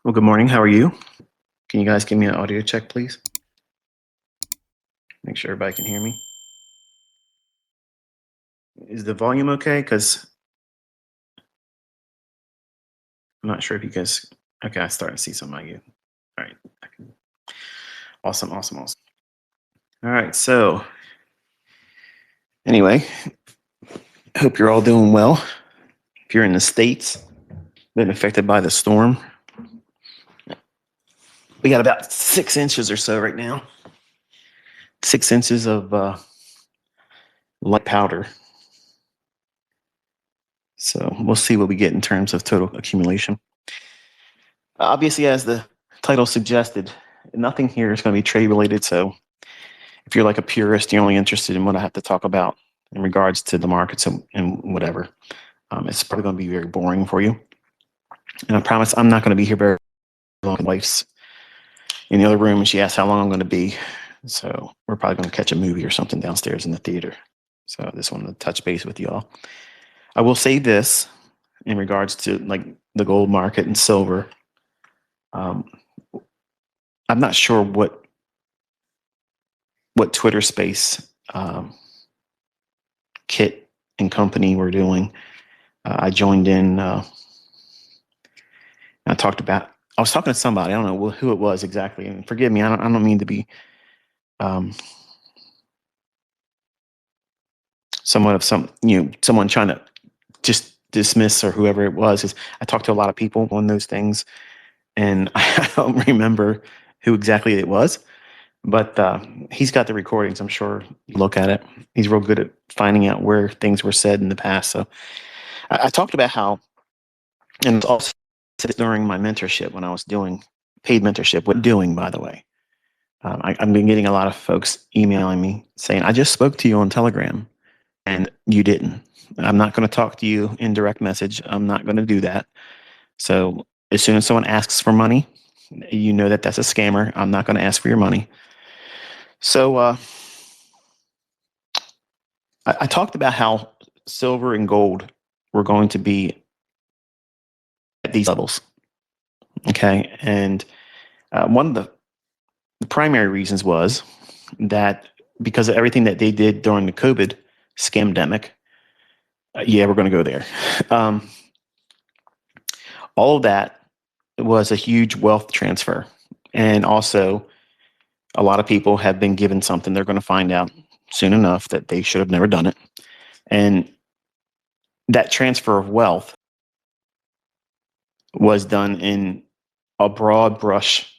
Well, good morning. How are you? Can you guys give me an audio check, please? Make sure everybody can hear me. Is the volume okay? Because I'm not sure if you guys. Okay, I started to see some of you. All right. Awesome, awesome, awesome. All right. So, anyway, hope you're all doing well. If you're in the States, been affected by the storm, we got about 6 inches or so right now. 6 inches of light powder. So we'll see what we get in terms of total accumulation. Obviously, as the title suggested, nothing here is going to be trade related. So if you're like a purist, you're only interested in what I have to talk about in regards to the markets and whatever, it's probably going to be very boring for you. And I promise I'm not going to be here very long. My wife's in the other room and she asked how long I'm going to be. So we're probably going to catch a movie or something downstairs in the theater. So I just wanted to touch base with you all. I will say this in regards to like the gold market and silver. I'm not sure what Twitter Space Kit and company were doing. I joined in. I talked about. I was talking to somebody. I don't know who it was exactly. And forgive me. I don't mean to be somewhat of someone trying to just dismiss or whoever it was. Is I talked to a lot of people on those things, and I don't remember who exactly it was. But he's got the recordings. I'm sure you look at it. He's real good at finding out where things were said in the past. So I talked about how, and it's also during my mentorship when I was doing paid mentorship. What doing, by the way? I've been getting a lot of folks emailing me saying, "I just spoke to you on Telegram, and you didn't. I'm not going to talk to you in direct message. I'm not going to do that. So as soon as someone asks for money, you know that that's a scammer. I'm not going to ask for your money." So I talked about how silver and gold were going to be at these levels. Okay. And one of the primary reasons was that because of everything that they did during the COVID scamdemic, yeah, we're going to go there. All of that was a huge wealth transfer. And also, a lot of people have been given something they're going to find out soon enough that they should have never done it. And that transfer of wealth was done in a broad brush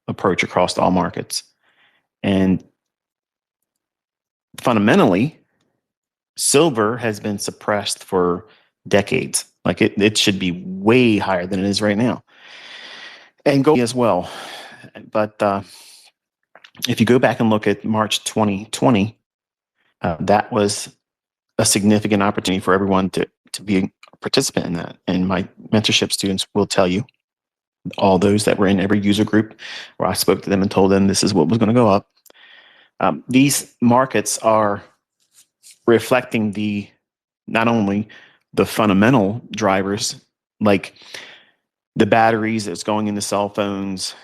approach across all markets. And fundamentally, silver has been suppressed for decades. Like it should be way higher than it is right now. And gold as well. But if you go back and look at March 2020, that was a significant opportunity for everyone to be a participant in that. And my mentorship students will tell you, all those that were in every user group where I spoke to them and told them this is what was going to go up. These markets are reflecting not only the fundamental drivers, like the batteries that's going into cell phones,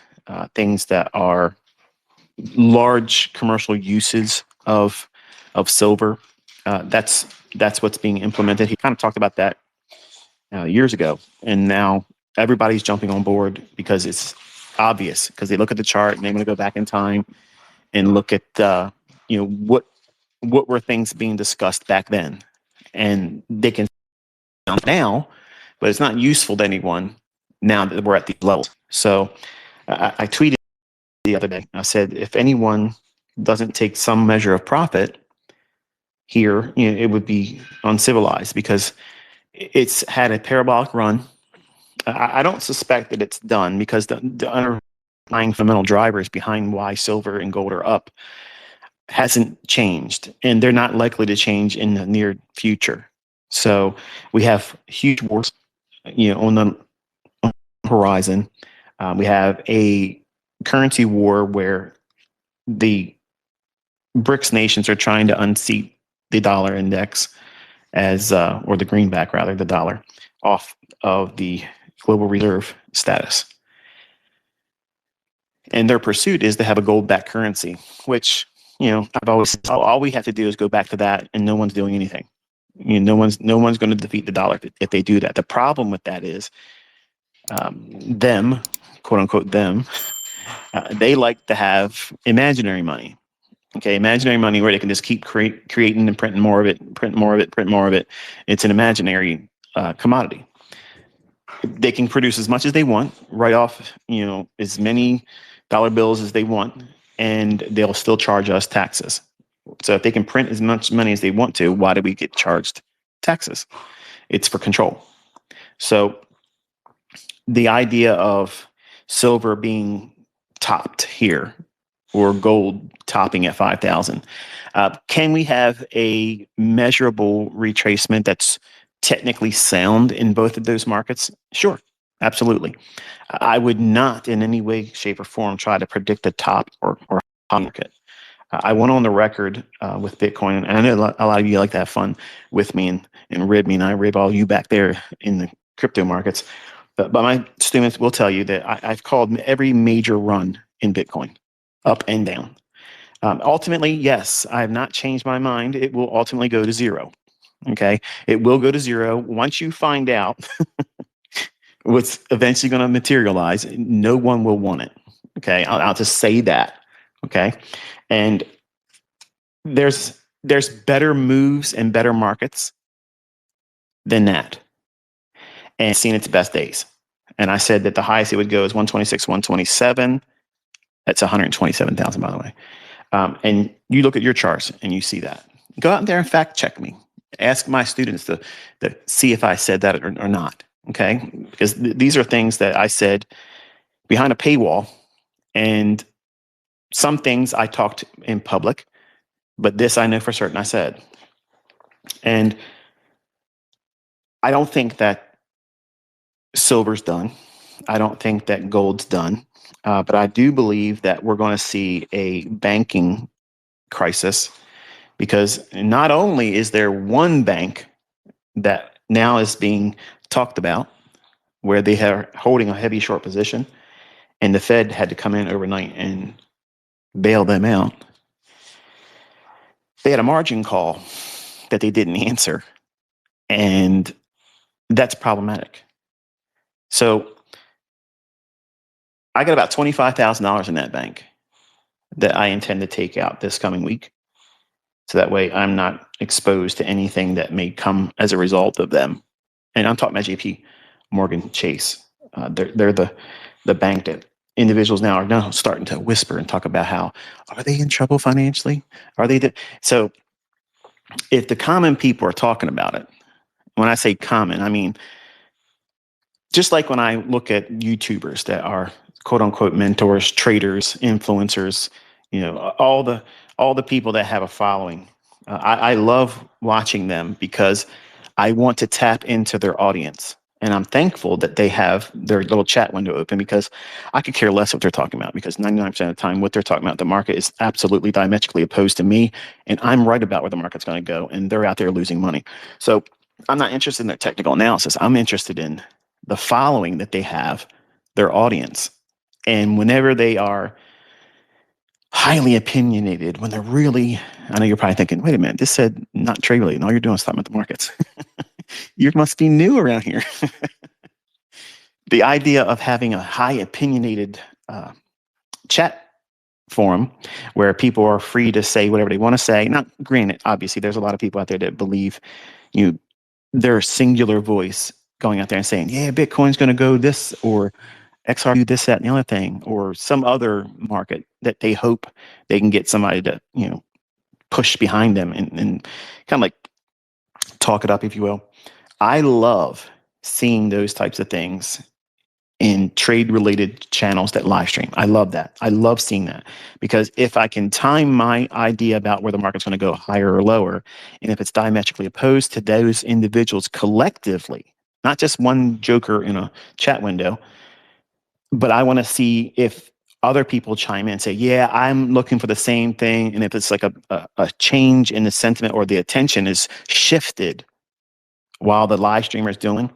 things that are large commercial uses of silver. That's what's being implemented. He kind of talked about that years ago, and now everybody's jumping on board because it's obvious. Because they look at the chart and they want to go back in time and look at what were things being discussed back then, and they can now, but it's not useful to anyone now that we're at these levels. So I tweeted the other day. I said, if anyone doesn't take some measure of profit here, it would be uncivilized because it's had a parabolic run. I don't suspect that it's done because the underlying fundamental drivers behind why silver and gold are up hasn't changed, and they're not likely to change in the near future. So we have huge wars, on the horizon. We have a currency war where the BRICS nations are trying to unseat the dollar index or the greenback rather, the dollar, off of the global reserve status. And their pursuit is to have a gold-backed currency, which, I've always said, all we have to do is go back to that, and no one's doing anything. No one's going to defeat the dollar if they do that. The problem with that is them, quote unquote, them. They like to have imaginary money. Okay, imaginary money where they can just keep creating and printing more of it, print more of it, print more of it. It's an imaginary commodity. They can produce as much as they want, write off, as many dollar bills as they want, and they'll still charge us taxes. So if they can print as much money as they want to, why do we get charged taxes? It's for control. So the idea of silver being topped here or gold topping at 5,000, can we have a measurable retracement that's technically sound in both of those markets? Sure, absolutely. I would not in any way, shape, or form try to predict a top or market. I went on the record with Bitcoin, and I know a lot of you like to have fun with me and rib me, and I rib all you back there in the crypto markets. But my students will tell you that I've called every major run in Bitcoin, up and down. Ultimately, yes, I have not changed my mind. It will ultimately go to zero. Okay, it will go to zero once you find out what's eventually going to materialize. No one will want it. Okay, I'll just say that. Okay, and there's better moves and better markets than that, and seen its best days. And I said that the highest it would go is 126, 127. That's 127,000, by the way. And you look at your charts and you see that. Go out there and fact check me. Ask my students to see if I said that or not. Okay, because these are things that I said behind a paywall, and some things I talked in public, but this I know for certain I said. And I don't think that silver's done. I don't think that gold's done. But I do believe that we're going to see a banking crisis, because not only is there one bank that now is being talked about where they are holding a heavy short position, and the Fed had to come in overnight and bail them out. They had a margin call that they didn't answer, and that's problematic. So I got about $25,000 in that bank that I intend to take out this coming week. So that way I'm not exposed to anything that may come as a result of them. And I'm talking about JP Morgan Chase. They're the bank that individuals now are now starting to whisper and talk about how, are they in trouble financially? Are they? So if the common people are talking about it, when I say common, I mean, just like when I look at YouTubers that are quote unquote mentors, traders, influencers, all the people that have a following. I love watching them because I want to tap into their audience. And I'm thankful that they have their little chat window open, because I could care less what they're talking about, because 99% of the time what they're talking about, the market is absolutely diametrically opposed to me. And I'm right about where the market's going to go. And they're out there losing money. So I'm not interested in their technical analysis. I'm interested in the following that they have, their audience. And whenever they are highly opinionated, when they're really, I know you're probably thinking, wait a minute, this said not trade related, and all you're doing is talking about the markets. You must be new around here. The idea of having a high opinionated chat forum where people are free to say whatever they want to say. Now, granted, obviously, there's a lot of people out there that believe their singular voice going out there and saying, yeah, Bitcoin's going to go this, or XR do this, that, and the other thing, or some other market that they hope they can get somebody to, push behind them and kind of like talk it up, if you will. I love seeing those types of things in trade related channels that live stream. I love that. I love seeing that, because if I can time my idea about where the market's going to go higher or lower, and if it's diametrically opposed to those individuals collectively, not just one joker in a chat window, but I want to see if other people chime in and say, yeah, I'm looking for the same thing. And if it's like a change in the sentiment, or the attention is shifted while the live streamer is doing,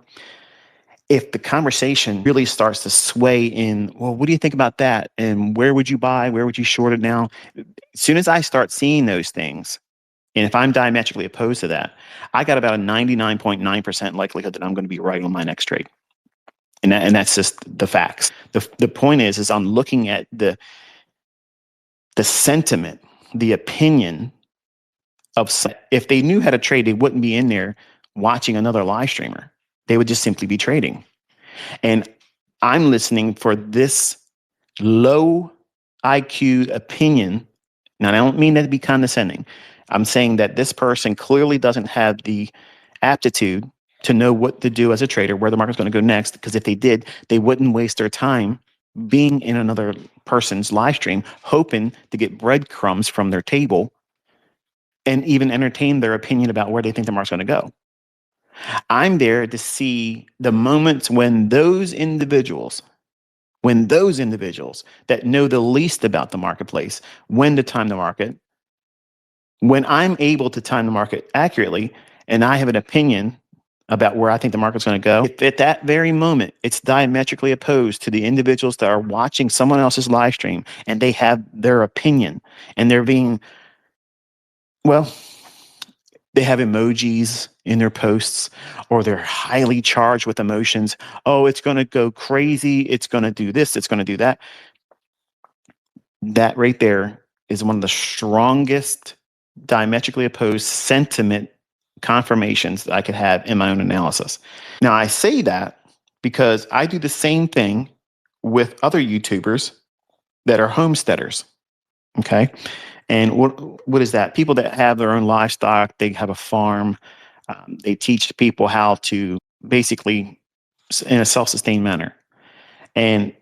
if the conversation really starts to sway in, well, what do you think about that? And where would you buy? Where would you short it now? As soon as I start seeing those things, and if I'm diametrically opposed to that, I got about a 99.9% likelihood that I'm going to be right on my next trade. And that's just the facts. The point is I'm looking at the sentiment, the opinion of, if they knew how to trade, they wouldn't be in there watching another live streamer. They would just simply be trading. And I'm listening for this low IQ opinion. Now, I don't mean that to be condescending. I'm saying that this person clearly doesn't have the aptitude to know what to do as a trader, where the market's going to go next, because if they did, they wouldn't waste their time being in another person's live stream, hoping to get breadcrumbs from their table and even entertain their opinion about where they think the market's going to go. I'm there to see the moments when those individuals that know the least about the marketplace, when to time the market, when I'm able to time the market accurately and I have an opinion about where I think the market's going to go, if at that very moment it's diametrically opposed to the individuals that are watching someone else's live stream and they have their opinion and they're being, well, they have emojis in their posts, or they're highly charged with emotions. Oh, it's going to go crazy. It's going to do this. It's going to do that. That right there is one of the strongest diametrically opposed sentiment confirmations that I could have in my own analysis. Now, I say that because I do the same thing with other YouTubers that are homesteaders. Okay. And what is that? People that have their own livestock, they have a farm, they teach people how to basically in a self-sustained manner. And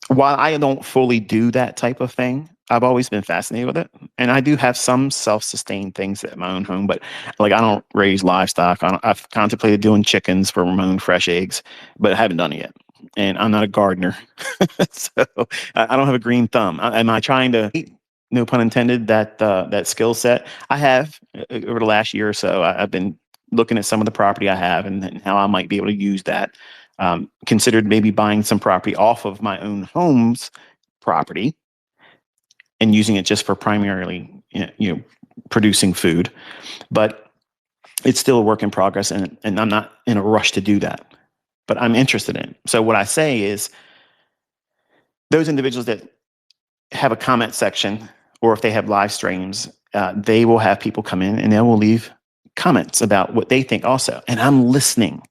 while I don't fully do that type of thing, I've always been fascinated with it. And I do have some self-sustained things at my own home, but like I don't raise livestock. I've contemplated doing chickens for my own fresh eggs, but I haven't done it yet. And I'm not a gardener. So I don't have a green thumb. Am I trying to, no pun intended, that skill set? I have over the last year or so. I've been looking at some of the property I have and how I might be able to use that. Considered maybe buying some property off of my own home's property and using it just for primarily, producing food. But it's still a work in progress, and I'm not in a rush to do that. But I'm interested in it. So what I say is, those individuals that have a comment section, or if they have live streams, they will have people come in and they will leave comments about what they think also. And I'm listening.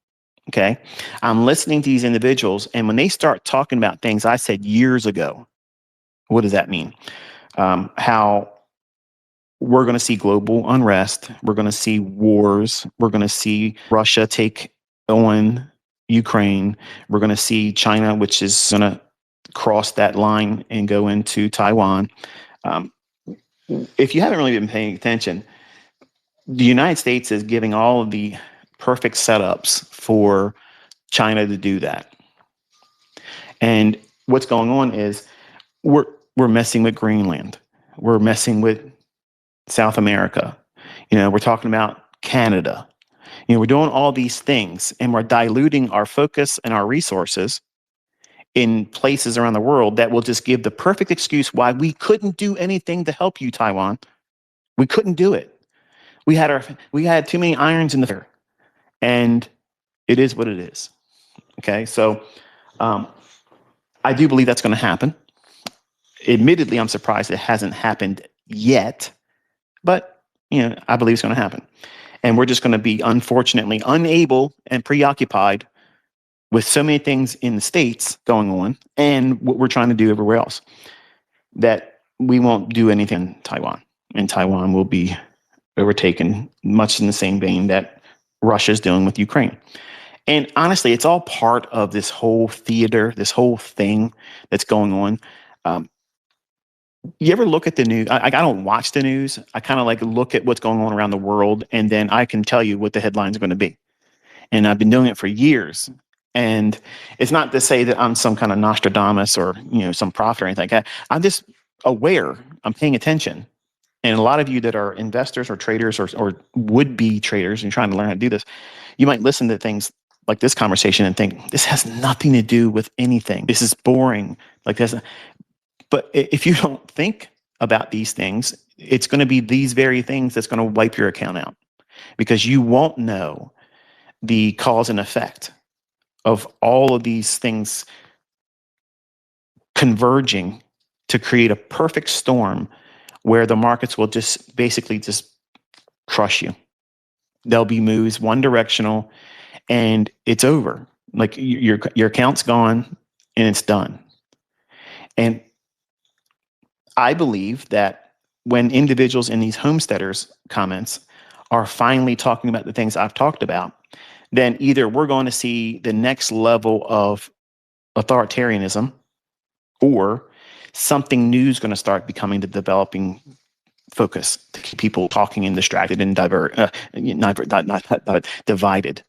Okay. I'm listening to these individuals. And when they start talking about things I said years ago, what does that mean? How we're going to see global unrest. We're going to see wars. We're going to see Russia take on Ukraine. We're going to see China, which is going to cross that line and go into Taiwan. If you haven't really been paying attention, the United States is giving all of the perfect setups for China to do that. And what's going on is we're messing with Greenland. We're messing with South America. We're talking about Canada. We're doing all these things, and we're diluting our focus and our resources in places around the world that will just give the perfect excuse why we couldn't do anything to help you, Taiwan. We couldn't do it. We had too many irons in the fire, and it is what it is. Okay, so I do believe that's going to happen. Admittedly, I'm surprised it hasn't happened yet, but I believe it's going to happen. And we're just going to be, unfortunately, unable and preoccupied with so many things in the States going on and what we're trying to do everywhere else, that we won't do anything in Taiwan. And Taiwan will be overtaken much in the same vein that Russia's doing with Ukraine. And honestly, it's all part of this whole theater, this whole thing that's going on. You ever look at the news? I don't watch the news. I kind of like look at what's going on around the world, and then I can tell you what the headlines are going to be. And I've been doing it for years. And it's not to say that I'm some kind of Nostradamus or some prophet or anything like that. I'm just aware. I'm paying attention. And a lot of you that are investors or traders or would-be traders and trying to learn how to do this, you might listen to things like this conversation and think this has nothing to do with anything. This is boring. Like this, but if you don't think about these things, it's going to be these very things that's going to wipe your account out, because you won't know the cause and effect of all of these things converging to create a perfect storm where the markets will just basically just crush you. They'll be moves one directional and it's over. Like your account's gone and it's done. And I believe that when individuals in these homesteaders comments are finally talking about the things I've talked about, then either we're going to see the next level of authoritarianism, or something new is going to start becoming the developing focus to keep people talking and distracted and divided.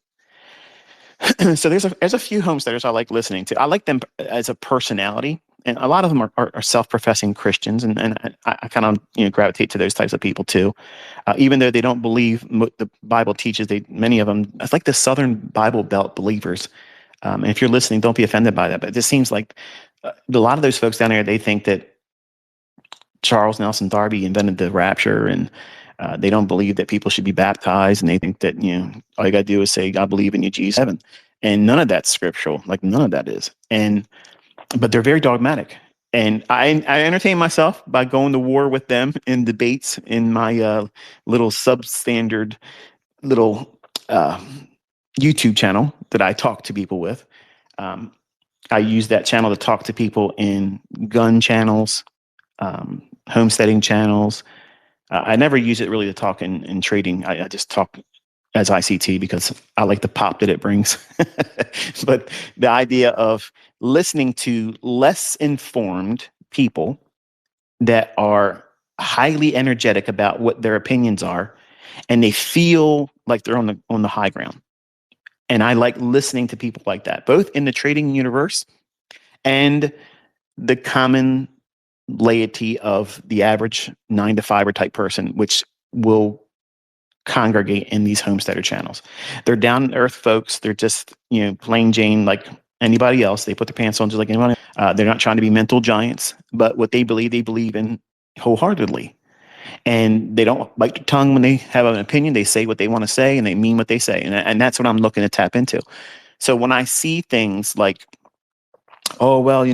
So there's a few homesteaders I like listening to. I like them as a personality, and a lot of them are self-professing Christians, and I kind of gravitate to those types of people too, even though they don't believe what the Bible teaches. Many of them, it's like the Southern Bible Belt believers. And if you're listening, don't be offended by that, but it just seems like a lot of those folks down there, they think that Charles Nelson Darby invented the rapture, and they don't believe that people should be baptized, and they think that all you got to do is say, "I believe in you, Jesus." Heaven, and none of that's scriptural. Like none of that is. But they're very dogmatic, and I entertain myself by going to war with them in debates in my little substandard little YouTube channel that I talk to people with. I use that channel to talk to people in gun channels, homesteading channels. I never use it really to talk in trading. I just talk as ICT because I like the pop that it brings. But the idea of listening to less informed people that are highly energetic about what their opinions are, and they feel like they're on the high ground. And I like listening to people like that, both in the trading universe and the common laity of the average 9 to 5 type person, which will congregate in these homesteader channels. They're down to earth folks. They're just, plain Jane, like anybody else. They put their pants on just like anyone. They're not trying to be mental giants, but what they believe in wholeheartedly. And they don't bite their tongue when they have an opinion. They say what they want to say, and they mean what they say. And that's what I'm looking to tap into. So when I see things like, oh, well,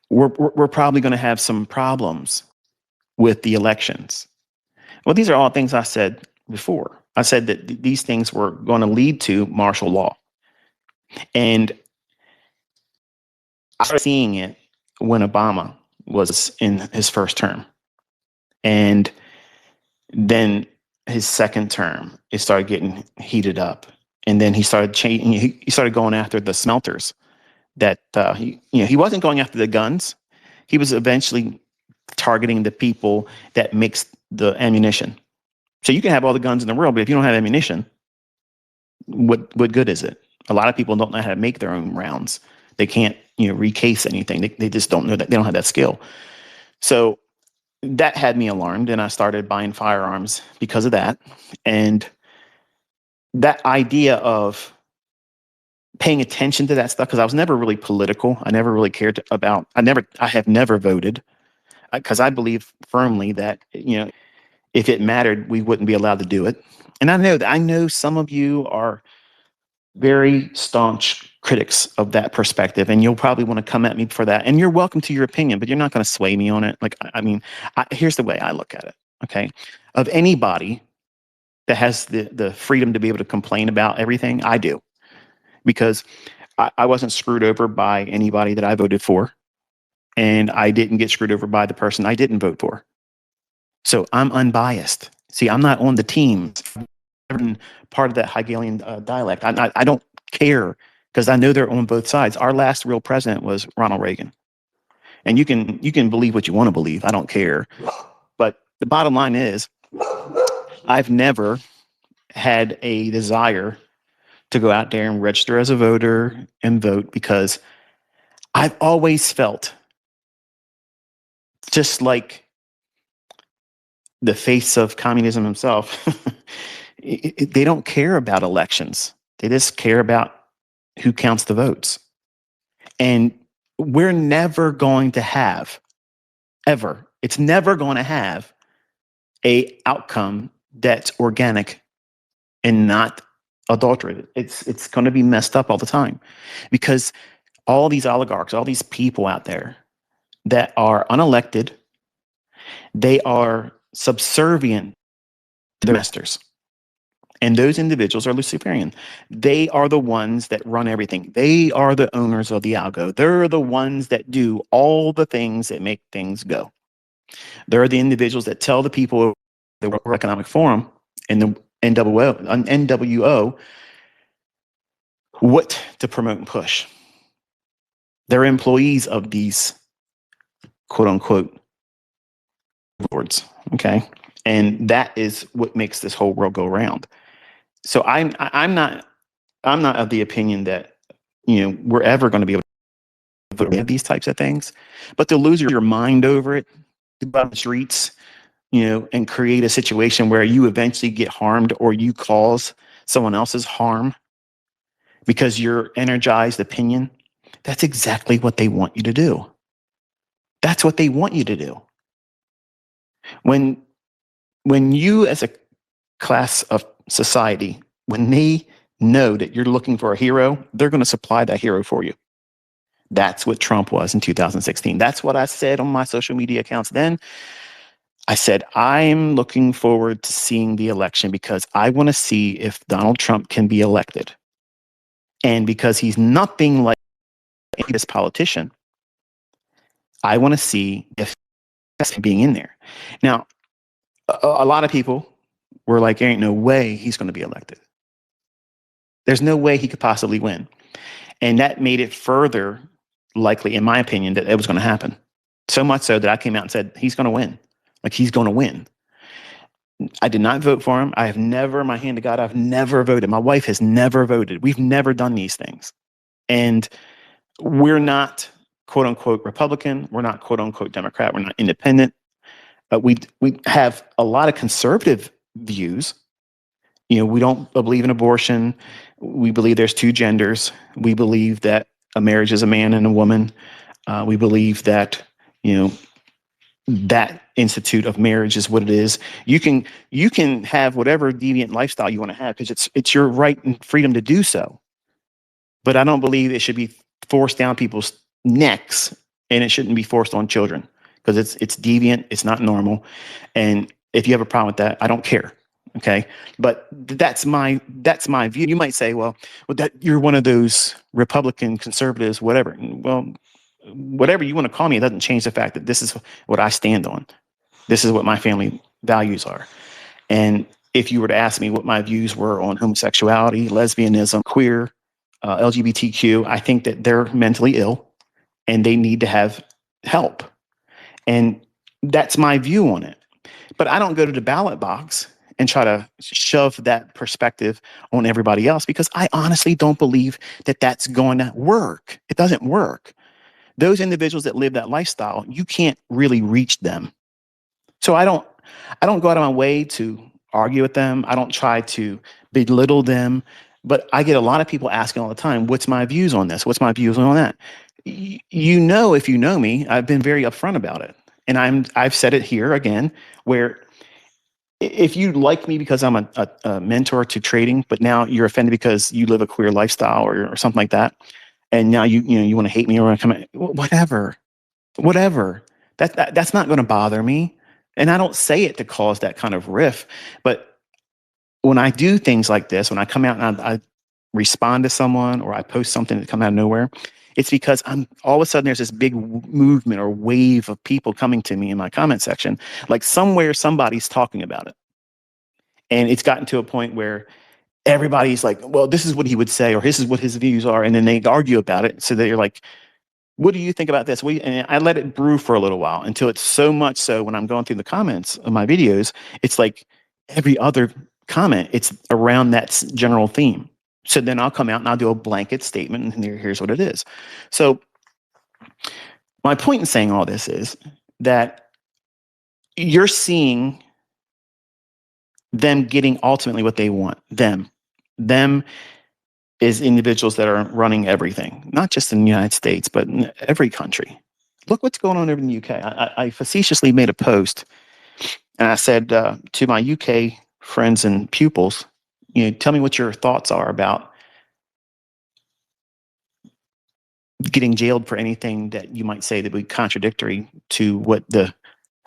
we're probably going to have some problems with the elections. Well, these are all things I said before. I said that these things were going to lead to martial law. And I started seeing it when Obama was in his first term. And then his second term, it started getting heated up. And then he started changing. He started going after the smelters. That he wasn't going after the guns. He was eventually targeting the people that makes the ammunition. So you can have all the guns in the world, but if you don't have ammunition, what good is it? A lot of people don't know how to make their own rounds. They can't recase anything. They just don't know that. They don't have that skill. So that had me alarmed, and I started buying firearms because of that. And that idea of paying attention to that stuff, because I was never really political. I never really cared about. I have never voted, because I believe firmly that if it mattered, we wouldn't be allowed to do it. And I know some of you are very staunch critics of that perspective, and you'll probably want to come at me for that. And you're welcome to your opinion, but you're not going to sway me on it. Like, here's the way I look at it. Okay, of anybody that has the freedom to be able to complain about everything, I do, because I wasn't screwed over by anybody that I voted for, and I didn't get screwed over by the person I didn't vote for. So I'm unbiased. See, I'm not on the team. I'm part of that Hegelian dialect. I don't care, because I know they're on both sides. Our last real president was Ronald Reagan. And you can believe what you want to believe. I don't care. But the bottom line is, I've never had a desire to go out there and register as a voter and vote, because I've always felt just like the face of communism himself, they don't care about elections. They just care about who counts the votes. And we're never going to have, ever, it's never going to have a outcome that's organic and not adulterated. It's going to be messed up all the time, because all these oligarchs, all these people out there that are unelected, they are subservient to the masters. And those individuals are Luciferian. They are the ones that run everything. They are the owners of the algo. They're the ones that do all the things that make things go. They're the individuals that tell the people of the World Economic Forum and the NWO what to promote and push. They're employees of these quote unquote lords. Okay. And that is what makes this whole world go round. So I'm not of the opinion that, we're ever going to be able to vote these types of things, but to lose your mind over it, go out on the streets, and create a situation where you eventually get harmed or you cause someone else's harm because your energized opinion, that's exactly what they want you to do. That's what they want you to do. When you as a class of society, when they know that you're looking for a hero, they're going to supply that hero for you. That's what Trump was in 2016. That's what I said on my social media accounts then. I said, I'm looking forward to seeing the election because I want to see if Donald Trump can be elected. And because he's nothing like this politician, I want to see if that's being in there. Now, a lot of people were like, there ain't no way he's going to be elected. There's no way he could possibly win. And that made it further likely, in my opinion, that it was going to happen. So much so that I came out and said, he's going to win. Like, he's going to win. I did not vote for him. I have never, my hand to God, I've never voted. My wife has never voted. We've never done these things. And we're not, quote unquote, Republican. We're not, quote unquote, Democrat. We're not independent. We have a lot of conservative views. We don't believe in abortion. We believe there's two genders. We believe that a marriage is a man and a woman. We believe that, that institute of marriage is what it is. You can have whatever deviant lifestyle you want to have because it's your right and freedom to do so. But I don't believe it should be forced down people's necks, and it shouldn't be forced on children because it's deviant. It's not normal. And if you have a problem with that, I don't care. Okay. But that's my view. You might say, well, that you're one of those Republican conservatives, whatever. Well, whatever you want to call me, it doesn't change the fact that this is what I stand on. This is what my family values are. And if you were to ask me what my views were on homosexuality, lesbianism, queer, LGBTQ, I think that they're mentally ill and they need to have help. And that's my view on it. But I don't go to the ballot box and try to shove that perspective on everybody else because I honestly don't believe that that's going to work. It doesn't work. Those individuals that live that lifestyle, you can't really reach them. So I don't go out of my way to argue with them. I don't try to belittle them, but I get a lot of people asking all the time, what's my views on this? What's my views on that? If you know me, I've been very upfront about it. And I've said it here again, where if you like me because I'm a mentor to trading, but now you're offended because you live a queer lifestyle or something like that, and now you want to hate me or want to come in, whatever. That's not going to bother me. And I don't say it to cause that kind of riff. But when I do things like this, when I come out and I respond to someone or I post something that comes out of nowhere, it's because I'm all of a sudden there's this big movement or wave of people coming to me in my comment section. Like somewhere somebody's talking about it. And it's gotten to a point where everybody's like, well, this is what he would say, or this is what his views are. And then they argue about it. So they're like, what do you think about this? And I let it brew for a little while until it's so much so when I'm going through the comments of my videos, it's like every other comment, it's around that general theme. So then I'll come out and I'll do a blanket statement and here's what it is. So my point in saying all this is that you're seeing them getting ultimately what they want, them is individuals that are running everything, not just in the United States, but in every country. Look what's going on over in the UK. I facetiously made a post, and I said to my UK friends and pupils, tell me what your thoughts are about getting jailed for anything that you might say that would be contradictory to what the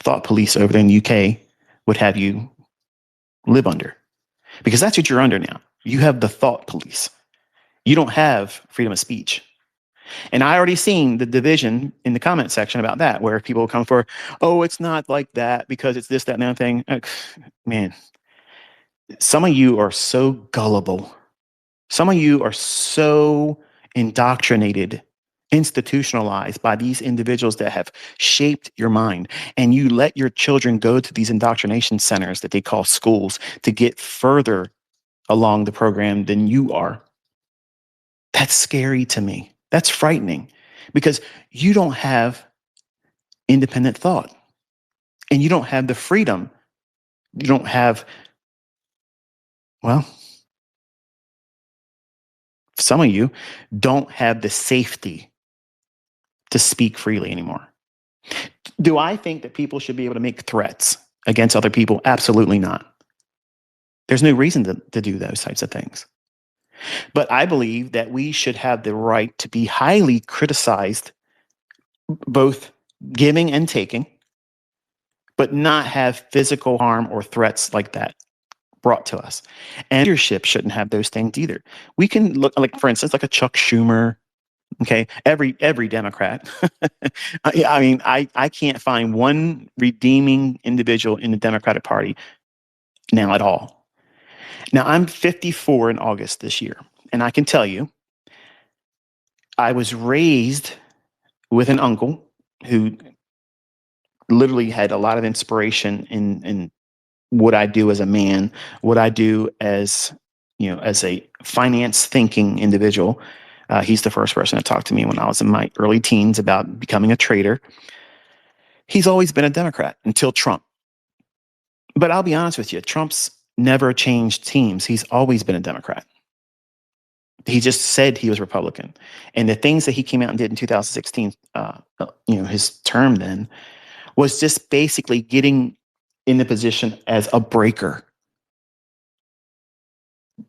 thought police over there in the UK would have you live under. Because that's what you're under now. You have the thought police. You don't have freedom of speech. And I already seen the division in the comment section about that, where people come for, oh, it's not like that because it's this, that, and that thing. Man, some of you are so gullible. Some of you are so indoctrinated, institutionalized by these individuals that have shaped your mind. And you let your children go to these indoctrination centers that they call schools to get further along the program than you are. That's scary to me. That's frightening because you don't have independent thought and you don't have the freedom. You don't have, well, some of you don't have the safety to speak freely anymore. Do I think that people should be able to make threats against other people? Absolutely not. There's no reason to do those types of things. But I believe that we should have the right to be highly criticized, both giving and taking, but not have physical harm or threats like that brought to us. And leadership shouldn't have those things either. We can look, like, for instance, like a Chuck Schumer. Okay, every Democrat. I mean, I can't find one redeeming individual in the Democratic Party now at all. Now, I'm 54 in August this year, and I can tell you, I was raised with an uncle who literally had a lot of inspiration in what I do as a man, what I do as, as a finance thinking individual. He's the first person to talk to me when I was in my early teens about becoming a trader. He's always been a Democrat until Trump. But I'll be honest with you, Trump's never changed teams. He's always been a Democrat. He just said he was Republican. And the things that he came out and did in 2016, his term then, was just basically getting in the position as a breaker.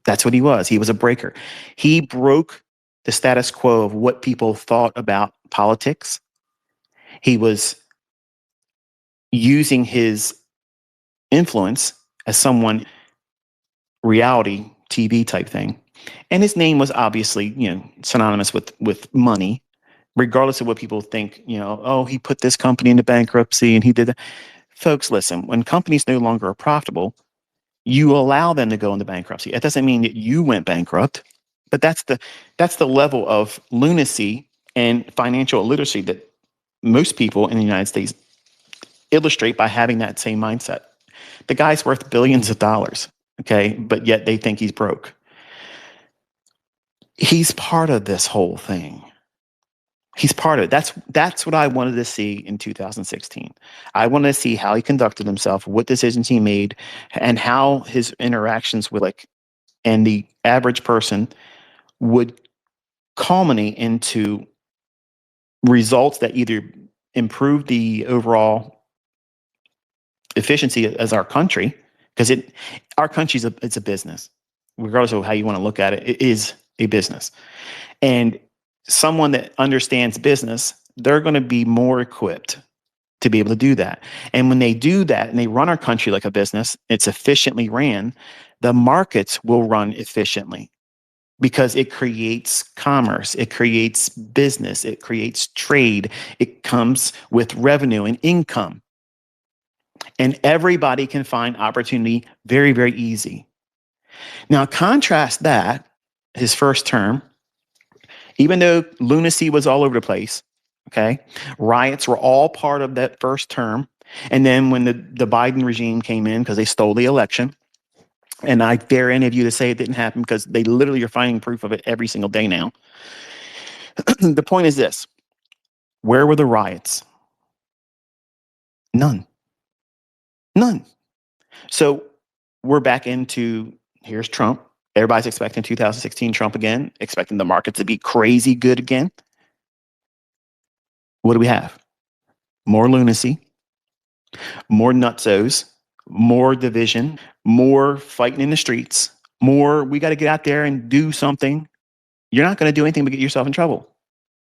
That's what he was. He was a breaker. He broke the status quo of what people thought about politics. He was using his influence as someone, reality TV type thing. And his name was obviously, synonymous with money, regardless of what people think, oh, he put this company into bankruptcy and he did that. Folks, listen, when companies no longer are profitable, you allow them to go into bankruptcy. It doesn't mean that you went bankrupt, but that's the level of lunacy and financial illiteracy that most people in the United States illustrate by having that same mindset. The guy's worth billions of dollars, okay, but yet they think he's broke. He's part of this whole thing. He's part of it. That's what I wanted to see in 2016. I wanted to see how he conducted himself, what decisions he made, and how his interactions with and the average person would culminate into results that either improve the overall efficiency as our country, because our country's it's a business, regardless of how you want to look at it. It is a business, and someone that understands business, they're going to be more equipped to be able to do that. And when they do that and they run our country like a business, it's efficiently ran, the markets will run efficiently because it creates commerce, it creates business, it creates trade, it comes with revenue and income. And everybody can find opportunity very, very easy. Now, contrast that, his first term, even though lunacy was all over the place, okay, riots were all part of that first term. And then when the Biden regime came in, because they stole the election, and I dare any of you to say it didn't happen because they literally are finding proof of it every single day now. The point is this: where were the riots? None. So we're back into, here's Trump. Everybody's expecting 2016 Trump again, expecting the market to be crazy good again. What do we have? More lunacy, more nutsos, more division, more fighting in the streets, more we got to get out there and do something. You're not going to do anything but get yourself in trouble.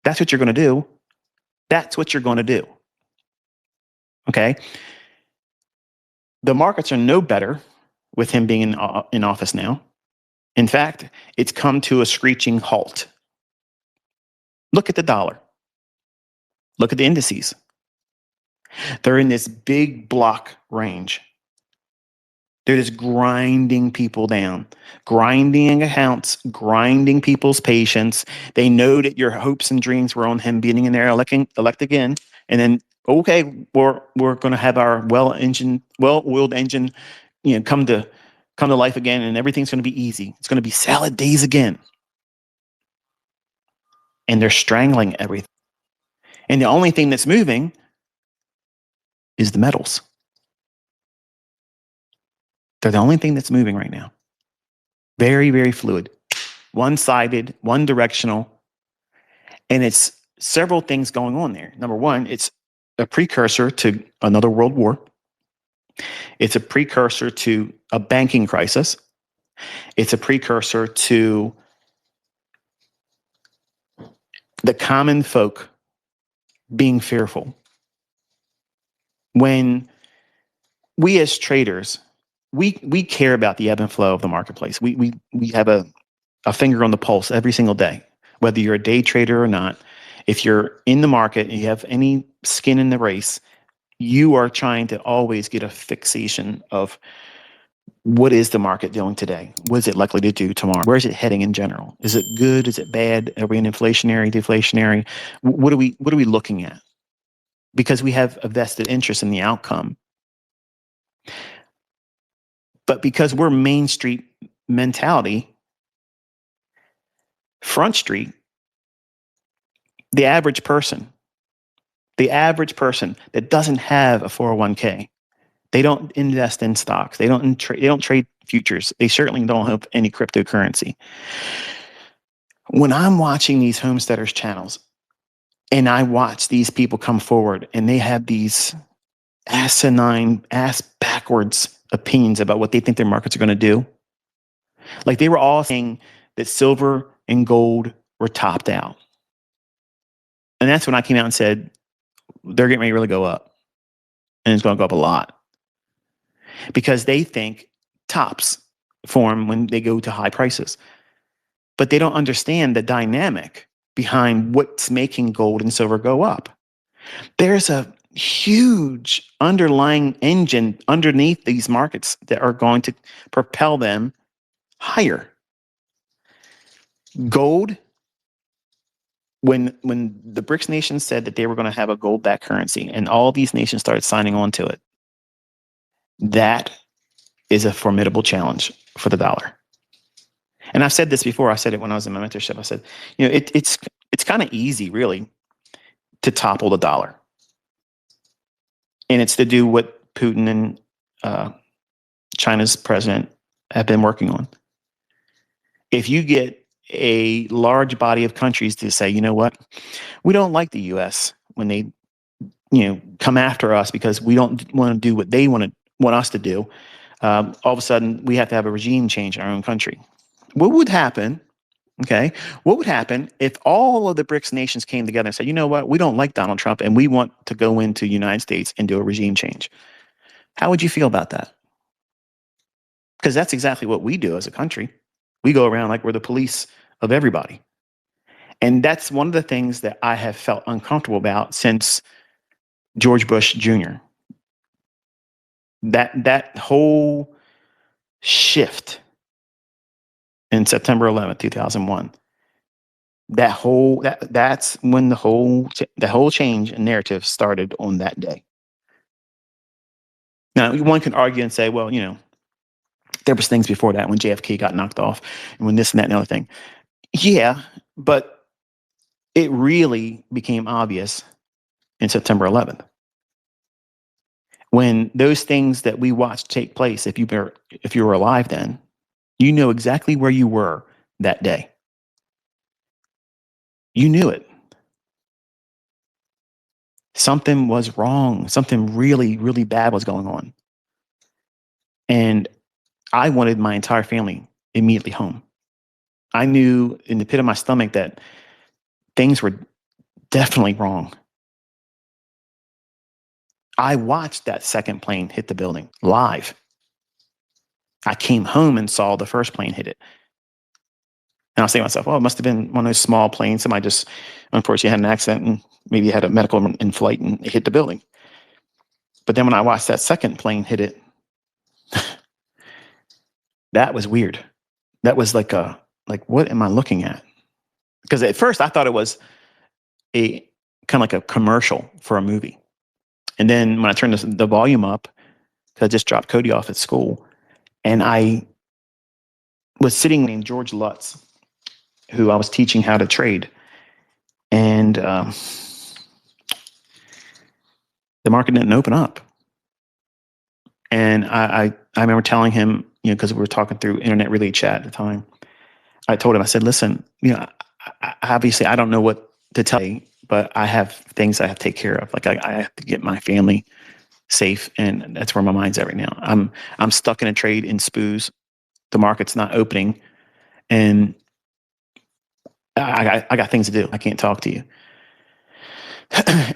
That's what you're going to do. That's what you're going to do. Okay? The markets are no better with him being in office now. In fact, it's come to a screeching halt. Look at the dollar. Look at the indices. They're in this big block range. They're just grinding people down, grinding accounts, grinding people's patience. They know that your hopes and dreams were on him being in there, elect again, and then okay, we're going to have our well-oiled engine, come to life again, and everything's going to be easy. It's going to be salad days again, and they're strangling everything. And the only thing that's moving is the metals. They're the only thing that's moving right now. Very, very fluid, one-sided, one-directional, and it's several things going on there. Number one, it's a precursor to another world war. It's a precursor to a banking crisis. It's a precursor to the common folk being fearful. When we as traders, we care about the ebb and flow of the marketplace. We have a finger on the pulse every single day, whether you're a day trader or not. If you're in the market and you have any skin in the race, you are trying to always get a fixation of what is the market doing today? What is it likely to do tomorrow? Where is it heading in general? Is it good? Is it bad? Are we in inflationary, deflationary? What are we looking at? Because we have a vested interest in the outcome. But because we're Main Street mentality, Front Street, the average person that doesn't have a 401k, they don't invest in stocks. They don't trade futures. They certainly don't have any cryptocurrency. When I'm watching these homesteaders channels and I watch these people come forward and they have these asinine, ass backwards opinions about what they think their markets are going to do. Like they were all saying that silver and gold were topped out. And that's when I came out and said, they're getting ready to really go up. And it's going to go up a lot. Because they think tops form when they go to high prices. But they don't understand the dynamic behind what's making gold and silver go up. There's a huge underlying engine underneath these markets that are going to propel them higher. Gold, when the BRICS nations said that they were going to have a gold-backed currency and all these nations started signing on to it, that is a formidable challenge for the dollar. And I've said this before. I said it when I was in my mentorship. I said, it's kind of easy, really, to topple the dollar. And it's to do what Putin and China's president have been working on. If you get a large body of countries to say, you know what, we don't like the U.S. when they, come after us because we don't want to do what they want us to do. All of a sudden, we have to have a regime change in our own country. What would happen? Okay, what would happen if all of the BRICS nations came together and said, you know what, we don't like Donald Trump and we want to go into the United States and do a regime change? How would you feel about that? Because that's exactly what we do as a country. We go around like we're the police of everybody. And that's one of the things that I have felt uncomfortable about since George Bush Jr. That whole shift in September 11th, 2001. That's when the whole change in narrative started on that day. Now, one can argue and say, well, there was things before that when JFK got knocked off and when this and that and the other thing. Yeah, but it really became obvious in September 11th. When those things that we watched take place, if you were alive then, You know exactly where you were that day. You knew it. Something was wrong. Something really, really bad was going on. And I wanted my entire family immediately home. I knew in the pit of my stomach that things were definitely wrong. I watched that second plane hit the building live. I came home and saw the first plane hit it. And I was thinking to myself, well, it must have been one of those small planes. Somebody just unfortunately had an accident and maybe had a medical in flight and it hit the building. But then when I watched that second plane hit it, that was weird. That was like what am I looking at? Because at first I thought it was a kind of like a commercial for a movie. And then when I turned the volume up, because I just dropped Cody off at school, and I was sitting named George Lutz, who I was teaching how to trade. And the market didn't open up. And I remember telling him, because we were talking through internet relay chat at the time, I told him, I said, listen, obviously I don't know what to tell you, but I have things I have to take care of. Like I have to get my family safe, and that's where my mind's at right now. I'm stuck in a trade in SPOOs. The market's not opening, and I got things to do. I can't talk to you.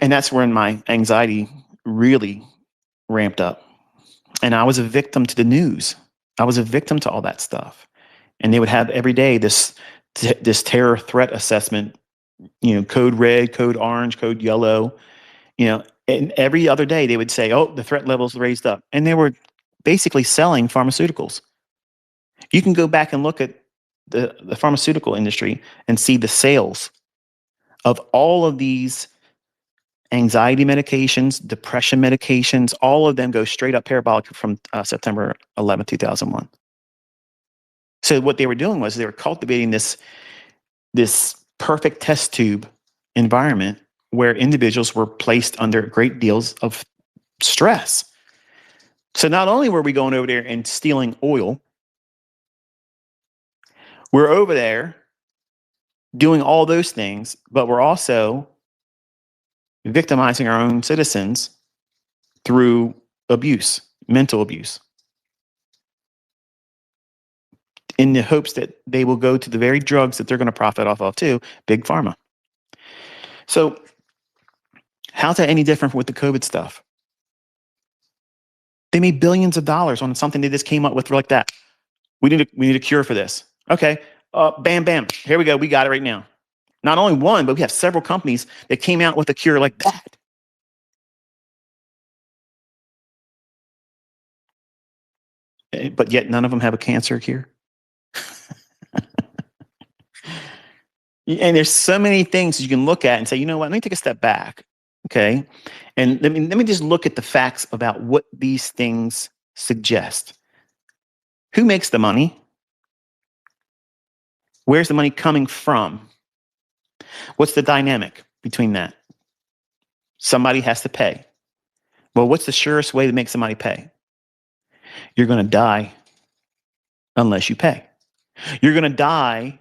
And that's when my anxiety really ramped up. And I was a victim to the news. I was a victim to all that stuff. And they would have every day this terror threat assessment, code red, code orange, code yellow, and every other day they would say, oh, the threat level's raised up. And they were basically selling pharmaceuticals. You can go back and look at the pharmaceutical industry and see the sales of all of these anxiety medications, depression medications. All of them go straight up parabolic from September 11, 2001. So what they were doing was they were cultivating this perfect test tube environment where individuals were placed under great deals of stress. So not only were we going over there and stealing oil, we're over there doing all those things, but we're also victimizing our own citizens through abuse, mental abuse, in the hopes that they will go to the very drugs that they're going to profit off of too, big pharma. So how's that any different with the COVID stuff? They made billions of dollars on something they just came up with like that. We need a cure for this. Okay, bam, bam, here we go. We got it right now. Not only one, but we have several companies that came out with a cure like that. But yet none of them have a cancer cure. And there's so many things you can look at and say, you know what, let me take a step back. Okay. And let me just look at the facts about what these things suggest. Who makes the money? Where's the money coming from? What's the dynamic between that? Somebody has to pay. Well, what's the surest way to make somebody pay? You're going to die unless you pay. You're going to die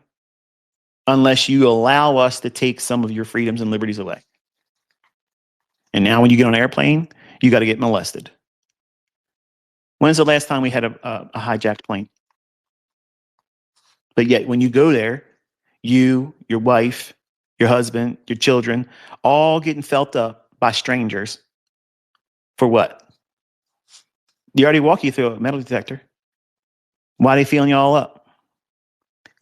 unless you allow us to take some of your freedoms and liberties away. And now when you get on an airplane, you got to get molested. When's the last time we had a hijacked plane? But yet when you go there, you, your wife, your husband, your children, all getting felt up by strangers for what? They already walk you through a metal detector. Why are they feeling you all up?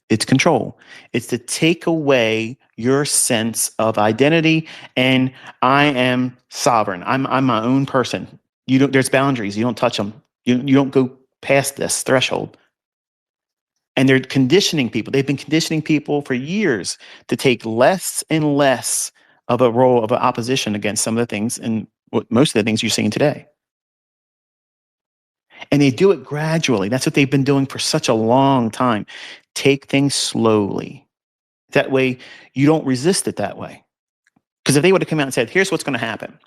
It's control. It's to take away your sense of identity and I am sovereign. I'm my own person. There's boundaries. You don't touch them. You don't go past this threshold. And they're conditioning people. They've been conditioning people for years to take less and less of a role of an opposition against some of the things and most of the things you're seeing today. And they do it gradually. That's what they've been doing for such a long time. Take things slowly. That way, you don't resist it that way. Because if they would have come out and said, here's what's going to happen.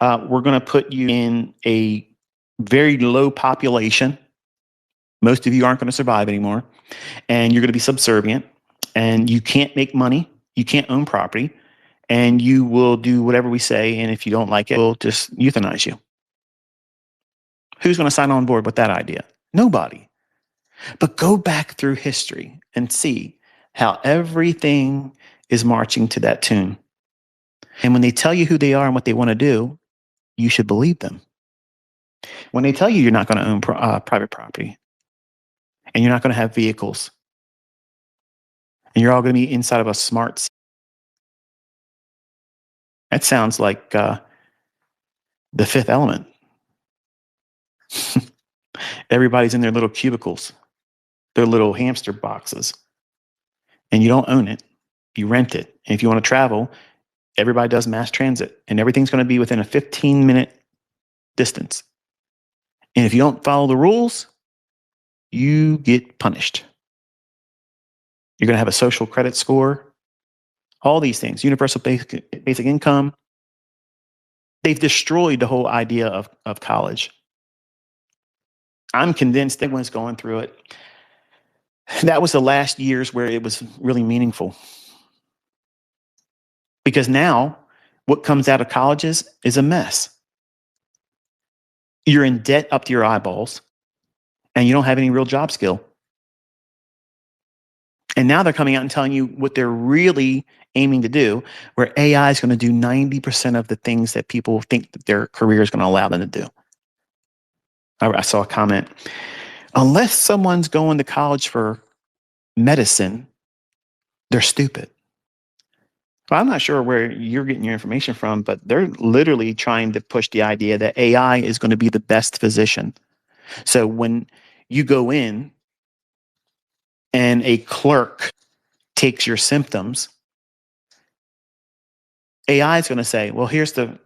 We're going to put you in a very low population Most of you aren't going to survive anymore, and you're going to be subservient, and you can't make money, you can't own property, and you will do whatever we say, and if you don't like it, we'll just euthanize you. Who's going to sign on board with that idea? Nobody. But go back through history and see how everything is marching to that tune. And when they tell you who they are and what they want to do, you should believe them. When they tell you you're not going to own private property, and you're not going to have vehicles, and you're all going to be inside of a smart city, that sounds like the Fifth Element. Everybody's in their little cubicles, their little hamster boxes, and you don't own it. You rent it. And if you want to travel, everybody does mass transit, and everything's going to be within a 15-minute distance. And if you don't follow the rules, you get punished. You're going to have a social credit score, all these things, universal basic income. They've destroyed the whole idea of college. I'm convinced everyone's going through it. That was the last years where it was really meaningful. Because now what comes out of colleges is a mess. You're in debt up to your eyeballs, and you don't have any real job skill. And now they're coming out and telling you what they're really aiming to do, where AI is going to do 90% of the things that people think that their career is going to allow them to do. I saw a comment. Unless someone's going to college for medicine, they're stupid. Well, I'm not sure where you're getting your information from, but they're literally trying to push the idea that AI is going to be the best physician. So when you go in and a clerk takes your symptoms, AI is going to say, well, here's the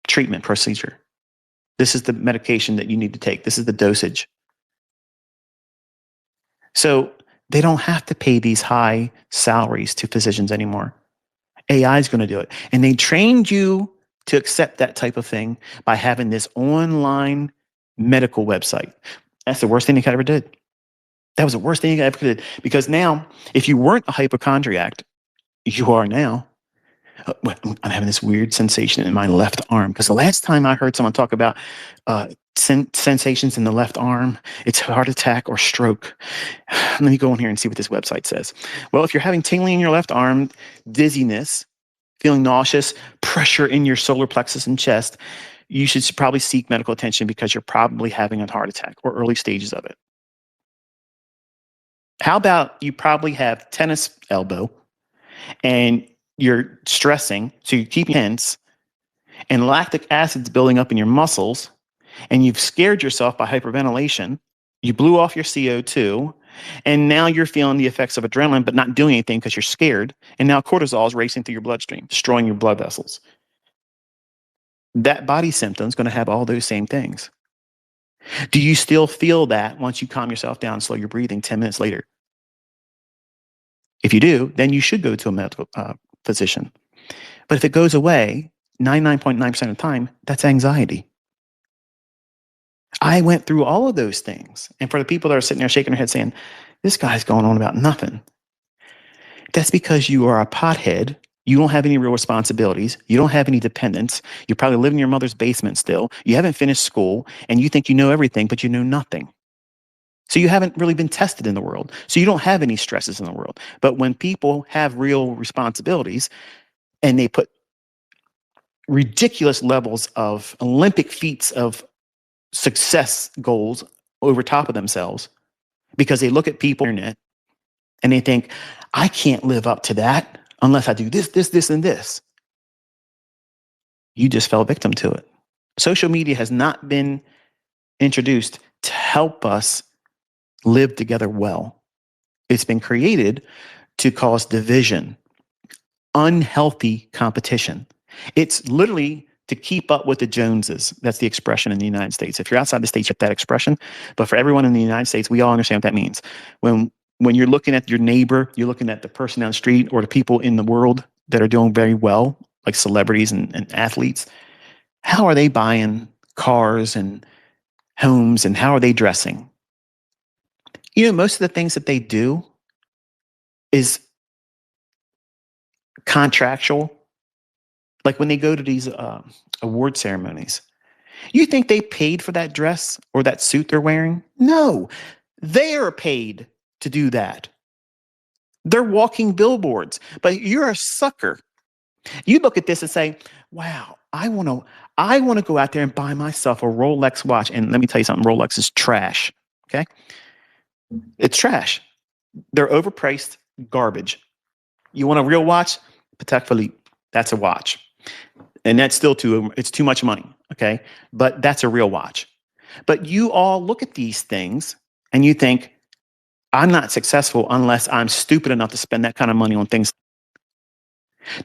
treatment procedure. This is the medication that you need to take. This is the dosage. So they don't have to pay these high salaries to physicians anymore. AI is going to do it. And they trained you to accept that type of thing by having this online medical website. That's the worst thing they ever did. That was the worst thing you ever did. Because now, if you weren't a hypochondriac, you are now. I'm having this weird sensation in my left arm. Because the last time I heard someone talk about sensations in the left arm, it's heart attack or stroke. Let me go in here and see what this website says. Well, if you're having tingling in your left arm, dizziness, feeling nauseous, pressure in your solar plexus and chest, you should probably seek medical attention because you're probably having a heart attack or early stages of it. How about you probably have tennis elbow and you're stressing, so you keep tense, and lactic acid's building up in your muscles, and you've scared yourself by hyperventilation, you blew off your CO2, and now you're feeling the effects of adrenaline but not doing anything because you're scared, and now cortisol is racing through your bloodstream, destroying your blood vessels. That body symptom is going to have all those same things. Do you still feel that once you calm yourself down and slow your breathing 10 minutes later? If you do, then you should go to a medical physician. But if it goes away 99.9% of the time, that's anxiety. I went through all of those things. And for the people that are sitting there shaking their head saying, this guy's going on about nothing, that's because you are a pothead. You don't have any real responsibilities. You don't have any dependents. You probably live in your mother's basement still. You haven't finished school, and you think you know everything, but you know nothing. So you haven't really been tested in the world. So you don't have any stresses in the world. But when people have real responsibilities and they put ridiculous levels of Olympic feats of success goals over top of themselves because they look at people on the internet and they think, I can't live up to that unless I do this, this, this, and this. You just fell victim to it. Social media has not been introduced to help us live together well. It's been created to cause division, unhealthy competition. It's literally to keep up with the Joneses. That's the expression in the United States. If you're outside the States, you have that expression. But for everyone in the United States, we all understand what that means. When you're looking at your neighbor, you're looking at the person down the street or the people in the world that are doing very well, like celebrities and athletes. How are they buying cars and homes, and how are they dressing? Most of the things that they do is contractual. Like when they go to these award ceremonies, you think they paid for that dress or that suit they're wearing? No, they are paid to do that. They're walking billboards, but you're a sucker. You look at this and say, wow, I want to go out there and buy myself a Rolex watch. And let me tell you something, Rolex is trash. Okay? It's trash. They're overpriced garbage. You want a real watch? Patek Philippe. That's a watch. And that's still it's too much money. Okay? But that's a real watch. But you all look at these things and you think, I'm not successful unless I'm stupid enough to spend that kind of money on things.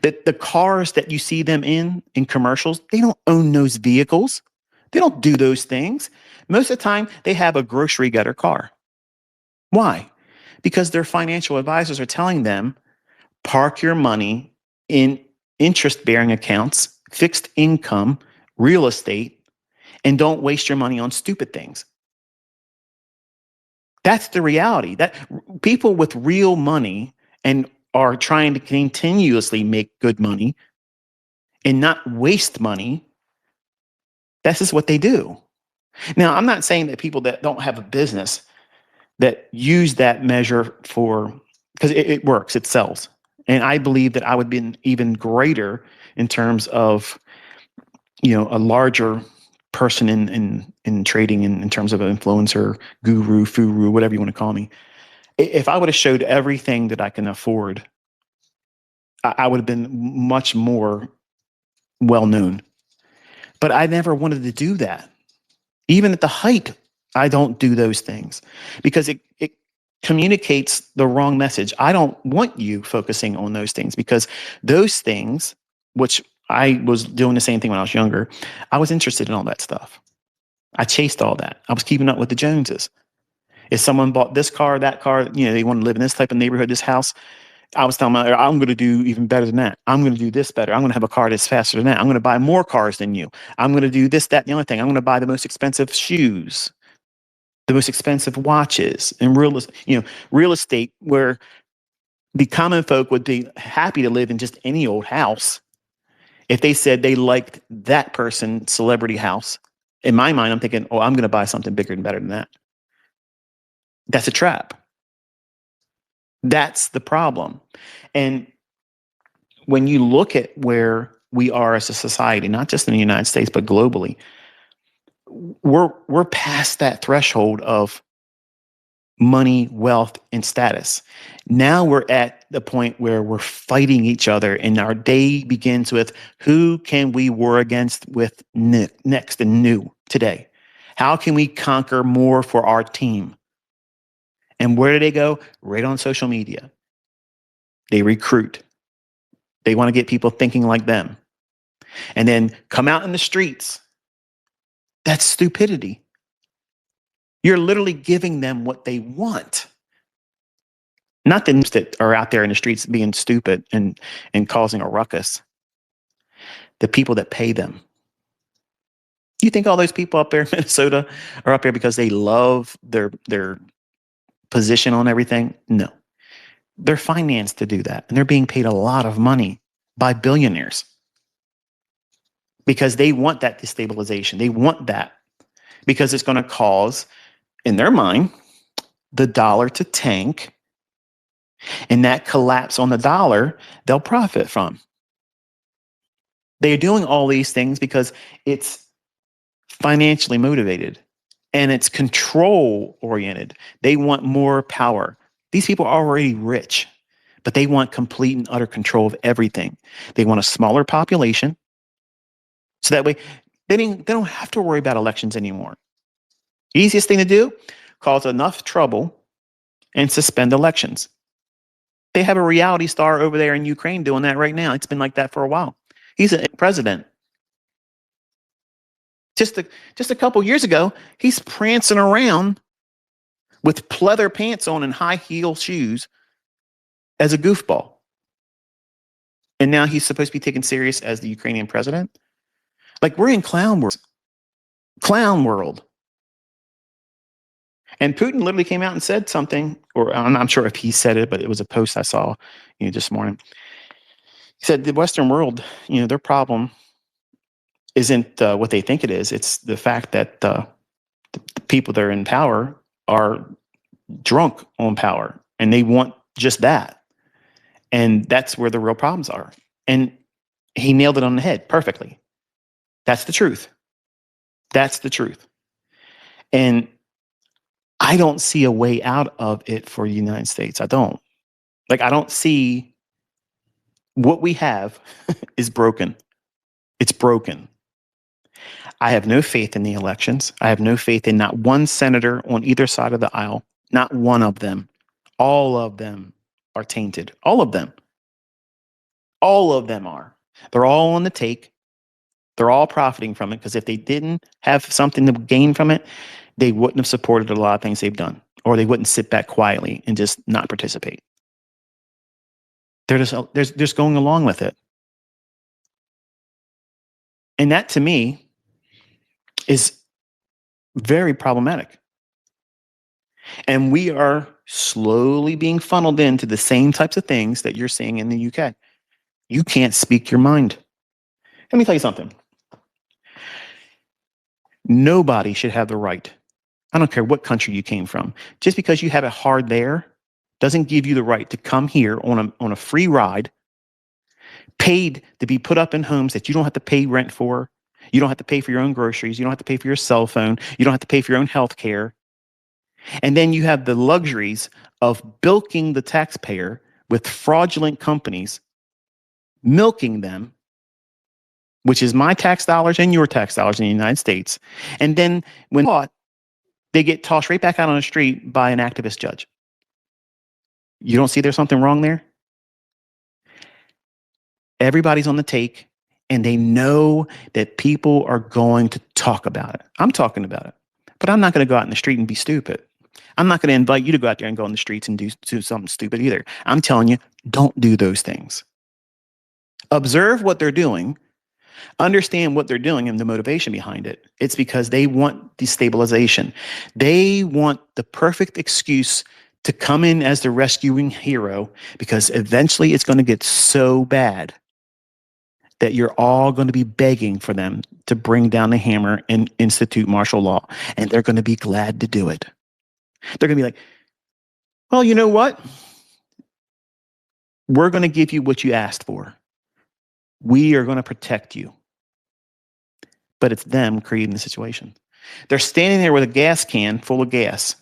That the cars that you see them in commercials, they don't own those vehicles. They don't do those things. Most of the time, they have a grocery getter car. Why? Because their financial advisors are telling them, park your money in interest-bearing accounts, fixed income, real estate, and don't waste your money on stupid things. That's the reality. That people with real money and are trying to continuously make good money and not waste money, this is what they do. Now, I'm not saying that people that don't have a business that use that measure because it works, it sells. And I believe that I would be even greater in terms of, a larger person in trading in terms of an influencer, guru, furu, whatever you want to call me. If I would have showed everything that I can afford, I would have been much more well known. But I never wanted to do that. Even at the height, I don't do those things because it communicates the wrong message. I don't want you focusing on those things because those things, which I was doing the same thing when I was younger, I was interested in all that stuff. I chased all that. I was keeping up with the Joneses. If someone bought this car, that car, they want to live in this type of neighborhood, this house, I was telling them, I'm going to do even better than that. I'm going to do this better. I'm going to have a car that's faster than that. I'm going to buy more cars than you. I'm going to do this, that, and the other thing. I'm going to buy the most expensive shoes, the most expensive watches, and real estate where the common folk would be happy to live in just any old house if they said they liked that person's celebrity house. In my mind, I'm thinking, I'm going to buy something bigger and better than that. That's a trap. That's the problem. And when you look at where we are as a society, not just in the United States, but globally, we're past that threshold of money, wealth, and status. Now we're at the point where we're fighting each other, and our day begins with who can we war against with next and new today? How can we conquer more for our team? And where do they go? Right on social media. They recruit. They want to get people thinking like them. And then come out in the streets. That's stupidity. You're literally giving them what they want. Not the ones that are out there in the streets being stupid and causing a ruckus. The people that pay them. You think all those people up there in Minnesota are up there because they love their position on everything? No. They're financed to do that. And they're being paid a lot of money by billionaires because they want that destabilization. They want that because it's going to cause, in their mind, the dollar to tank. And that collapse on the dollar, they'll profit from. They're doing all these things because it's financially motivated and it's control oriented. They want more power. These people are already rich, but they want complete and utter control of everything. They want a smaller population. So that way they don't have to worry about elections anymore. Easiest thing to do, cause enough trouble and suspend elections. They have a reality star over there in Ukraine doing that right now. It's been like that for a while. He's a president. Just a couple years ago, he's prancing around with pleather pants on and high heel shoes as a goofball. And now he's supposed to be taken serious as the Ukrainian president. Like, we're in clown world. Clown world. And Putin literally came out and said something, or I'm not sure if he said it, but it was a post I saw, this morning. He said the Western world, their problem isn't what they think it is. It's the fact that the people that are in power are drunk on power, and they want just that. And that's where the real problems are. And he nailed it on the head perfectly. That's the truth. That's the truth. And I don't see a way out of it for the United States. I don't. I don't see what we have is broken. It's broken. I have no faith in the elections. I have no faith in not one senator on either side of the aisle. Not one of them. All of them are tainted. All of them. All of them are. They're all on the take. They're all profiting from it, because if they didn't have something to gain from it, they wouldn't have supported a lot of things they've done, or they wouldn't sit back quietly and just not participate. They're just going along with it. And that, to me, is very problematic. And we are slowly being funneled into the same types of things that you're seeing in the UK. You can't speak your mind. Let me tell you something. Nobody should have the right, I don't care what country you came from, just because you have it hard there doesn't give you the right to come here on a free ride, paid to be put up in homes that you don't have to pay rent for. You don't have to pay for your own groceries. You don't have to pay for your cell phone. You don't have to pay for your own health care. And then you have the luxuries of bilking the taxpayer with fraudulent companies, milking them, which is my tax dollars and your tax dollars in the United States. And then when caught, they get tossed right back out on the street by an activist judge. You don't see there's something wrong there? Everybody's on the take, and they know that people are going to talk about it. I'm talking about it, but I'm not going to go out in the street and be stupid. I'm not going to invite you to go out there and go in the streets and do something stupid either. I'm telling you, don't do those things. Observe what they're doing, understand what they're doing and the motivation behind it. It's because they want destabilization. They want the perfect excuse to come in as the rescuing hero, because eventually it's going to get so bad that you're all going to be begging for them to bring down the hammer and institute martial law. And they're going to be glad to do it. They're going to be like, well, you know what? We're going to give you what you asked for. We are going to protect you. But it's them creating the situation. They're standing there with a gas can full of gas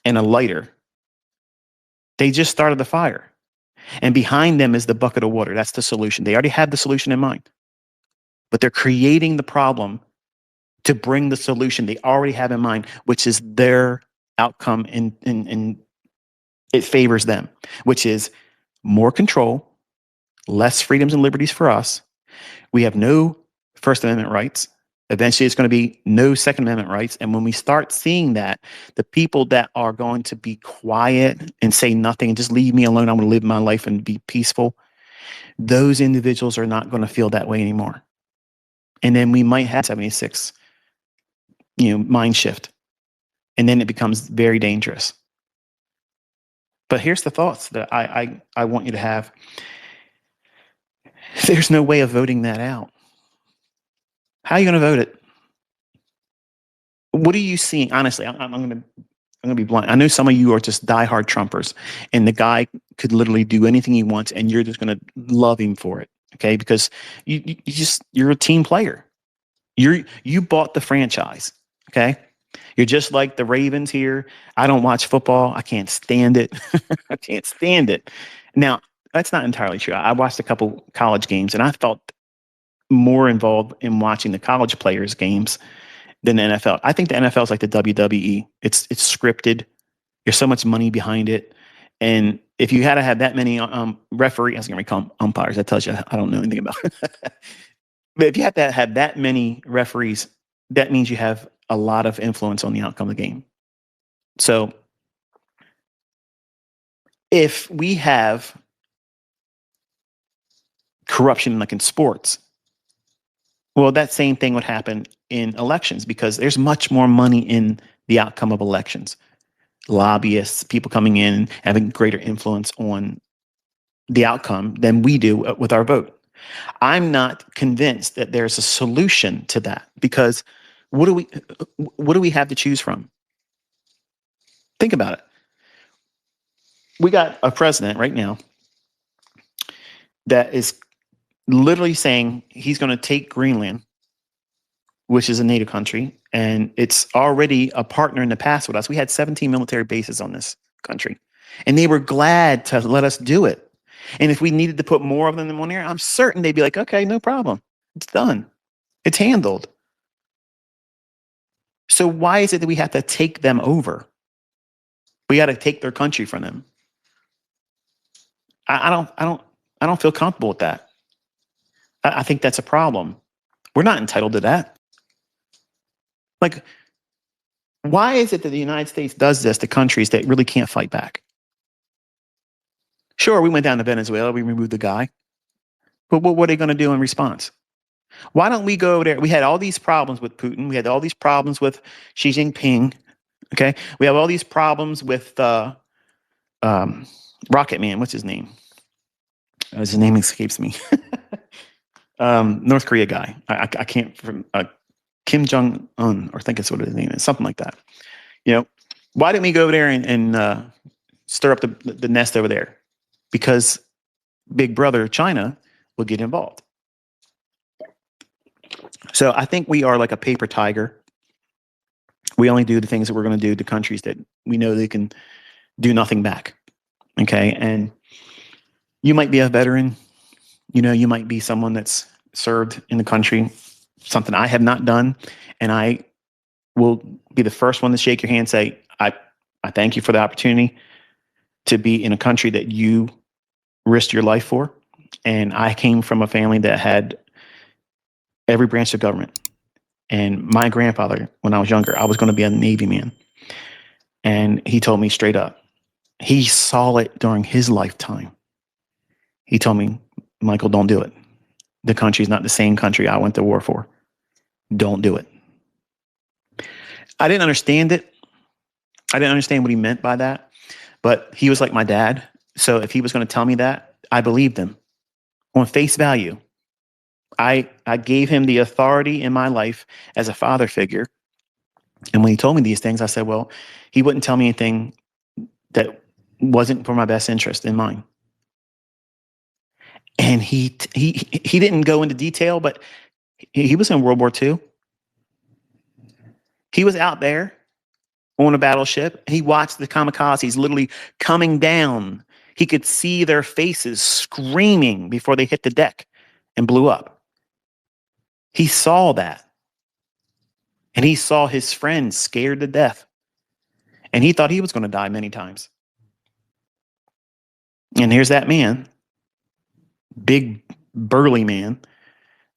and a lighter. They just started the fire. And behind them is the bucket of water. That's the solution. They already have the solution in mind. But they're creating the problem to bring the solution they already have in mind, which is their outcome, and it favors them, which is more control, less freedoms and liberties for us. We have no First Amendment rights. Eventually, it's going to be no Second Amendment rights. And when we start seeing that, the people that are going to be quiet and say nothing and just leave me alone, I'm going to live my life and be peaceful, those individuals are not going to feel that way anymore. And then we might have 76, mind shift. And then it becomes very dangerous. But here's the thoughts that I want you to have. There's no way of voting that out. How are you going to vote it? What are you seeing? Honestly, I'm going to be blunt. I know some of you are just diehard Trumpers, and the guy could literally do anything he wants, and you're just going to love him for it. Okay, because you're a team player. You bought the franchise. Okay, you're just like the Ravens here. I don't watch football. I can't stand it. I can't stand it. Now, that's not entirely true. I watched a couple college games, and I felt more involved in watching the college players' games than the NFL. I think the NFL is like the WWE. It's scripted. There's so much money behind it. And if you had to have that many referees, I was going to call them umpires. That tells you I don't know anything about it. But if you have to have that many referees, that means you have a lot of influence on the outcome of the game. So if we have corruption like in sports, Well, that same thing would happen in elections because there's much more money in the outcome of elections. Lobbyists, people coming in and having greater influence on the outcome than we do with our vote. I'm not convinced that there's a solution to that because what do we have to choose from? Think about it. We got a president right now that is literally saying he's going to take Greenland, which is a NATO country, and it's already a partner in the past with us. We had 17 military bases on this country, and they were glad to let us do it. And if we needed to put more of them on there, I'm certain they'd be like, okay, no problem. It's done. It's handled. So why is it that we have to take them over? We got to take their country from them. I don't feel comfortable with that. I think that's a problem. We're not entitled to that. Like, why is it that the United States does this to countries that really can't fight back? Sure, we went down to Venezuela, we removed the guy. But what were they going to do in response? Why don't we go over there? We had all these problems with Putin. We had all these problems with Xi Jinping. Okay. We have all these problems with Rocket Man. What's his name? His name escapes me. North Korea guy. I can't from Kim Jong Un, or I think it's what his name is, something like that. You know, why didn't we go over there and stir up the nest over there? Because Big Brother China will get involved. So I think we are like a paper tiger. We only do the things that we're going to do to countries that we know they can do nothing back. Okay. And you might be a veteran. You know, you might be someone that's served in the country, something I have not done. And I will be the first one to shake your hand and say, I thank you for the opportunity to be in a country that you risked your life for. And I came from a family that had every branch of government. And my grandfather, when I was younger, I was going to be a Navy man. And he told me straight up, he saw it during his lifetime. He told me, Michael, don't do it. The country's not the same country I went to war for. Don't do it. I didn't understand it. I didn't understand what he meant by that. But he was like my dad. So if he was going to tell me that, I believed him on face value. I gave him the authority in my life as a father figure. And when he told me these things, I said, well, he wouldn't tell me anything that wasn't for my best interest in mind. And he didn't go into detail, but he was in World War II. He was out there on a battleship. He watched the kamikazes literally coming down. He could see their faces screaming before they hit the deck and blew up. He saw that. And he saw his friends scared to death. And he thought he was going to die many times. And here's that man, big burly man,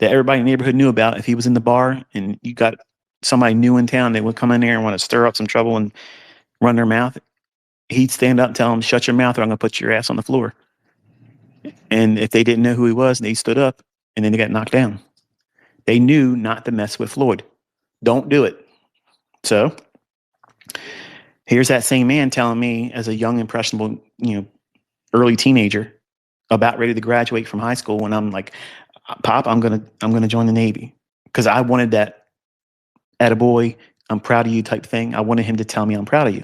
that everybody in the neighborhood knew about. If he was in the bar and you got somebody new in town, they would come in there and want to stir up some trouble and run their mouth. He'd stand up and tell them, shut your mouth or I'm going to put your ass on the floor. And if they didn't know who he was, they stood up and then they got knocked down. They knew not to mess with Floyd. Don't do it. So here's that same man telling me as a young, impressionable, early teenager about ready to graduate from high school when I'm like, Pop, I'm gonna join the Navy. Because I wanted that attaboy, I'm proud of you type thing. I wanted him to tell me I'm proud of you.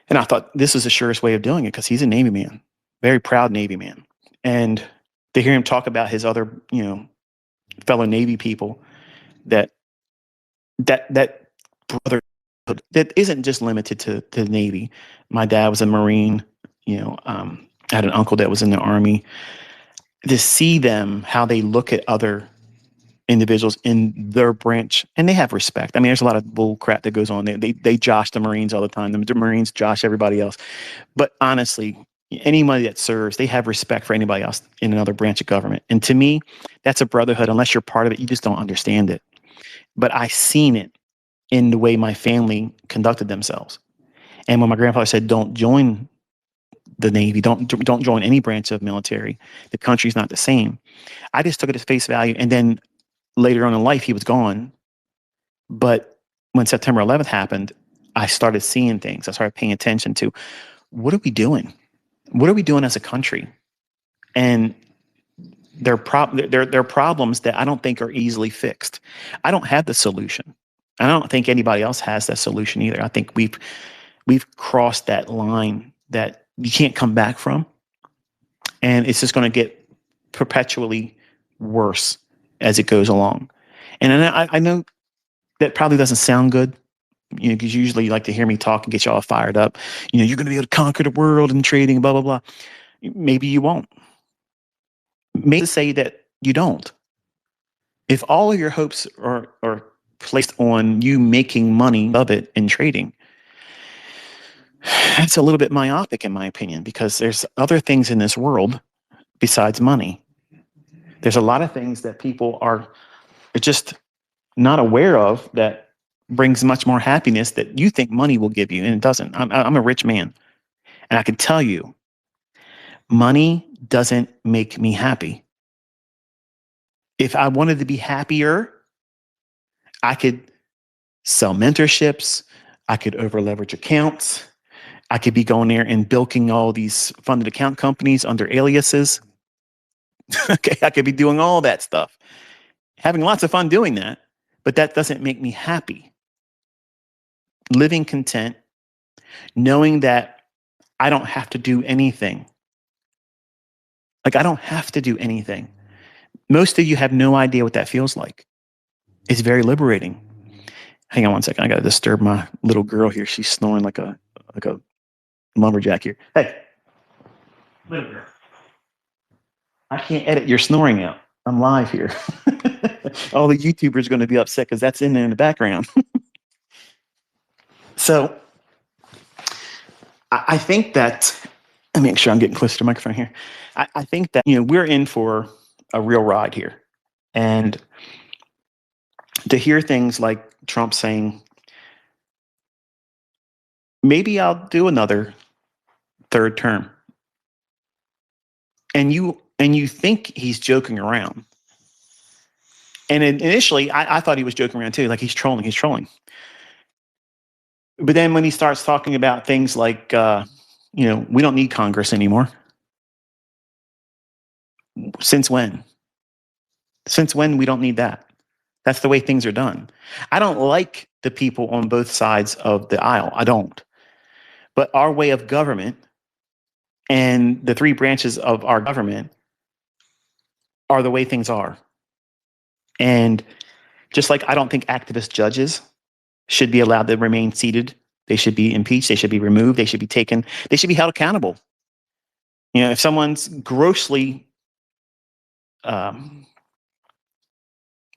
And I thought this is the surest way of doing it because he's a Navy man, very proud Navy man. And to hear him talk about his other, fellow Navy people, that brotherhood that isn't just limited to the Navy. My dad was a Marine, I had an uncle that was in the Army. To see them, how they look at other individuals in their branch, and they have respect. I mean, there's a lot of bull crap that goes on there. They josh the Marines all the time. The Marines josh everybody else. But honestly, anybody that serves, they have respect for anybody else in another branch of government. And to me, that's a brotherhood. Unless you're part of it, you just don't understand it. But I seen it in the way my family conducted themselves. And when my grandfather said, don't join the Navy, don't join any branch of military, the country's not the same, I just took it at face value. And then later on in life, he was gone. But when September 11th happened, I started seeing things. I started paying attention to, what are we doing? What are we doing as a country? And there are problems that I don't think are easily fixed. I don't have the solution. I don't think anybody else has that solution either. I think we've crossed that line that you can't come back from, and it's just going to get perpetually worse as it goes along. And I know that probably doesn't sound good, because usually you like to hear me talk and get you all fired up. You're going to be able to conquer the world in trading, blah blah blah. Maybe you won't. Maybe say that you don't. If all of your hopes are placed on you making money of it in trading, that's a little bit myopic in my opinion, because there's other things in this world besides money. There's a lot of things that people are just not aware of that brings much more happiness that you think money will give you, and it doesn't. I'm a rich man, and I can tell you, money doesn't make me happy. If I wanted to be happier, I could sell mentorships. I could over leverage accounts. I could be going there and bilking all these funded account companies under aliases. Okay, I could be doing all that stuff, having lots of fun doing that, but that doesn't make me happy. Living content, knowing that I don't have to do anything. Like, I don't have to do anything. Most of you have no idea what that feels like. It's very liberating. Hang on one second. I got to disturb my little girl here. She's snoring like a lumberjack here. Hey, little girl. I can't edit your snoring out. I'm live here. All the YouTubers are going to be upset because that's in there in the background. So I think that, let me make sure I'm getting close to the microphone here. I think that, we're in for a real ride here. And to hear things like Trump saying, maybe I'll do another third term. And you think he's joking around. And initially, I thought he was joking around too, like he's trolling. But then when he starts talking about things like, we don't need Congress anymore. Since when? Since when we don't need that? That's the way things are done. I don't like the people on both sides of the aisle. I don't. But our way of government and the three branches of our government are the way things are. And just like I don't think activist judges should be allowed to remain seated, they should be impeached, they should be removed, they should be taken, they should be held accountable. If someone's grossly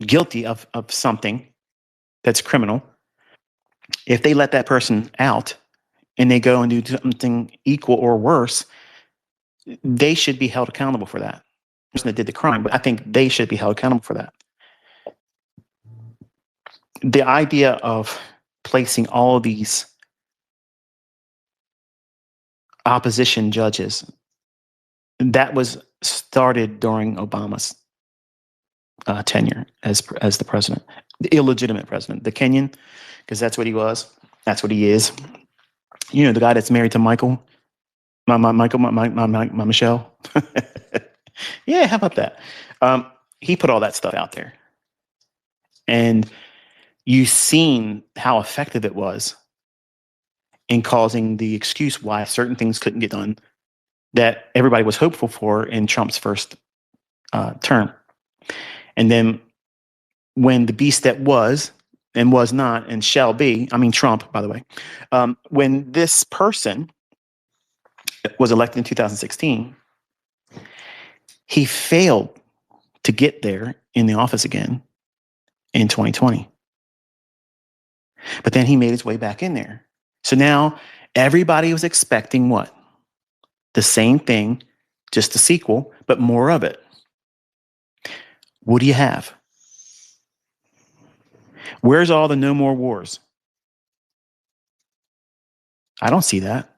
guilty of something that's criminal, if they let that person out and they go and do something equal or worse, they should be held accountable for that. The person that did the crime, but I think they should be held accountable for that. The idea of placing all of these opposition judges, that was started during Obama's tenure as the president, the illegitimate president, the Kenyan, because that's what he was. That's what he is. The guy that's married to Michael, my Michelle. Yeah, how about that? He put all that stuff out there, and you've seen how effective it was in causing the excuse why certain things couldn't get done that everybody was hopeful for in Trump's first term. And then when the beast that was and was not and shall be, I mean Trump, by the way, when this person was elected in 2016, he failed to get there in the office again in 2020. But then he made his way back in there. So now everybody was expecting what? The same thing, just a sequel, but more of it. What do you have? Where's all the no more wars? I don't see that.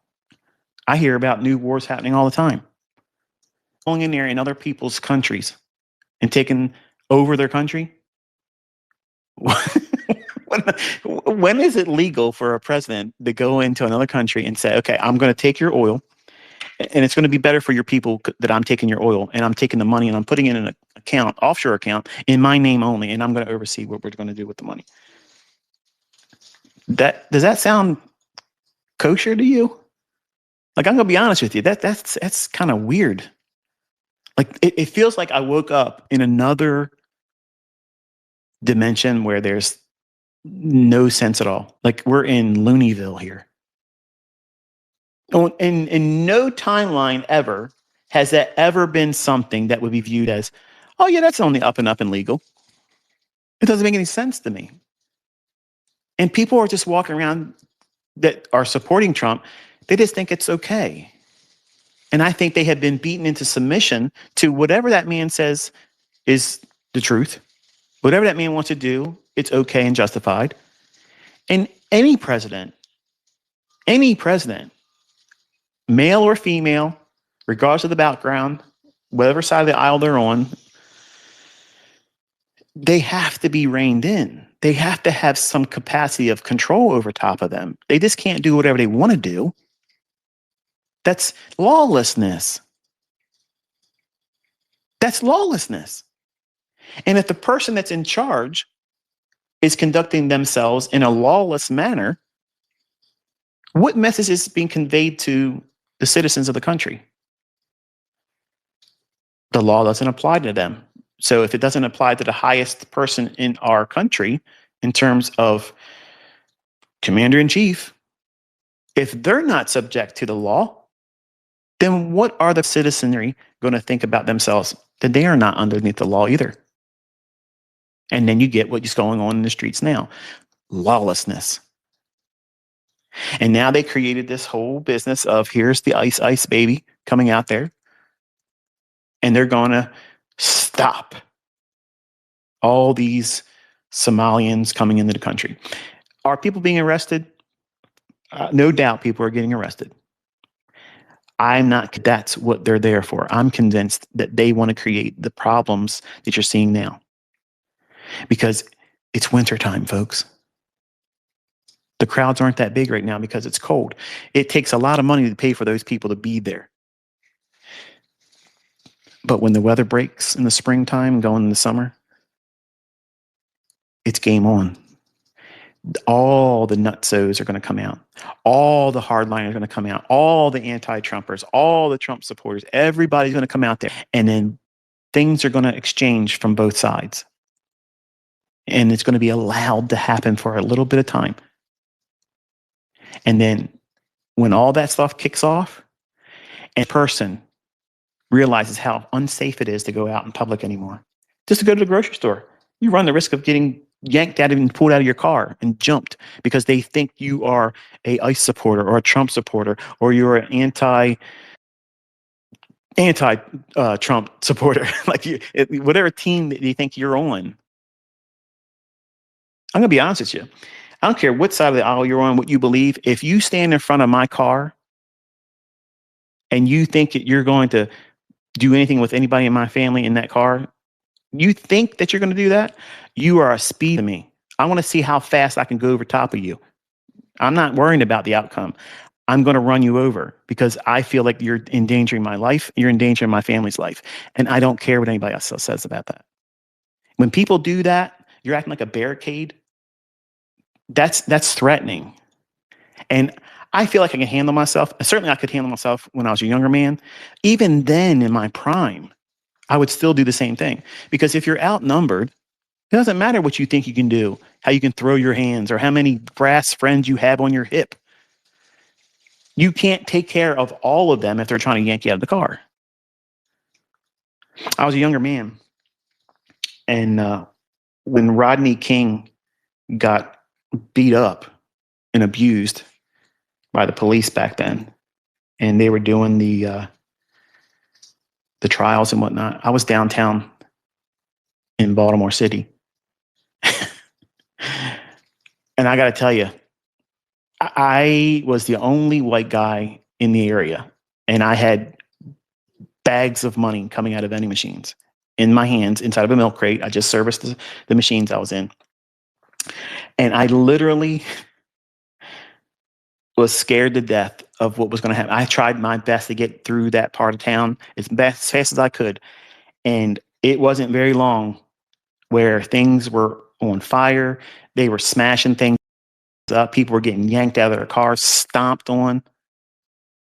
I hear about new wars happening all the time. Going in there in other people's countries and taking over their country, when is it legal for a president to go into another country and say, okay, I'm going to take your oil and it's going to be better for your people that I'm taking your oil and I'm taking the money and I'm putting it in an account, offshore account in my name only, and I'm going to oversee what we're going to do with the money. Does that sound kosher to you? Like, I'm going to be honest with you, that's kind of weird. Like, it feels like I woke up in another dimension where there's no sense at all. Like, we're in Looneyville here. In no timeline ever has that ever been something that would be viewed as, oh yeah, that's only up and up and legal. It doesn't make any sense to me. And people are just walking around that are supporting Trump. They just think it's okay. And I think they have been beaten into submission to whatever that man says is the truth. Whatever that man wants to do, it's okay and justified. And any president, male or female, regardless of the background, whatever side of the aisle they're on, they have to be reined in. They have to have some capacity of control over top of them. They just can't do whatever they want to do. That's lawlessness. That's lawlessness. And if the person that's in charge is conducting themselves in a lawless manner, what message is being conveyed to the citizens of the country? The law doesn't apply to them. So if it doesn't apply to the highest person in our country in terms of commander in chief, if they're not subject to the law, then what are the citizenry going to think about themselves? That they are not underneath the law either. And then you get what's going on in the streets now. Lawlessness. And now they created this whole business of here's the ice baby coming out there. And they're going to stop all these Somalians coming into the country. Are people being arrested? No doubt people are getting arrested. I'm not, that's what they're there for. I'm convinced that they want to create the problems that you're seeing now. Because it's wintertime, folks. The crowds aren't that big right now because it's cold. It takes a lot of money to pay for those people to be there. But when the weather breaks in the springtime, going in the summer, it's game on. All the nutsos are going to come out. All the hardliners are going to come out. All the anti-Trumpers, all the Trump supporters, everybody's going to come out there. And then things are going to exchange from both sides. And it's going to be allowed to happen for a little bit of time. And then when all that stuff kicks off, and a person realizes how unsafe it is to go out in public anymore, just to go to the grocery store, you run the risk of getting yanked out and pulled out of your car and jumped because they think you are a ICE supporter or a Trump supporter or you're an anti-Trump supporter, like whatever team that you think you're on. I'm gonna be honest with you. I don't care what side of the aisle you're on, what you believe. If you stand in front of my car and you think that you're going to do anything with anybody in my family in that car, you think that you're going to do that, you are a speed to me. I want to see how fast I can go over top of you. I'm not worrying about the outcome. I'm going to run you over because I feel like you're endangering my life. You're endangering my family's life. And I don't care what anybody else says about that. When people do that, you're acting like a barricade. That's threatening. And I feel like I can handle myself. Certainly I could handle myself when I was a younger man. Even then in my prime, I would still do the same thing. Because if you're outnumbered, it doesn't matter what you think you can do, how you can throw your hands, or how many brass friends you have on your hip. You can't take care of all of them if they're trying to yank you out of the car. I was a younger man. And when Rodney King got beat up and abused by the police back then, and they were doing the trials and whatnot, I was downtown in Baltimore City. And I got to tell you, I was the only white guy in the area, and I had bags of money coming out of vending machines in my hands inside of a milk crate. I just serviced the machines I was in. And I literally was scared to death of what was going to happen. I tried my best to get through that part of town as fast as I could. And it wasn't very long where things were on fire. They were smashing things up. People were getting yanked out of their cars, stomped on.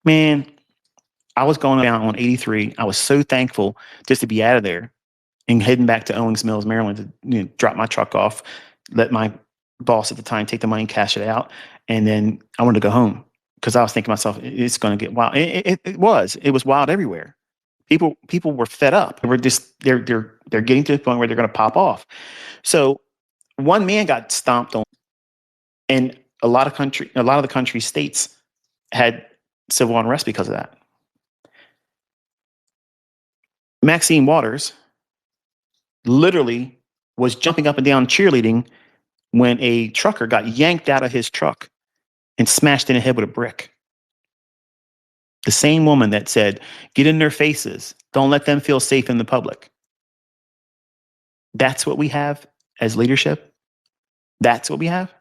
Man, I was going down on 83. I was so thankful just to be out of there and heading back to Owings Mills, Maryland to drop my truck off, let my boss at the time take the money and cash it out. And then I wanted to go home because I was thinking to myself, it's going to get wild. It was wild everywhere. People were fed up. They're getting to the point where they're going to pop off. So one man got stomped on, and a lot of the country states had civil unrest because of that. Maxine Waters literally was jumping up and down cheerleading when a trucker got yanked out of his truck and smashed in the head with a brick. The same woman that said, get in their faces, don't let them feel safe in the public. That's what we have as leadership. That's what we have.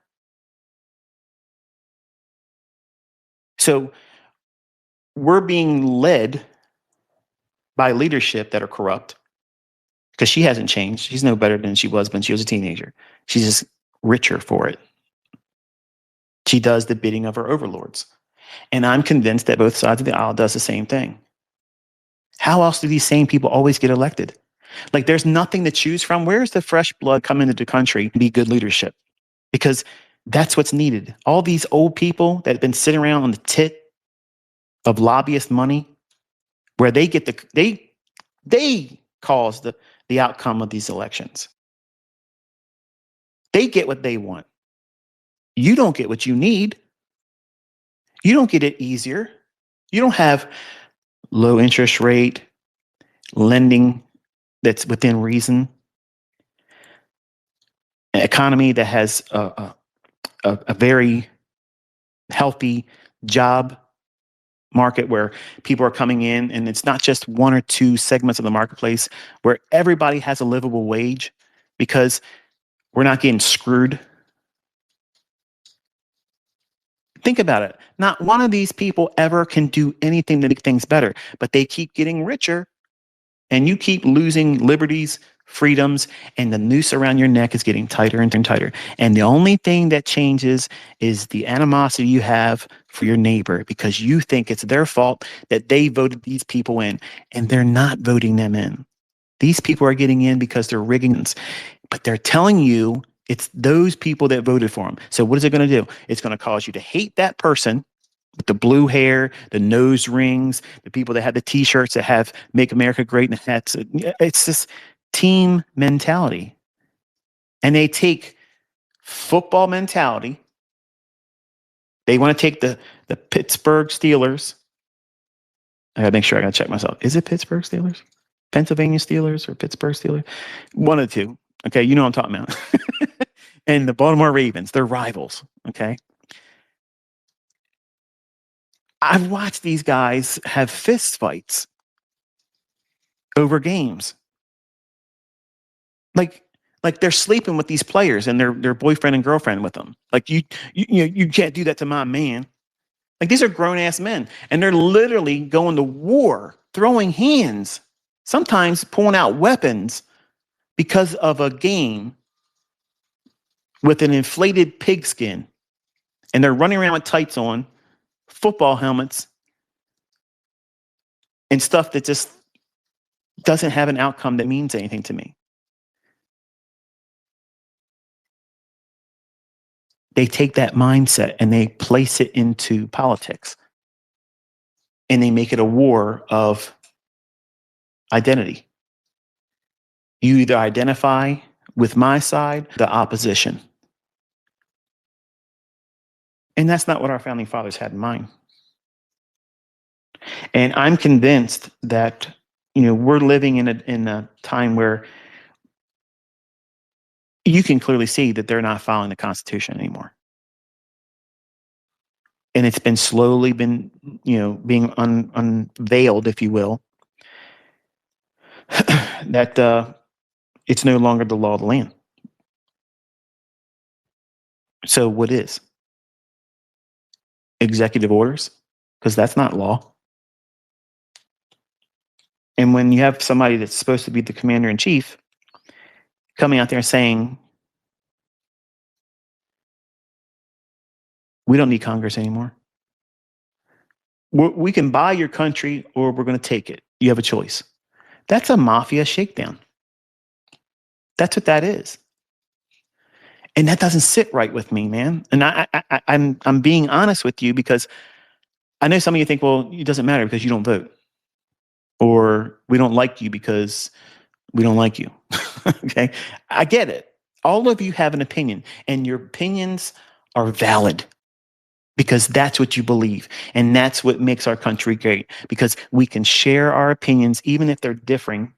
So we're being led by leadership that are corrupt because she hasn't changed. She's no better than she was when she was a teenager. She's just richer for it. She does the bidding of her overlords. And I'm convinced that both sides of the aisle does the same thing. How else do these same people always get elected? Like there's nothing to choose from. Where's the fresh blood come into the country to be good leadership? Because that's what's needed. All these old people that have been sitting around on the tit of lobbyist money, where they get they cause the outcome of these elections. They get what they want. You don't get what you need. You don't get it easier. You don't have low interest rate, lending that's within reason, an economy that has a very healthy job market where people are coming in, and it's not just one or two segments of the marketplace where everybody has a livable wage because we're not getting screwed. Think about it. Not one of these people ever can do anything to make things better, but they keep getting richer and you keep losing liberties, freedoms, and the noose around your neck is getting tighter and tighter. And the only thing that changes is the animosity you have for your neighbor because you think it's their fault that they voted these people in, and they're not voting them in. These people are getting in because they're rigging, but they're telling you it's those people that voted for them. So what is it going to do? It's going to cause you to hate that person with the blue hair, the nose rings, the people that have the T-shirts that have "Make America Great" and hats. It's this team mentality, and they take football mentality. They want to take the Pittsburgh Steelers. I gotta make sure. I gotta check myself. Is it Pittsburgh Steelers, Pennsylvania Steelers, or Pittsburgh Steelers? One of the two. Okay, you know what I'm talking about. And the Baltimore Ravens, they're rivals. Okay. I've watched these guys have fist fights over games. Like they're sleeping with these players and their boyfriend and girlfriend with them. Like you can't do that to my man. Like these are grown ass men, and they're literally going to war, throwing hands, sometimes pulling out weapons because of a game with an inflated pigskin, and they're running around with tights on, football helmets, and stuff that just doesn't have an outcome that means anything to me. They take that mindset and they place it into politics, and they make it a war of identity. You either identify with my side, the opposition. And that's not what our founding fathers had in mind. And I'm convinced that we're living in a time where you can clearly see that they're not following the Constitution anymore. And it's been slowly being unveiled, if you will, that it's no longer the law of the land. So what is? Executive orders? Because that's not law. And when you have somebody that's supposed to be the commander in chief coming out there saying, we don't need Congress anymore. We can buy your country or we're going to take it. You have a choice. That's a mafia shakedown. That's what that is. And that doesn't sit right with me, man. And I'm being honest with you because I know some of you think, well, it doesn't matter because you don't vote. Or we don't like you because we don't like you. Okay. I get it. All of you have an opinion, and your opinions are valid because that's what you believe. And that's what makes our country great, because we can share our opinions, even if they're differing.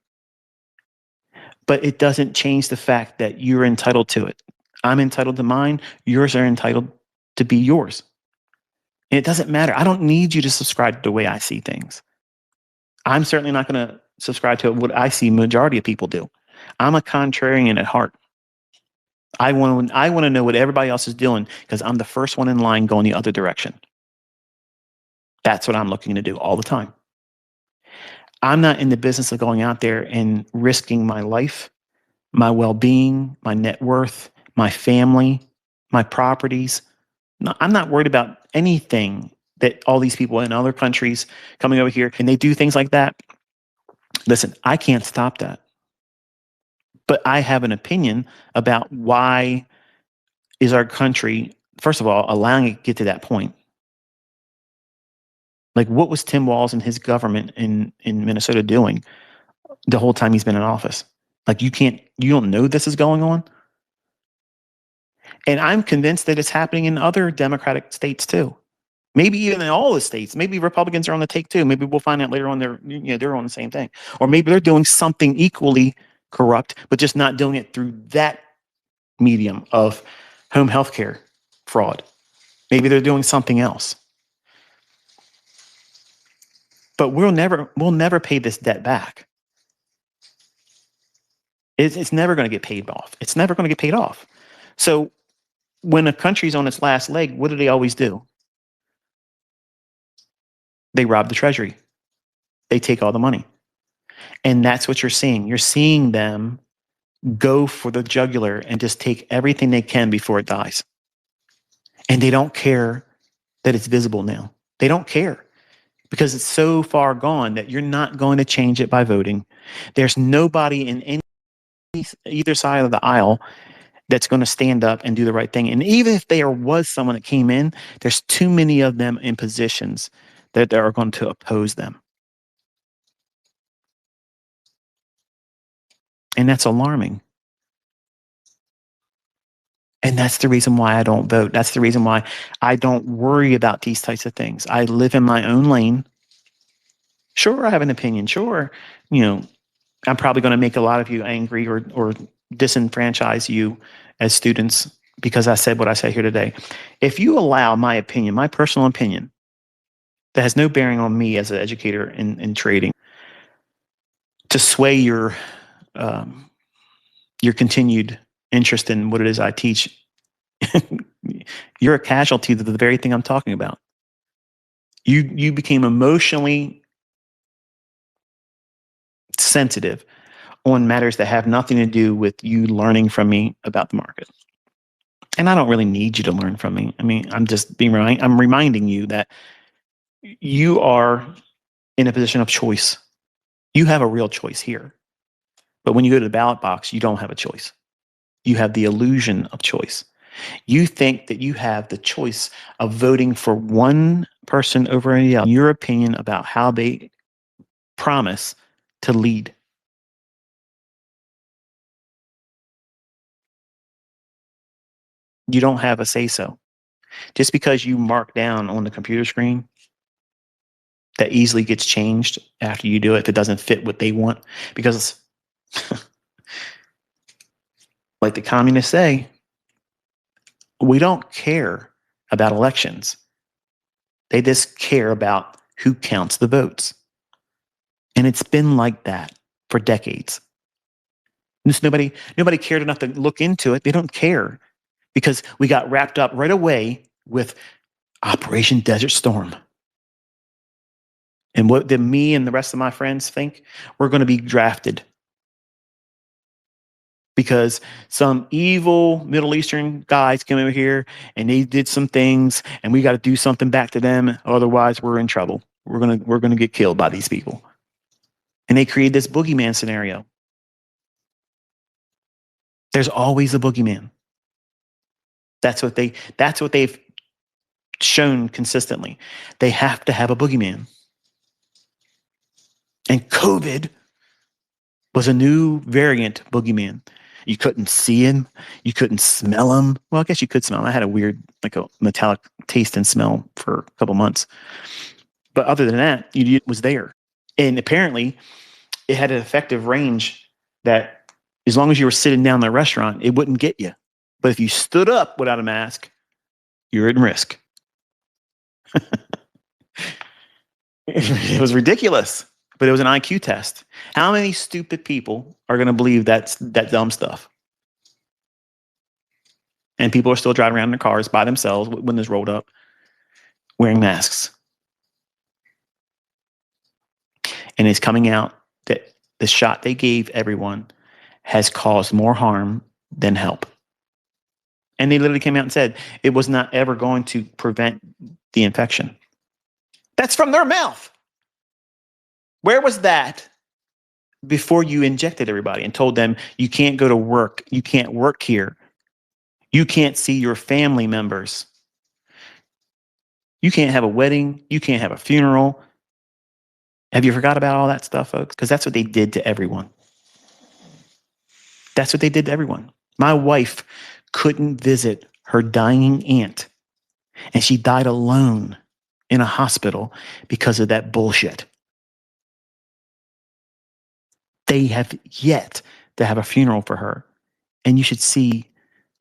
But it doesn't change the fact that you're entitled to it. I'm entitled to mine. Yours are entitled to be yours. And it doesn't matter. I don't need you to subscribe to the way I see things. I'm certainly not going to subscribe to what I see majority of people do. I'm a contrarian at heart. I want to know what everybody else is doing because I'm the first one in line going the other direction. That's what I'm looking to do all the time. I'm not in the business of going out there and risking my life, my well-being, my net worth, my family, my properties. No, I'm not worried about anything that all these people in other countries coming over here and they do things like that. Listen, I can't stop that. But I have an opinion about why is our country, first of all, allowing it to get to that point. Like, what was Tim Walz and his government in Minnesota doing the whole time he's been in office? Like, you don't know this is going on? And I'm convinced that it's happening in other Democratic states too. Maybe even in all the states. Maybe Republicans are on the take too. Maybe we'll find out later on they're on the same thing. Or maybe they're doing something equally corrupt, but just not doing it through that medium of home health care fraud. Maybe they're doing something else. But we'll never pay this debt back. It's never going to get paid off. It's never going to get paid off. So when a country's on its last leg, what do they always do? They rob the treasury. They take all the money. And that's what you're seeing. You're seeing them go for the jugular and just take everything they can before it dies. And they don't care that it's visible now. They don't care because it's so far gone that you're not going to change it by voting. There's nobody in either side of the aisle that's going to stand up and do the right thing. And even if there was someone that came in, there's too many of them in positions that are going to oppose them. And that's alarming. And that's the reason why I don't vote. That's the reason why I don't worry about these types of things. I live in my own lane. Sure, I have an opinion. Sure, I'm probably going to make a lot of you angry or disenfranchise you as students because I said what I said here today. If you allow my opinion, my personal opinion, that has no bearing on me as an educator in trading, to sway your continued interest in what it is I teach, you're a casualty to the very thing I'm talking about. You became emotionally sensitive on matters that have nothing to do with you learning from me about the market. And I don't really need you to learn from me. I mean, I'm reminding you that you are in a position of choice. You have a real choice here. But when you go to the ballot box, you don't have a choice. You have the illusion of choice. You think that you have the choice of voting for one person over any other, your opinion about how they promise to lead. You don't have a say-so. Just because you mark down on the computer screen that easily gets changed after you do it if it doesn't fit what they want. Because like the communists say, we don't care about elections. They just care about who counts the votes. And it's been like that for decades. Just nobody cared enough to look into it. They don't care. because we got wrapped up right away with Operation Desert Storm. And what did me and the rest of my friends think? We're going to be drafted because some evil Middle Eastern guys came over here and they did some things, and we got to do something back to them. Otherwise, we're in trouble. We're gonna get killed by these people. And they created this boogeyman scenario. There's always a boogeyman. That's what they've shown consistently. They have to have a boogeyman. And COVID was a new variant boogeyman. You couldn't see him. You couldn't smell him. Well, I guess you could smell him. I had a weird, like a metallic taste and smell for a couple months. But other than that, it was there. And apparently, it had an effective range that as long as you were sitting down in the restaurant, it wouldn't get you. But if you stood up without a mask, you're at risk. It was ridiculous, but it was an IQ test. How many stupid people are going to believe that dumb stuff? And people are still driving around in their cars by themselves with windows rolled up, wearing masks. And it's coming out that the shot they gave everyone has caused more harm than help. And they literally came out and said it was not ever going to prevent the infection. That's from their mouth. Where was that before you injected everybody and told them you can't go to work, you can't work here, you can't see your family members, you can't have a wedding, you can't have a funeral? Have you forgot about all that stuff, folks? Because that's what they did to everyone. That's what they did to everyone. My wife couldn't visit her dying aunt, and she died alone in a hospital because of that bullshit. They have yet to have a funeral for her, and you should see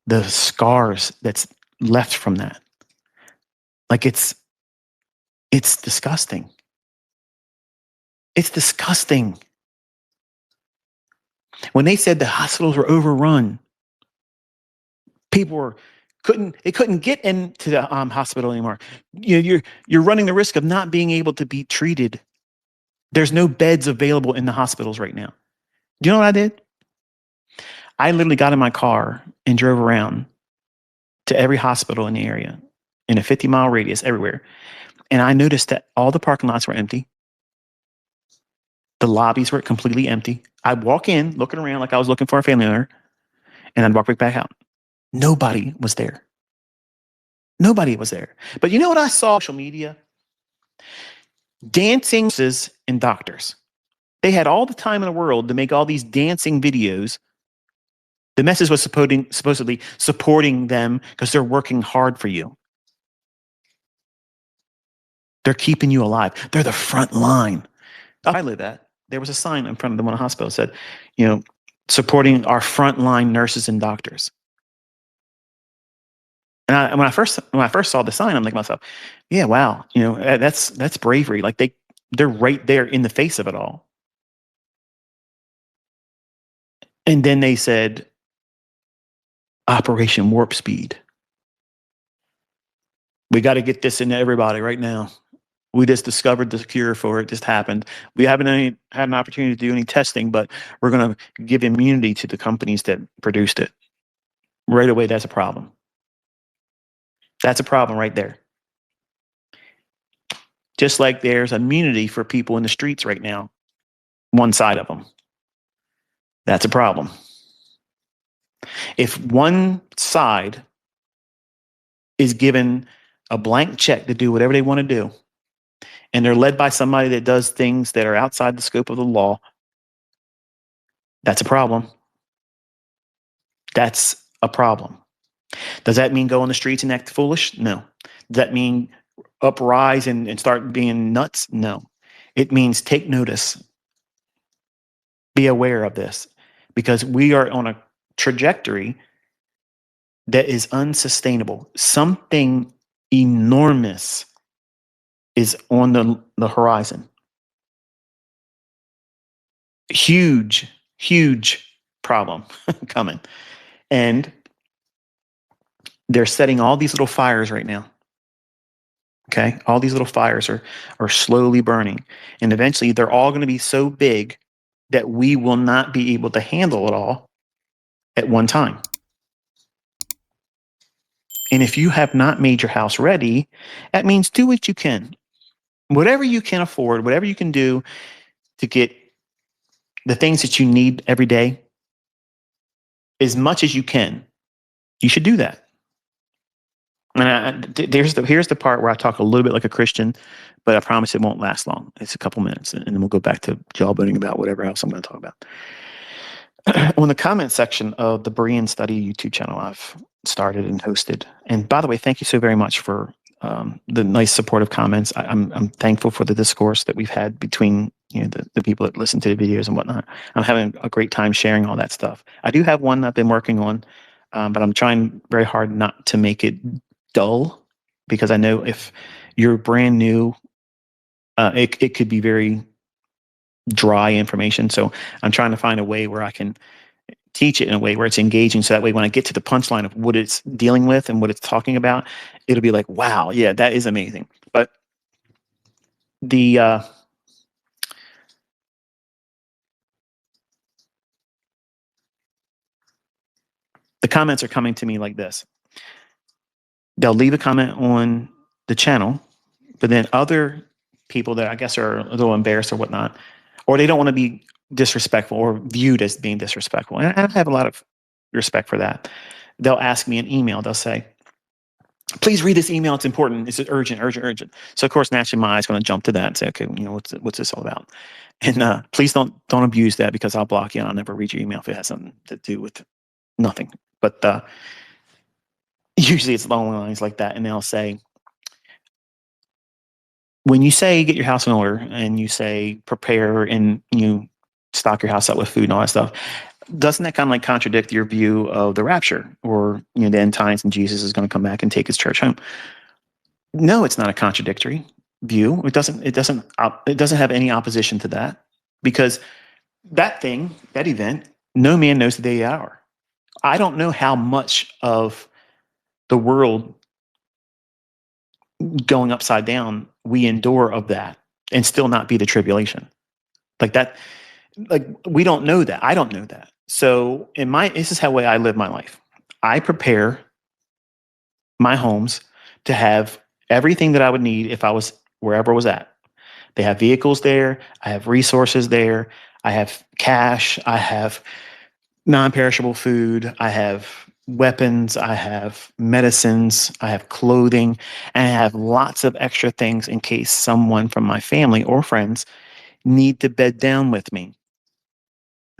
the scars that's left from that. Like it's disgusting. It's disgusting. When they said the hospitals were overrun, people couldn't get into the hospital anymore. You're running the risk of not being able to be treated. There's no beds available in the hospitals right now. Do you know what I did? I literally got in my car and drove around to every hospital in the area in a 50-mile radius everywhere. And I noticed that all the parking lots were empty. The lobbies were completely empty. I'd walk in looking around like I was looking for a family member, and I'd walk right back out. Nobody was there. Nobody was there. But you know what I saw on social media? Dancing nurses and doctors. They had all the time in the world to make all these dancing videos. The message was supposedly supporting them because they're working hard for you. They're keeping you alive. They're the front line. I live at. There was a sign in front of the one hospital that said, supporting our frontline nurses and doctors. And when I first saw the sign, I'm like myself, yeah, wow, that's bravery. Like they're right there in the face of it all. And then they said, Operation Warp Speed. We got to get this into everybody right now. We just discovered the cure for it. Just happened. We haven't had an opportunity to do any testing, but we're going to give immunity to the companies that produced it. Right away, that's a problem. That's a problem right there. Just like there's immunity for people in the streets right now, one side of them. That's a problem. If one side is given a blank check to do whatever they want to do, and they're led by somebody that does things that are outside the scope of the law, that's a problem. That's a problem. Does that mean go on the streets and act foolish? No. Does that mean uprise and start being nuts? No. It means take notice. Be aware of this, because we are on a trajectory that is unsustainable. Something enormous is on the horizon. Huge problem coming. And They're setting all these little fires right now. Okay. All these little fires are slowly burning. And eventually they're all going to be so big that we will not be able to handle it all at one time. And if you have not made your house ready, that means do what you can. Whatever you can afford, whatever you can do to get the things that you need every day, as much as you can, you should do that. And here's the part where I talk a little bit like a Christian, but I promise it won't last long. It's a couple minutes, and then we'll go back to jawboning about whatever else I'm going to talk about. On the comment section of the Berean Study YouTube channel I've started and hosted, and by the way, thank you so very much for the nice supportive comments. I'm thankful for the discourse that we've had between the people that listen to the videos and whatnot. I'm having a great time sharing all that stuff. I do have one I've been working on, but I'm trying very hard not to make it dull, because I know if you're brand new, it could be very dry information. So I'm trying to find a way where I can teach it in a way where it's engaging. So that way, when I get to the punchline of what it's dealing with and what it's talking about, it'll be like, wow, yeah, that is amazing. But the comments are coming to me like this. They'll leave a comment on the channel, but then other people that I guess are a little embarrassed or whatnot, or they don't want to be disrespectful or viewed as being disrespectful. And I have a lot of respect for that. They'll ask me an email. They'll say, please read this email. It's important. It's urgent, urgent, urgent. So of course, naturally, my eyes going to jump to that and say, okay, what's this all about? And please don't abuse that, because I'll block you and I'll never read your email if it has something to do with nothing. But usually it's along lines like that. And they'll say, when you say get your house in order and you say prepare and you stock your house up with food and all that stuff, doesn't that kind of like contradict your view of the rapture, or the end times and Jesus is going to come back and take his church home? No, it's not a contradictory view. It doesn't have any opposition to that, because that event, no man knows the day or hour. I don't know how much of the world going upside down we endure of that and still not be the tribulation. Like that, like we don't know that. I don't know that. So this is how way I live my life. I prepare my homes to have everything that I would need if I was wherever I was at. They have vehicles there. I have resources there. I have cash. I have non-perishable food. I have weapons. I have medicines. I have clothing. And I have lots of extra things in case someone from my family or friends need to bed down with me.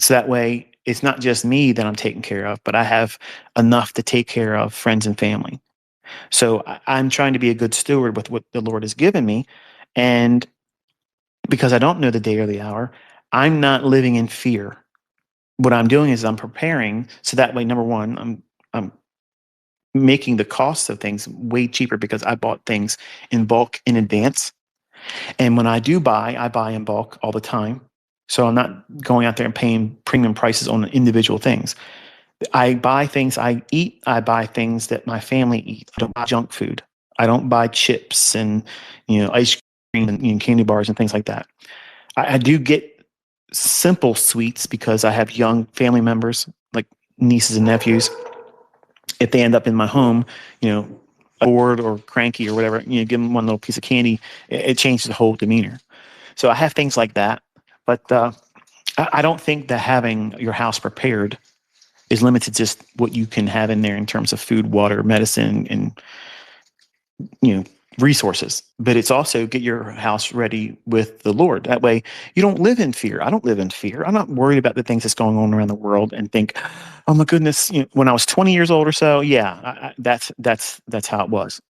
So that way, it's not just me that I'm taking care of, but I have enough to take care of friends and family. So I'm trying to be a good steward with what the Lord has given me. And because I don't know the day or the hour, I'm not living in fear. What I'm doing is I'm preparing, so that way, number one, I'm making the cost of things way cheaper because I bought things in bulk in advance. And when I do buy, I buy in bulk all the time. So I'm not going out there and paying premium prices on individual things. I buy things I eat. I buy things that my family eat. I don't buy junk food. I don't buy chips and ice cream and candy bars and things like that. I do get simple sweets because I have young family members like nieces and nephews. If they end up in my home, bored or cranky or whatever, give them one little piece of candy, it changes the whole demeanor. So I have things like that, but I don't think that having your house prepared is limited to just what you can have in there in terms of food, water, medicine, and resources. But it's also get your house ready with the Lord. That way you don't live in fear. I don't live in fear. I'm not worried about the things that's going on around the world and think, oh my goodness, when I was 20 years old or so, yeah, that's how it was.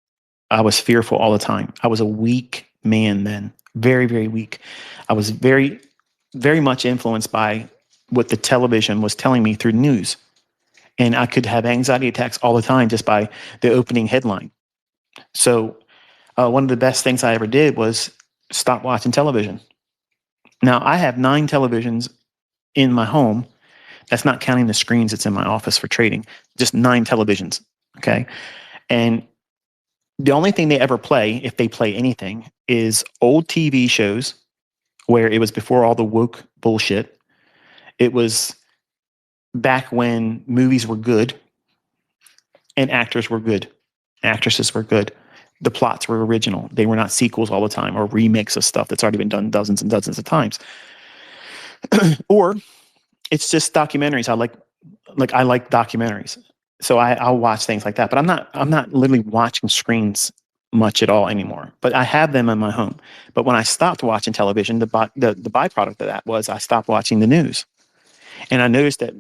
I was fearful all the time. I was a weak man then, very, very weak. I was very, very much influenced by what the television was telling me through news. And I could have anxiety attacks all the time just by the opening headline. So one of the best things I ever did was stop watching television. Now, I have 9 televisions in my home. That's not counting the screens that's in my office for trading. Just 9 televisions, okay? And the only thing they ever play, if they play anything, is old TV shows where it was before all the woke bullshit. It was back when movies were good and actors were good, actresses were good. The plots were original. They were not sequels all the time or remakes of stuff that's already been done dozens and dozens of times. Or it's just documentaries. I like documentaries. So I'll watch things like that. But I'm not literally watching screens much at all anymore. But I have them in my home. But when I stopped watching television, the byproduct of that was I stopped watching the news. And I noticed that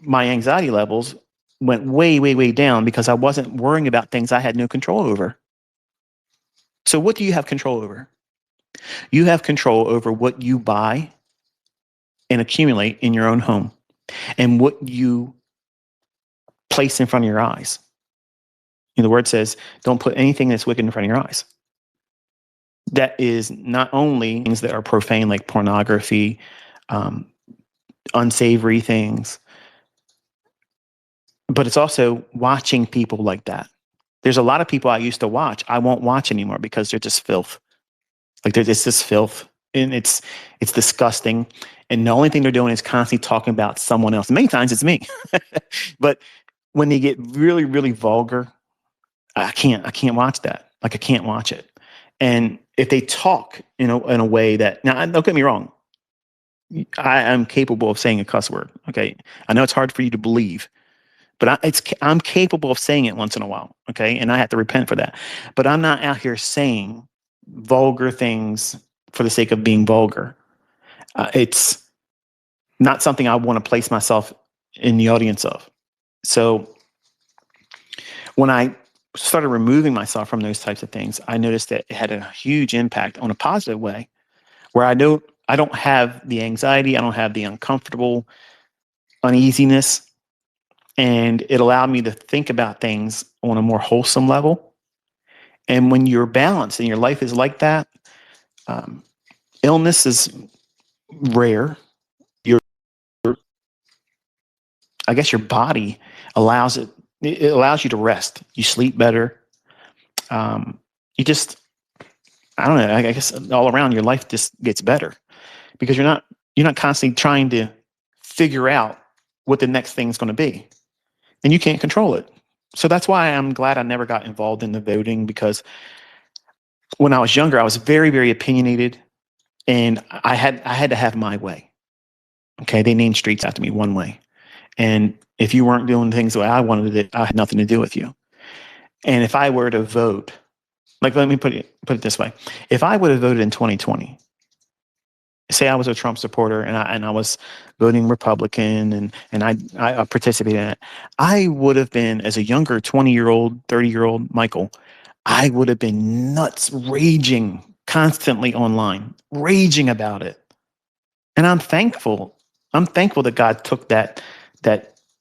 my anxiety levels went way, way, way down because I wasn't worrying about things I had no control over. So what do you have control over? You have control over what you buy and accumulate in your own home and what you place in front of your eyes. And the word says, don't put anything that's wicked in front of your eyes. That is not only things that are profane, like pornography, unsavory things, but it's also watching people like that. There's a lot of people I used to watch, I won't watch anymore because they're just filth. Like it's just filth, and it's disgusting. And the only thing they're doing is constantly talking about someone else. Many times it's me. But when they get really, really vulgar, I can't watch that. Like I can't watch it. And if they talk in a way that, now don't get me wrong, I am capable of saying a cuss word. Okay, I know it's hard for you to believe, but I'm capable of saying it once in a while. Okay, and I have to repent for that. But I'm not out here saying vulgar things for the sake of being vulgar. It's not something I want to place myself in the audience of. So when I started removing myself from those types of things, I noticed that it had a huge impact on a positive way, where I don't have the anxiety, I don't have the uncomfortable uneasiness, and it allowed me to think about things on a more wholesome level. And when you're balanced and your life is like that, illness is rare. I guess your body allows it. It allows you to rest. You sleep better. You just, I don't know. I guess all around your life just gets better because you're not constantly trying to figure out what the next thing's going to be, and you can't control it. So that's why I'm glad I never got involved in the voting, because when I was younger, I was very, very opinionated, and I had to have my way. Okay, they named streets after me, one way. And if you weren't doing things the way I wanted it, I had nothing to do with you. And if I were to vote, like, let me put it this way. If I would have voted in 2020, say I was a Trump supporter and I was voting Republican and I participated in it, I would have been, as a younger 20-year-old, 30-year-old Michael, I would have been nuts, raging constantly online, raging about it. And I'm thankful. I'm thankful that God took that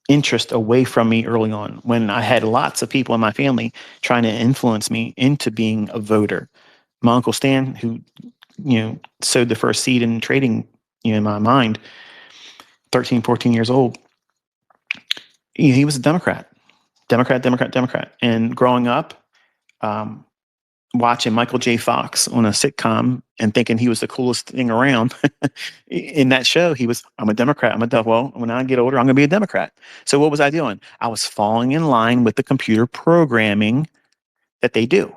interest away from me early on, when I had lots of people in my family trying to influence me into being a voter. My Uncle Stan, who, sowed the first seed in trading, in my mind, 13, 14 years old, he was a Democrat. And growing up, watching Michael J. Fox on a sitcom and thinking he was the coolest thing around. In that show, I'm a Democrat. Well, when I get older, I'm going to be a Democrat. So what was I doing? I was falling in line with the computer programming that they do.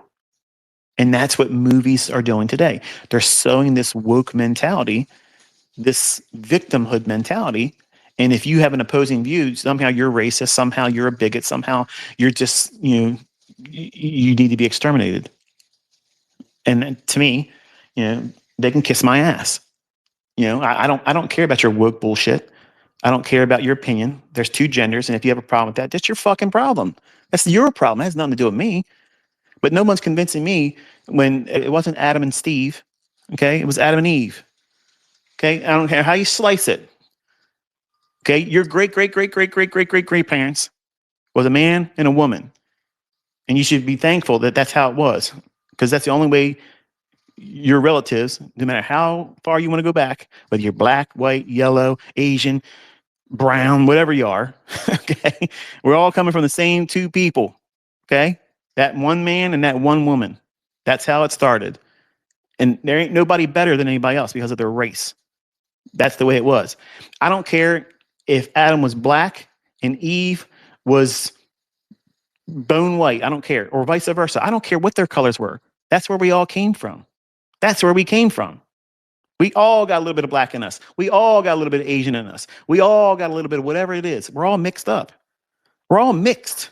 And that's what movies are doing today. They're sowing this woke mentality, this victimhood mentality. And if you have an opposing view, somehow you're racist, somehow you're a bigot, somehow you're just, you need to be exterminated. And to me, they can kiss my ass. I don't care about your woke bullshit. I don't care about your opinion. There's two genders, and if you have a problem with that, that's your fucking problem. That's your problem. It has nothing to do with me. But no one's convincing me when it wasn't Adam and Steve. Okay, it was Adam and Eve. Okay, I don't care how you slice it. Okay, your great parents was a man and a woman, and you should be thankful that that's how it was, because that's the only way. Your relatives, no matter how far you want to go back, whether you're black, white, yellow, Asian, brown, whatever you are, okay, we're all coming from the same two people, okay? That one man and that one woman. That's how it started. And there ain't nobody better than anybody else because of their race. That's the way it was. I don't care if Adam was black and Eve was bone white. I don't care. Or vice versa. I don't care what their colors were. That's where we all came from. That's where we came from. We all got a little bit of black in us. We all got a little bit of Asian in us. We all got a little bit of whatever it is. We're all mixed up. We're all mixed.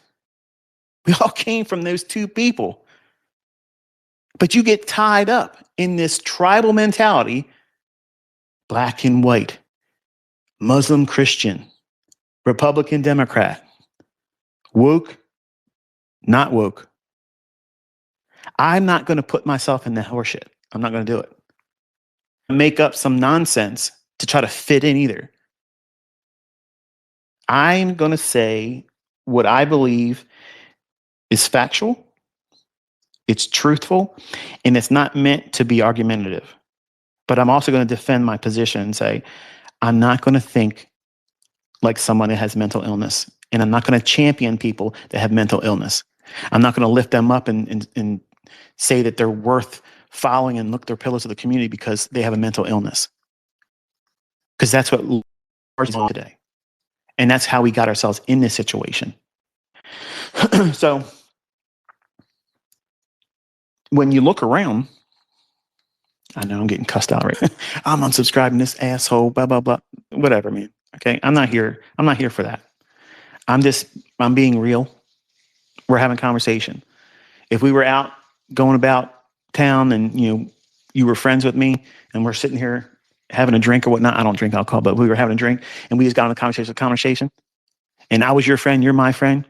We all came from those two people. But you get tied up in this tribal mentality, black and white, Muslim, Christian, Republican, Democrat, woke, not woke. I'm not going to put myself in that horseshit. I'm not going to do it. Make up some nonsense to try to fit in either. I'm going to say what I believe is factual, it's truthful, and it's not meant to be argumentative. But I'm also going to defend my position and say, I'm not going to think like someone that has mental illness. And I'm not going to champion people that have mental illness. I'm not going to lift them up and say that they're worth following and look their pillars of the community because they have a mental illness. Because that's what is on today. And that's how we got ourselves in this situation. So when you look around, I know I'm getting cussed out right now. I'm unsubscribing this asshole, blah, blah, blah. Whatever, man. Okay. I'm not here for that. I'm being real. We're having conversation. If we were out going about town and you were friends with me and we're sitting here having a drink or whatnot, I don't drink alcohol, but we were having a drink and we just got on a conversation and I was your friend, you're my friend,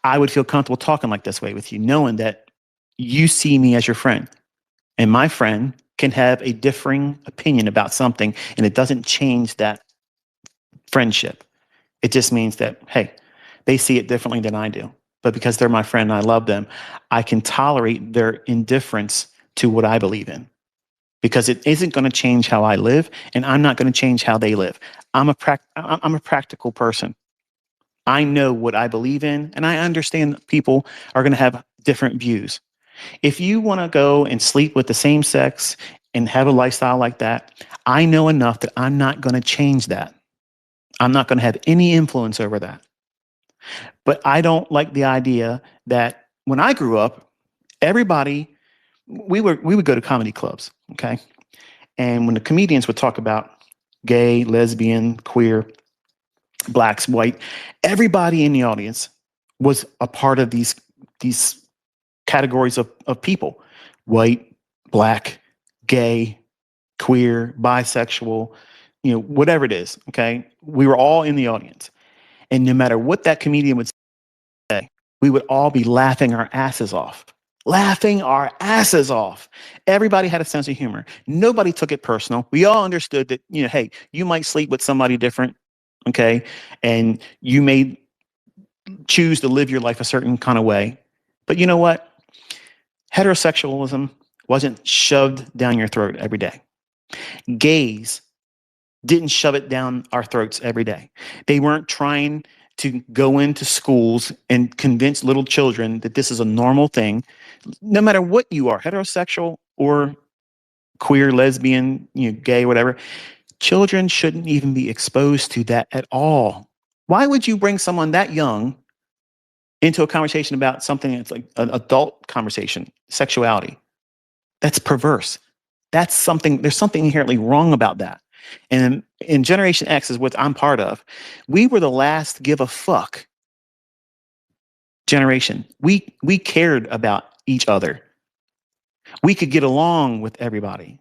I would feel comfortable talking like this way with you, knowing that you see me as your friend and my friend can have a differing opinion about something and it doesn't change that friendship. It just means that, hey, they see it differently than I do. But because they're my friend and I love them, I can tolerate their indifference to what I believe in. Because it isn't going to change how I live, and I'm not going to change how they live. I'm a practical person. I know what I believe in, and I understand people are going to have different views. If you want to go and sleep with the same sex and have a lifestyle like that, I know enough that I'm not going to change that. I'm not going to have any influence over that. But I don't like the idea that when I grew up, everybody, we would go to comedy clubs, okay? And when the comedians would talk about gay, lesbian, queer, blacks, white, everybody in the audience was a part of these categories of people: white, black, gay, queer, bisexual, whatever it is, okay? We were all in the audience. And no matter what that comedian would say, we would all be laughing our asses off. Laughing our asses off. Everybody had a sense of humor. Nobody took it personal. We all understood that, hey, you might sleep with somebody different, okay? And you may choose to live your life a certain kind of way. But you know what? Heterosexualism wasn't shoved down your throat every day. Gays didn't shove it down our throats every day. They weren't trying to go into schools and convince little children that this is a normal thing. No matter what you are, heterosexual or queer, lesbian, gay, whatever, children shouldn't even be exposed to that at all. Why would you bring someone that young into a conversation about something that's like an adult conversation, sexuality? That's perverse. There's something inherently wrong about that. And in Generation X is what I'm part of. We were the last give a fuck generation. We cared about each other. We could get along with everybody.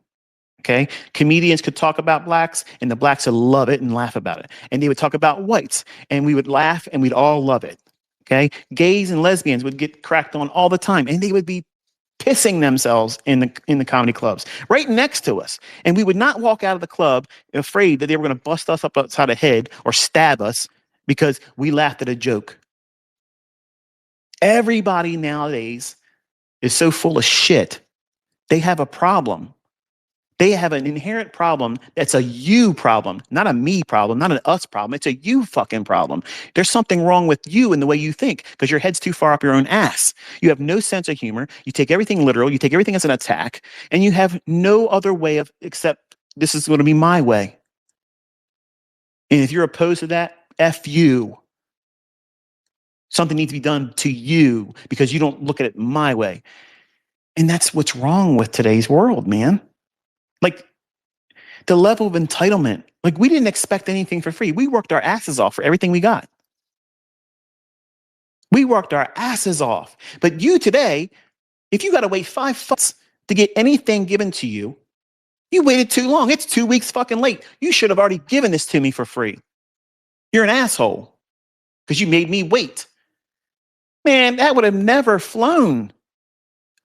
Okay. Comedians could talk about blacks and the blacks would love it and laugh about it. And they would talk about whites and we would laugh and we'd all love it. Okay. Gays and lesbians would get cracked on all the time and they would be pissing themselves in the comedy clubs right next to us. And we would not walk out of the club afraid that they were going to bust us up outside the head or stab us because we laughed at a joke. Everybody nowadays is so full of shit. They have a problem. They have an inherent problem that's a you problem, not a me problem, not an us problem. It's a you fucking problem. There's something wrong with you in the way you think because your head's too far up your own ass. You have no sense of humor. You take everything literal. You take everything as an attack, and you have no other way of except this is going to be my way. And if you're opposed to that, F you. Something needs to be done to you because you don't look at it my way. And that's what's wrong with today's world, man. Like the level of entitlement, like we didn't expect anything for free. We worked our asses off for everything we got. We worked our asses off. But you today, if you got to wait 5 months to get anything given to you, you waited too long. It's 2 weeks fucking late. You should have already given this to me for free. You're an asshole because you made me wait. Man, that would have never flown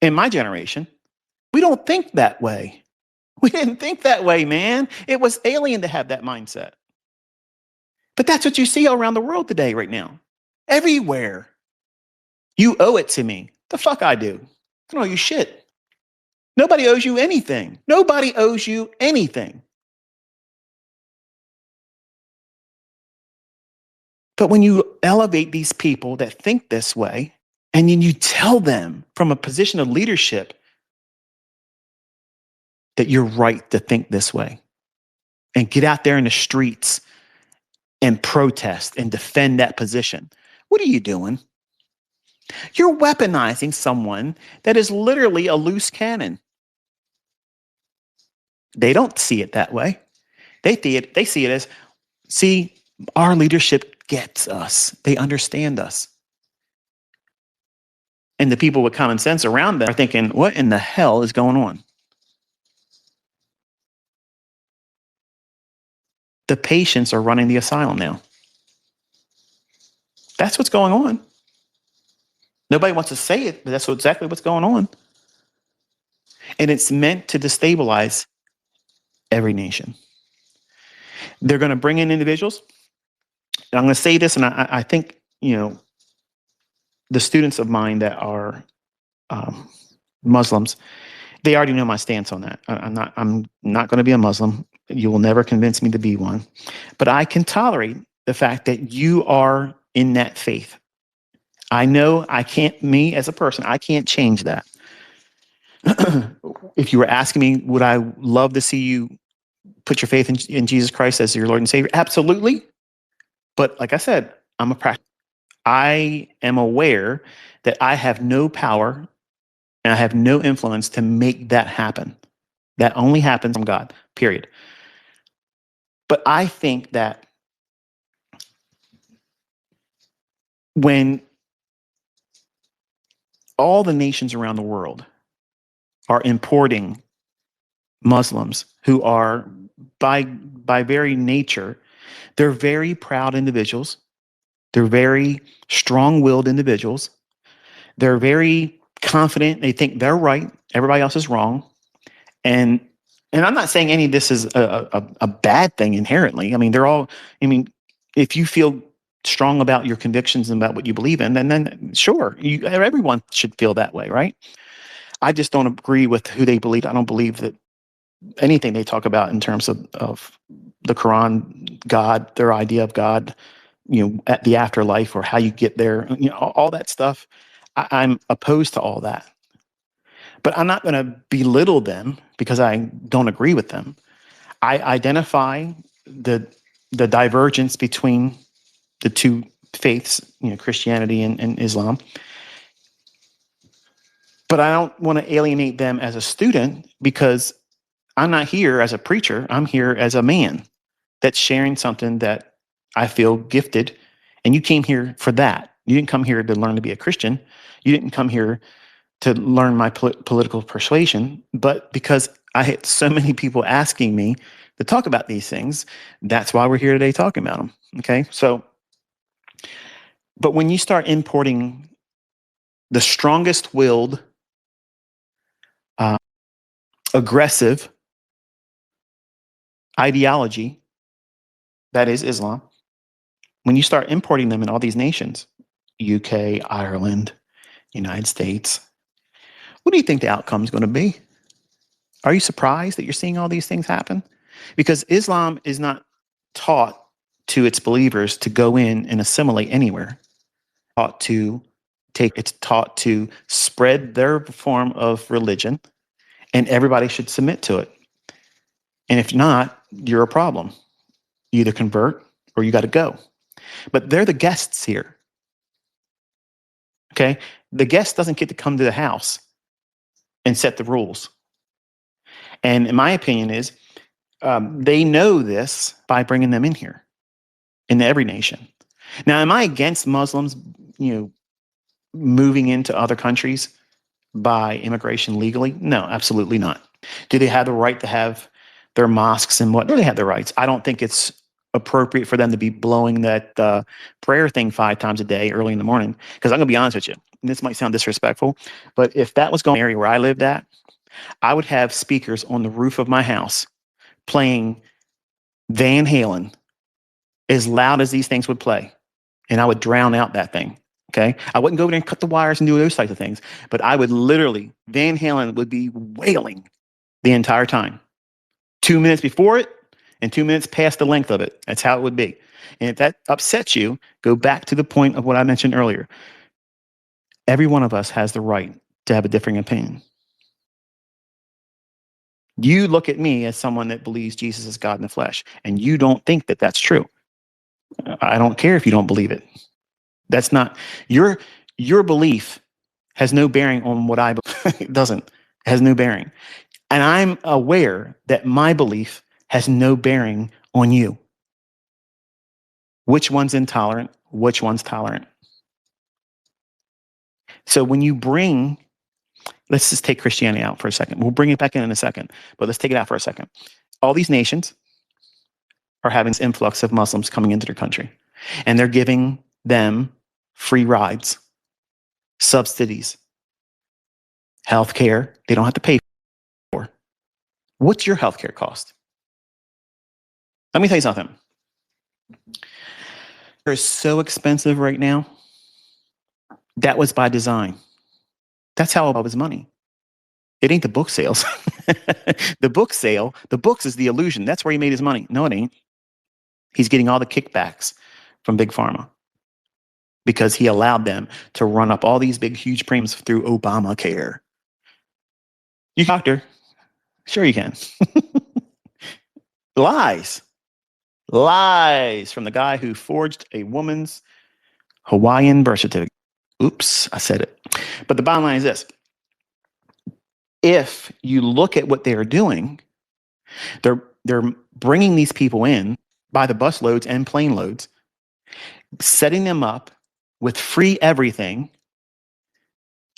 in my generation. We don't think that way. We didn't think that way, man. It was alien to have that mindset. But that's what you see all around the world today, right now. Everywhere. You owe it to me. The fuck I do. I don't owe you shit. Nobody owes you anything. Nobody owes you anything. But when you elevate these people that think this way, and then you tell them from a position of leadership that you're right to think this way, and get out there in the streets and protest and defend that position, what are you doing? You're weaponizing someone that is literally a loose cannon. They don't see it that way. They see it as, see, our leadership gets us. They understand us. And the people with common sense around them are thinking, what in the hell is going on? The patients are running the asylum now. That's what's going on. Nobody wants to say it, but that's exactly what's going on. And it's meant to destabilize every nation. They're going to bring in individuals. And I'm going to say this, and I think, the students of mine that are Muslims, they already know my stance on that. I'm not going to be a Muslim. You will never convince me to be one. But I can tolerate the fact that you are in that faith. I know I can't, me as a person, I can't change that. If you were asking me, would I love to see you put your faith in Jesus Christ as your Lord and Savior? Absolutely. But like I said, I'm a practitioner. I am aware that I have no power and I have no influence to make that happen. That only happens from God, period. But I think that when all the nations around the world are importing Muslims who are by very nature, they're very proud individuals. They're very strong-willed individuals. They're very confident. They think they're right. Everybody else is wrong. And I'm not saying any of this is a bad thing inherently. I mean, if you feel strong about your convictions and about what you believe in, then sure, everyone should feel that way, right? I just don't agree with who they believe. I don't believe that anything they talk about in terms of the Quran, God, their idea of God, at the afterlife or how you get there, all that stuff. I'm opposed to all that. But I'm not going to belittle them because I don't agree with them. I identify the divergence between the two faiths, Christianity and Islam. But I don't want to alienate them as a student because I'm not here as a preacher. I'm here as a man that's sharing something that I feel gifted. And you came here for that. You didn't come here to learn to be a Christian. You didn't come here to learn my political persuasion. But because I had so many people asking me to talk about these things, that's why we're here today talking about them. Okay. So, but when you start importing the strongest willed, aggressive ideology, that is Islam, when you start importing them in all these nations, UK, Ireland, United States, what do you think the outcome is going to be? Are you surprised that you're seeing all these things happen? Because Islam is not taught to its believers to go in and assimilate anywhere. It's taught to spread their form of religion, and everybody should submit to it. And if not, you're a problem. You either convert or you got to go. But they're the guests here. Okay? The guest doesn't get to come to the house and set the rules. And my opinion is they know this by bringing them in here, in every nation. Now, am I against Muslims, moving into other countries by immigration legally? No, absolutely not. Do they have the right to have their mosques and what? Do they have the rights? I don't think it's appropriate for them to be blowing that prayer thing 5 times a day early in the morning. Because I'm going to be honest with you, and this might sound disrespectful, but if that was going to the area where I lived at, I would have speakers on the roof of my house playing Van Halen as loud as these things would play. And I would drown out that thing. Okay. I wouldn't go over there and cut the wires and do those types of things, but I would literally, Van Halen would be wailing the entire time. 2 minutes before it and 2 minutes past the length of it. That's how it would be. And if that upsets you, go back to the point of what I mentioned earlier. Every one of us has the right to have a differing opinion. You look at me as someone that believes Jesus is God in the flesh, and you don't think that that's true. I don't care if you don't believe it. That's not your belief has no bearing on what I believe. It doesn't. It has no bearing. And I'm aware that my belief has no bearing on you. Which one's intolerant? Which one's tolerant? So when you bring, let's just take Christianity out for a second. We'll bring it back in a second, but let's take it out for a second. All these nations are having this influx of Muslims coming into their country, and they're giving them free rides, subsidies, healthcare they don't have to pay for. What's your healthcare cost? Let me tell you something. It's so expensive right now. That was by design. That's how it was money. It ain't the book sales. The books is the illusion. That's where he made his money. No, it ain't. He's getting all the kickbacks from Big Pharma because he allowed them to run up all these big, huge premiums through Obamacare. You doctor? Sure you can. Lies from the guy who forged a woman's Hawaiian birth certificate. Oops, I said it. But the bottom line is this. If you look at what they are doing, they're bringing these people in by the bus loads and plane loads, setting them up with free everything,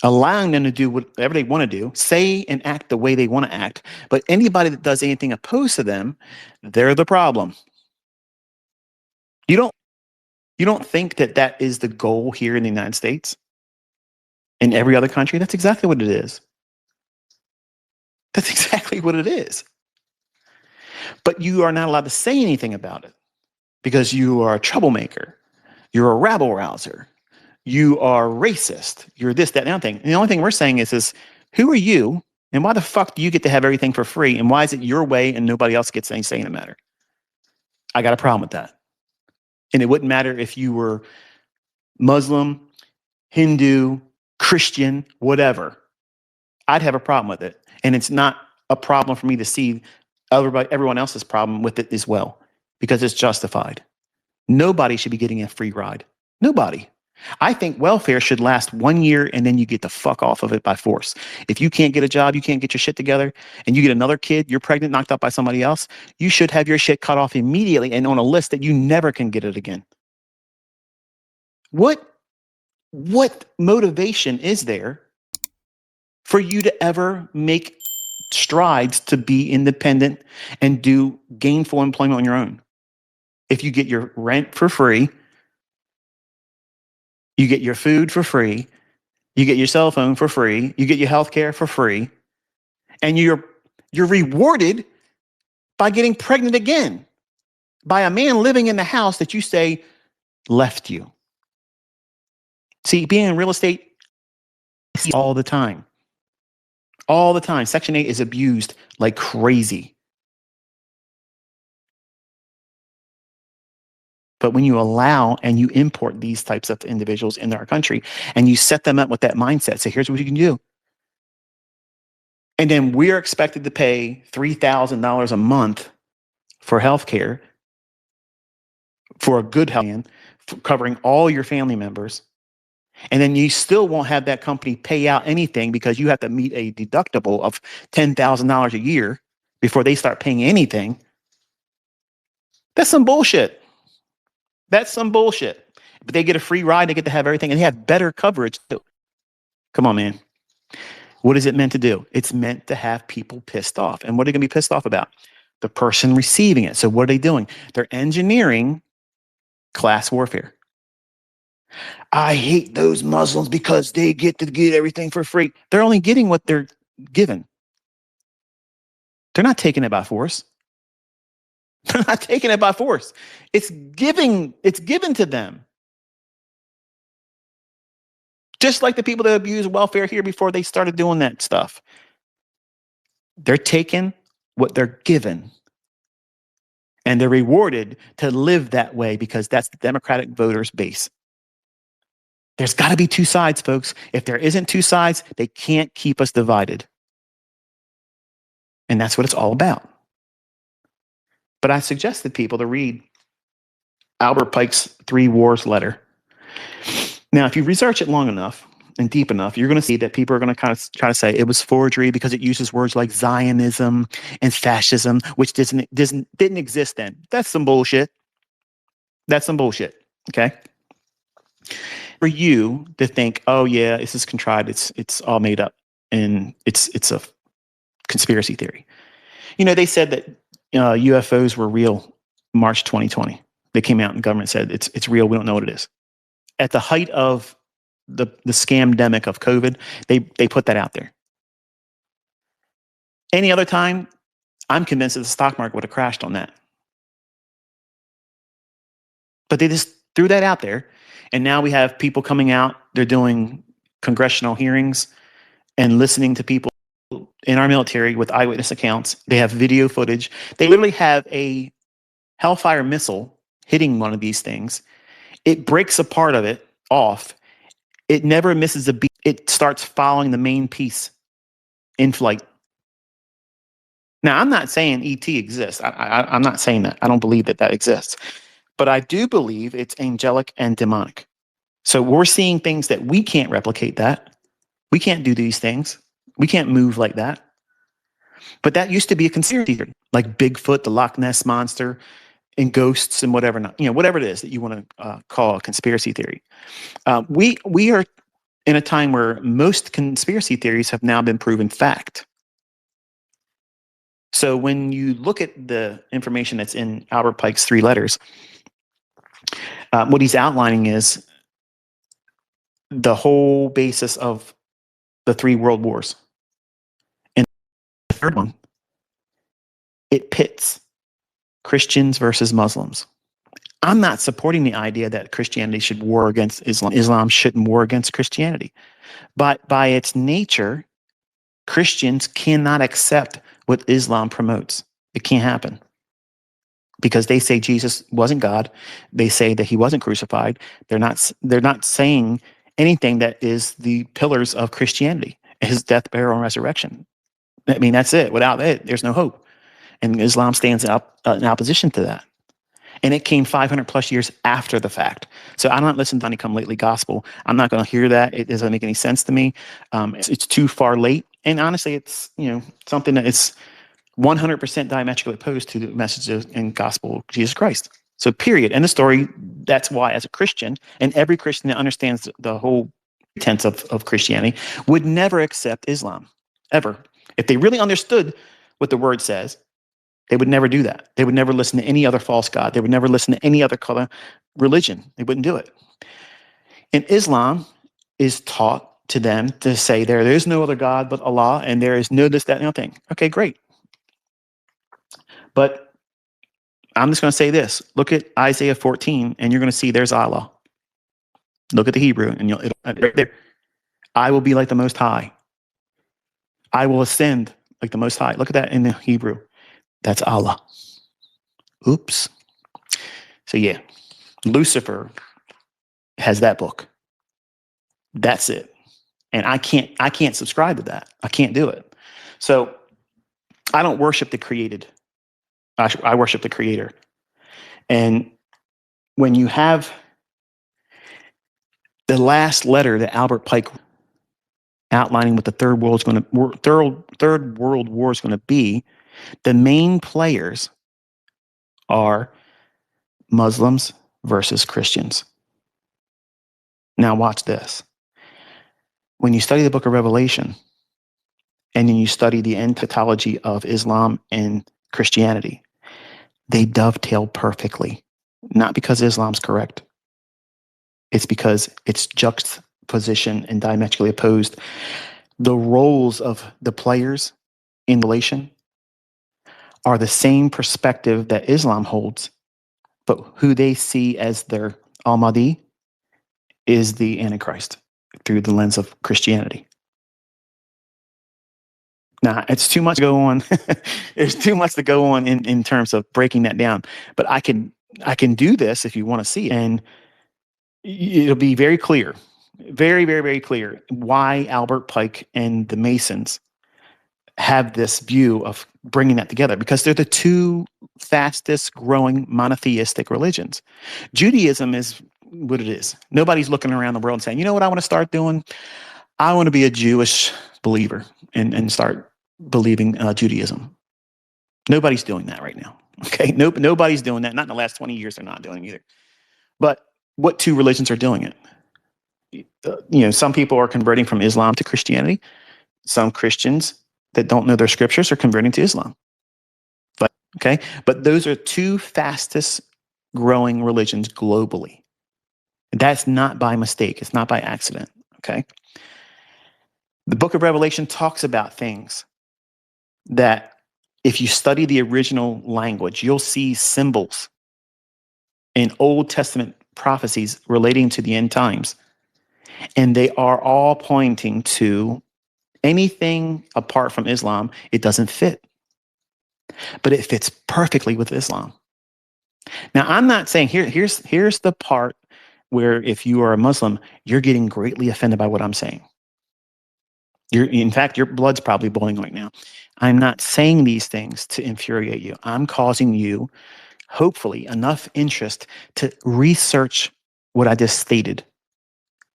allowing them to do whatever they want to do, say and act the way they want to act. But anybody that does anything opposed to them, they're the problem. You don't think that that is the goal here in the United States? In every other country? That's exactly what it is. That's exactly what it is. But you are not allowed to say anything about it because you are a troublemaker. You're a rabble rouser. You are racist. You're this, that, and the other thing. And the only thing we're saying is who are you and why the fuck do you get to have everything for free? And why is it your way and nobody else gets any say in the matter? I got a problem with that. And it wouldn't matter if you were Muslim, Hindu, Christian, whatever. I'd have a problem with it. And it's not a problem for me to see everyone else's problem with it as well, because it's justified. Nobody should be getting a free ride. Nobody. I think welfare should last 1 year and then you get the fuck off of it by force. If you can't get a job, you can't get your shit together, and you get another kid, you're pregnant, knocked up by somebody else, you should have your shit cut off immediately and on a list that you never can get it again. What motivation is there for you to ever make strides to be independent and do gainful employment on your own? If you get your rent for free, you get your food for free, you get your cell phone for free, you get your health care for free, and you're rewarded by getting pregnant again by a man living in the house that you say left you. See, being in real estate all the time. all the time. Section 8 is abused like crazy. But when you allow and you import these types of individuals into our country and you set them up with that mindset, say, here's what you can do. And then we're expected to pay $3,000 a month for healthcare, for a good health plan, covering all your family members. And then you still won't have that company pay out anything because you have to meet a deductible of $10,000 a year before they start paying anything. That's some bullshit. That's some bullshit. But they get a free ride, they get to have everything, and they have better coverage too. Come on, man. What is it meant to do? It's meant to have people pissed off. And what are they going to be pissed off about? The person receiving it. So what are they doing? They're engineering class warfare. I hate those Muslims because they get to get everything for free. They're only getting what they're given. They're not taking it by force. They're not taking it by force. It's given to them. Just like the people that abuse welfare here before they started doing that stuff. They're taking what they're given. And they're rewarded to live that way because that's the Democratic voters' base. There's got to be two sides, folks. If there isn't two sides, they can't keep us divided. And that's what it's all about. But I suggested people to read Albert Pike's Three Wars letter. Now, if you research it long enough and deep enough, you're going to see that people are going to kind of try to say it was forgery because it uses words like Zionism and fascism, which didn't exist then. That's some bullshit. That's some bullshit. Okay. For you to think, oh yeah, this is contrived, it's all made up, and it's a conspiracy theory. You know, they said that UFOs were real March 2020. They came out and government said it's real. We don't know what it is. At the height of the scamdemic of COVID, they put that out there. Any other time, I'm convinced that the stock market would have crashed on that. But they just threw that out there. And now we have people coming out. They're doing congressional hearings and listening to people in our military with eyewitness accounts. They have video footage. They literally have a Hellfire missile hitting one of these things. It breaks a part of it off. It never misses a beat. It starts following the main piece in flight. Now, I'm not saying ET exists. I'm not saying that. I don't believe that exists. But I do believe it's angelic and demonic. So we're seeing things that we can't replicate that. We can't do these things. We can't move like that. But that used to be a conspiracy theory, like Bigfoot, the Loch Ness Monster, and ghosts and whatever, whatever it is that you want to call a conspiracy theory. We are in a time where most conspiracy theories have now been proven fact. So when you look at the information that's in Albert Pike's three letters, what he's outlining is the whole basis of the three world wars. And the third one, it pits Christians versus Muslims. I'm not supporting the idea that Christianity should war against Islam. Islam shouldn't war against Christianity. But by its nature, Christians cannot accept what Islam promotes. It can't happen. Because they say Jesus wasn't God. They say that he wasn't crucified. They're not saying anything that is the pillars of Christianity, his death, burial, and resurrection. I mean, that's it. Without it, there's no hope. And Islam stands in opposition to that. And it came 500 plus years after the fact. So I'm not listening to any come lately gospel. I'm not going to hear that. It doesn't make any sense to me. It's too far late. And honestly, it's something that is 100% diametrically opposed to the message and gospel of Jesus Christ. So period. End of story. That's why as a Christian, and every Christian that understands the whole tenets of Christianity would never accept Islam, ever. If they really understood what the word says, they would never do that. They would never listen to any other false god. They would never listen to any other color religion. They wouldn't do it. And Islam is taught to them to say there is no other God but Allah, and there is no this, that, and the other thing. Okay, great. But I'm just going to say this. Look at Isaiah 14, and you're going to see there's Allah. Look at the Hebrew, and right there. I will be like the Most High. I will ascend like the Most High. Look at that in the Hebrew. That's Allah. Oops. So yeah, Lucifer has that book. That's it. And I can't subscribe to that. I can't do it. So I don't worship the created. I worship the creator. And when you have the last letter that Albert Pike outlining what the third world war is going to be, the main players are Muslims versus Christians. Now watch this. When you study the book of Revelation and then you study the entitology of Islam and Christianity, they dovetail perfectly. Not because Islam's correct. It's because it's juxtaposition and diametrically opposed. The roles of the players in relation are the same perspective that Islam holds, but who they see as their Al-Mahdi is the Antichrist through the lens of Christianity. Now, it's too much to go on. There's too much to go on in terms of breaking that down. But I can do this if you want to see it. And it'll be very clear, very, very, very clear why Albert Pike and the Masons have this view of bringing that together, because they're the two fastest growing monotheistic religions. Judaism is what it is. Nobody's looking around the world and saying, you know what I want to start doing? I want to be a Jewish believer and start believing Judaism. Nobody's doing that right now. Okay, nobody's doing that. Not in the last 20 years. They're not doing it either. But what two religions are doing it? Some people are converting from Islam to Christianity. Some Christians that don't know their scriptures are converting to Islam. But those are two fastest growing religions globally. That's not by mistake. It's not by accident. Okay. The book of Revelation talks about things that if you study the original language, you'll see symbols in Old Testament prophecies relating to the end times. And they are all pointing to anything apart from Islam. It doesn't fit, but it fits perfectly with Islam. Now, I'm not saying here's the part where if you are a Muslim, you're getting greatly offended by what I'm saying. In fact, your blood's probably boiling right now. I'm not saying these things to infuriate you. I'm causing you, hopefully, enough interest to research what I just stated.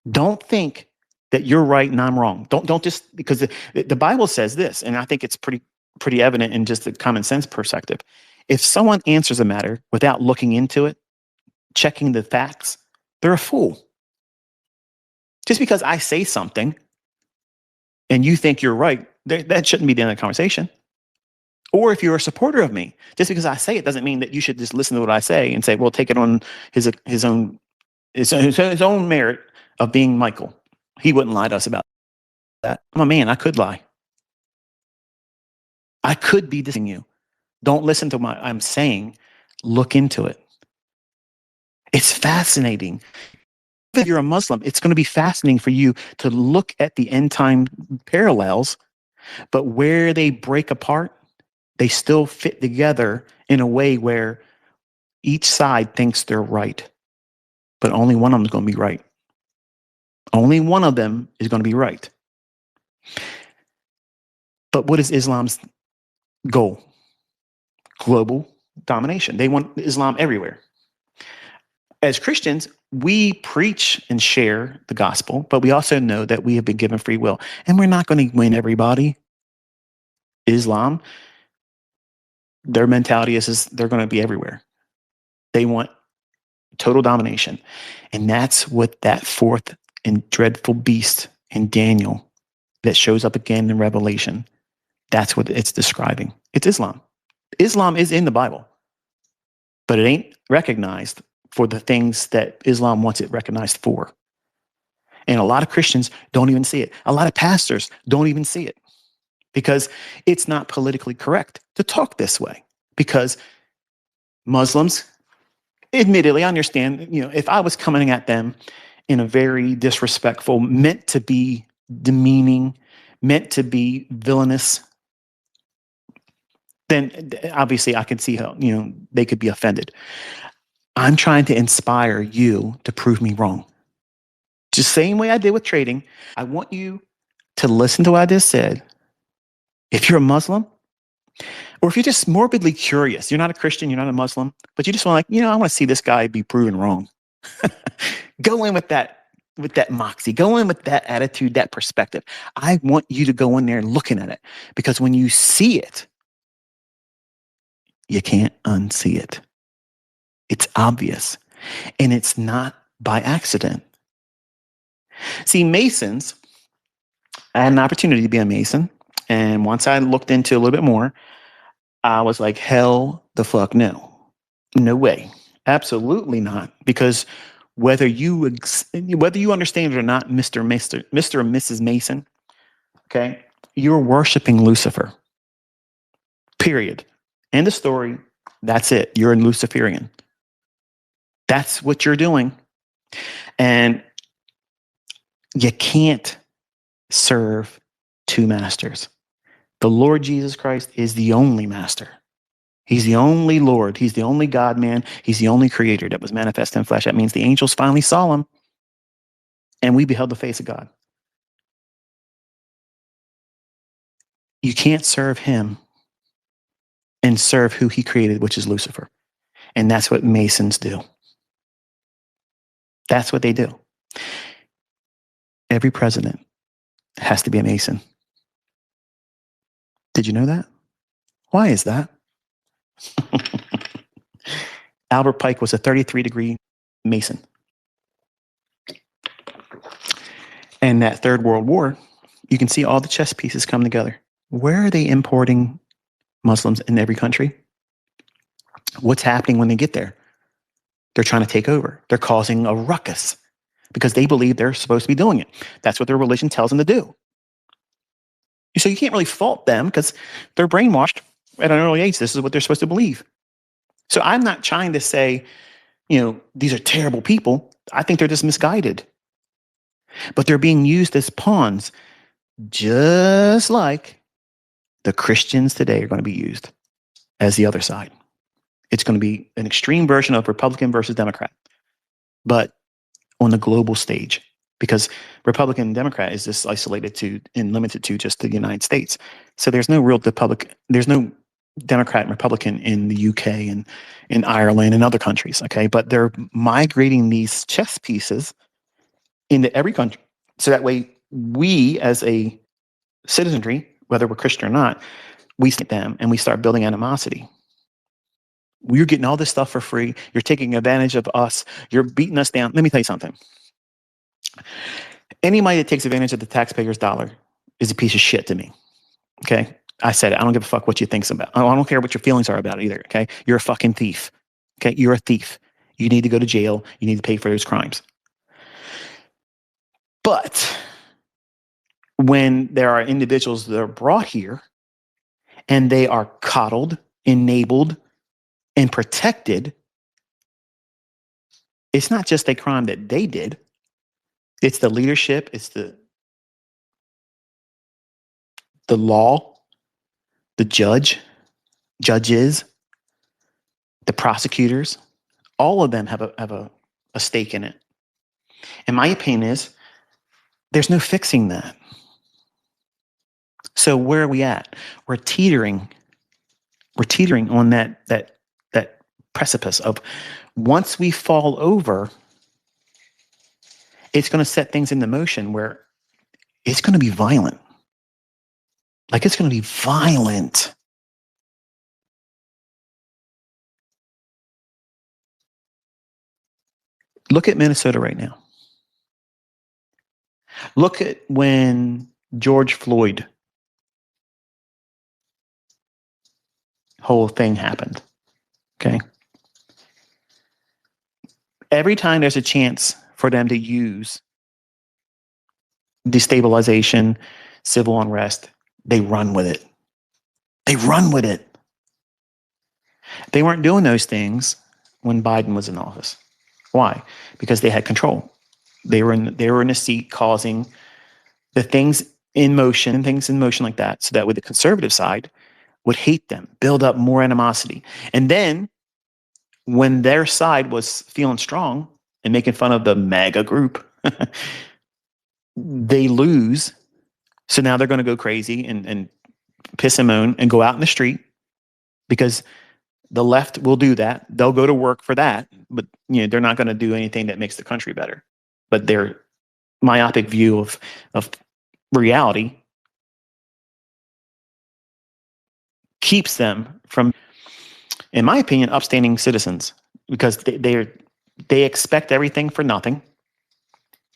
Don't think that you're right and I'm wrong. Don't just, because the Bible says this, and I think it's pretty evident in just the common sense perspective. If someone answers a matter without looking into it, checking the facts, they're a fool. Just because I say something and you think you're right, that shouldn't be the end of the conversation. Or if you're a supporter of me, just because I say it doesn't mean that you should just listen to what I say and say, well, take it on his own merit of being Michael. He wouldn't lie to us about that. I'm a man. I could lie. I could be dissing you. Don't listen to what I'm saying. Look into it. It's fascinating. If you're a Muslim, it's going to be fascinating for you to look at the end time parallels, but where they break apart, they still fit together in a way where each side thinks they're right, but only one of them is going to be right. Only one of them is going to be right. But what is Islam's goal? Global domination. They want Islam everywhere. As Christians, we preach and share the gospel, but we also know that we have been given free will, and we're not going to win everybody. Islam, their mentality is they're going to be everywhere. They want total domination. And that's what that fourth and dreadful beast in Daniel that shows up again in Revelation, that's what it's describing. It's Islam. Islam is in the Bible, but it ain't recognized for the things that Islam wants it recognized for. And a lot of Christians don't even see it. A lot of pastors don't even see it because it's not politically correct to talk this way. Because Muslims, admittedly, I understand, if I was coming at them in a very disrespectful, meant to be demeaning, meant to be villainous, then obviously I can see how, they could be offended. I'm trying to inspire you to prove me wrong. Just same way I did with trading. I want you to listen to what I just said. If you're a Muslim, or if you're just morbidly curious, you're not a Christian, you're not a Muslim, but you just want I want to see this guy be proven wrong. Go in with that moxie, go in with that attitude, that perspective. I want you to go in there looking at it, because when you see it, you can't unsee it. It's obvious, and it's not by accident. See, Masons, I had an opportunity to be a Mason, and once I looked into it a little bit more, I was like, hell the fuck no. No way. Absolutely not. Because whether you understand it or not, Mr. and Mrs. Mason, okay, you're worshiping Lucifer. Period. End of story. That's it. You're a Luciferian. That's what you're doing. And you can't serve two masters. The Lord Jesus Christ is the only master. He's the only Lord. He's the only God-man. He's the only creator that was manifest in flesh. That means the angels finally saw him, and we beheld the face of God. You can't serve him and serve who he created, which is Lucifer. And that's what Masons do. That's what they do. Every president has to be a Mason. Did you know that? Why is that? Albert Pike was a 33-degree Mason. And that Third World War, you can see all the chess pieces come together. Where are they importing Muslims in every country? What's happening when they get there? They're trying to take over. They're causing a ruckus because they believe they're supposed to be doing it. That's what their religion tells them to do. So you can't really fault them because they're brainwashed at an early age. This is what they're supposed to believe. So I'm not trying to say, these are terrible people. I think they're just misguided. But they're being used as pawns, just like the Christians today are going to be used as the other side. It's going to be an extreme version of Republican versus Democrat, but on the global stage, because Republican and Democrat is just isolated to and limited to just the United States. So there's no real there's no Democrat and Republican in the UK and in Ireland and other countries. Okay. But they're migrating these chess pieces into every country. So that way we as a citizenry, whether we're Christian or not, we see them and we start building animosity. You're getting all this stuff for free. You're taking advantage of us. You're beating us down. Let me tell you something. Anybody that takes advantage of the taxpayer's dollar is a piece of shit to me. Okay? I said it. I don't give a fuck what you think about. I don't care what your feelings are about it either. Okay? You're a fucking thief. Okay? You're a thief. You need to go to jail. You need to pay for those crimes. But when there are individuals that are brought here and they are coddled, enabled, and protected, it's not just a crime that they did. It's the leadership. It's the law, the judges, the prosecutors. All of them have a stake in it. And my opinion is there's no fixing that. So where are we at? We're teetering. We're teetering on that precipice of once we fall over, it's going to set things into motion where it's going to be violent. Like it's going to be violent. Look at Minnesota right now. Look at when George Floyd whole thing happened. Okay. Every time there's a chance for them to use destabilization, civil unrest, they run with it. They run with it. They weren't doing those things when Biden was in office. Why? Because they had control. They were in a seat causing the things in motion and things in motion like that, so that way the conservative side would hate them, build up more animosity. And then when their side was feeling strong and making fun of the MAGA group, they lose. So now they're going to go crazy and piss and moan and go out in the street, because the left will do that. They'll go to work for that, but they're not going to do anything that makes the country better. But their myopic view of reality keeps them from, in my opinion, upstanding citizens, because they expect everything for nothing.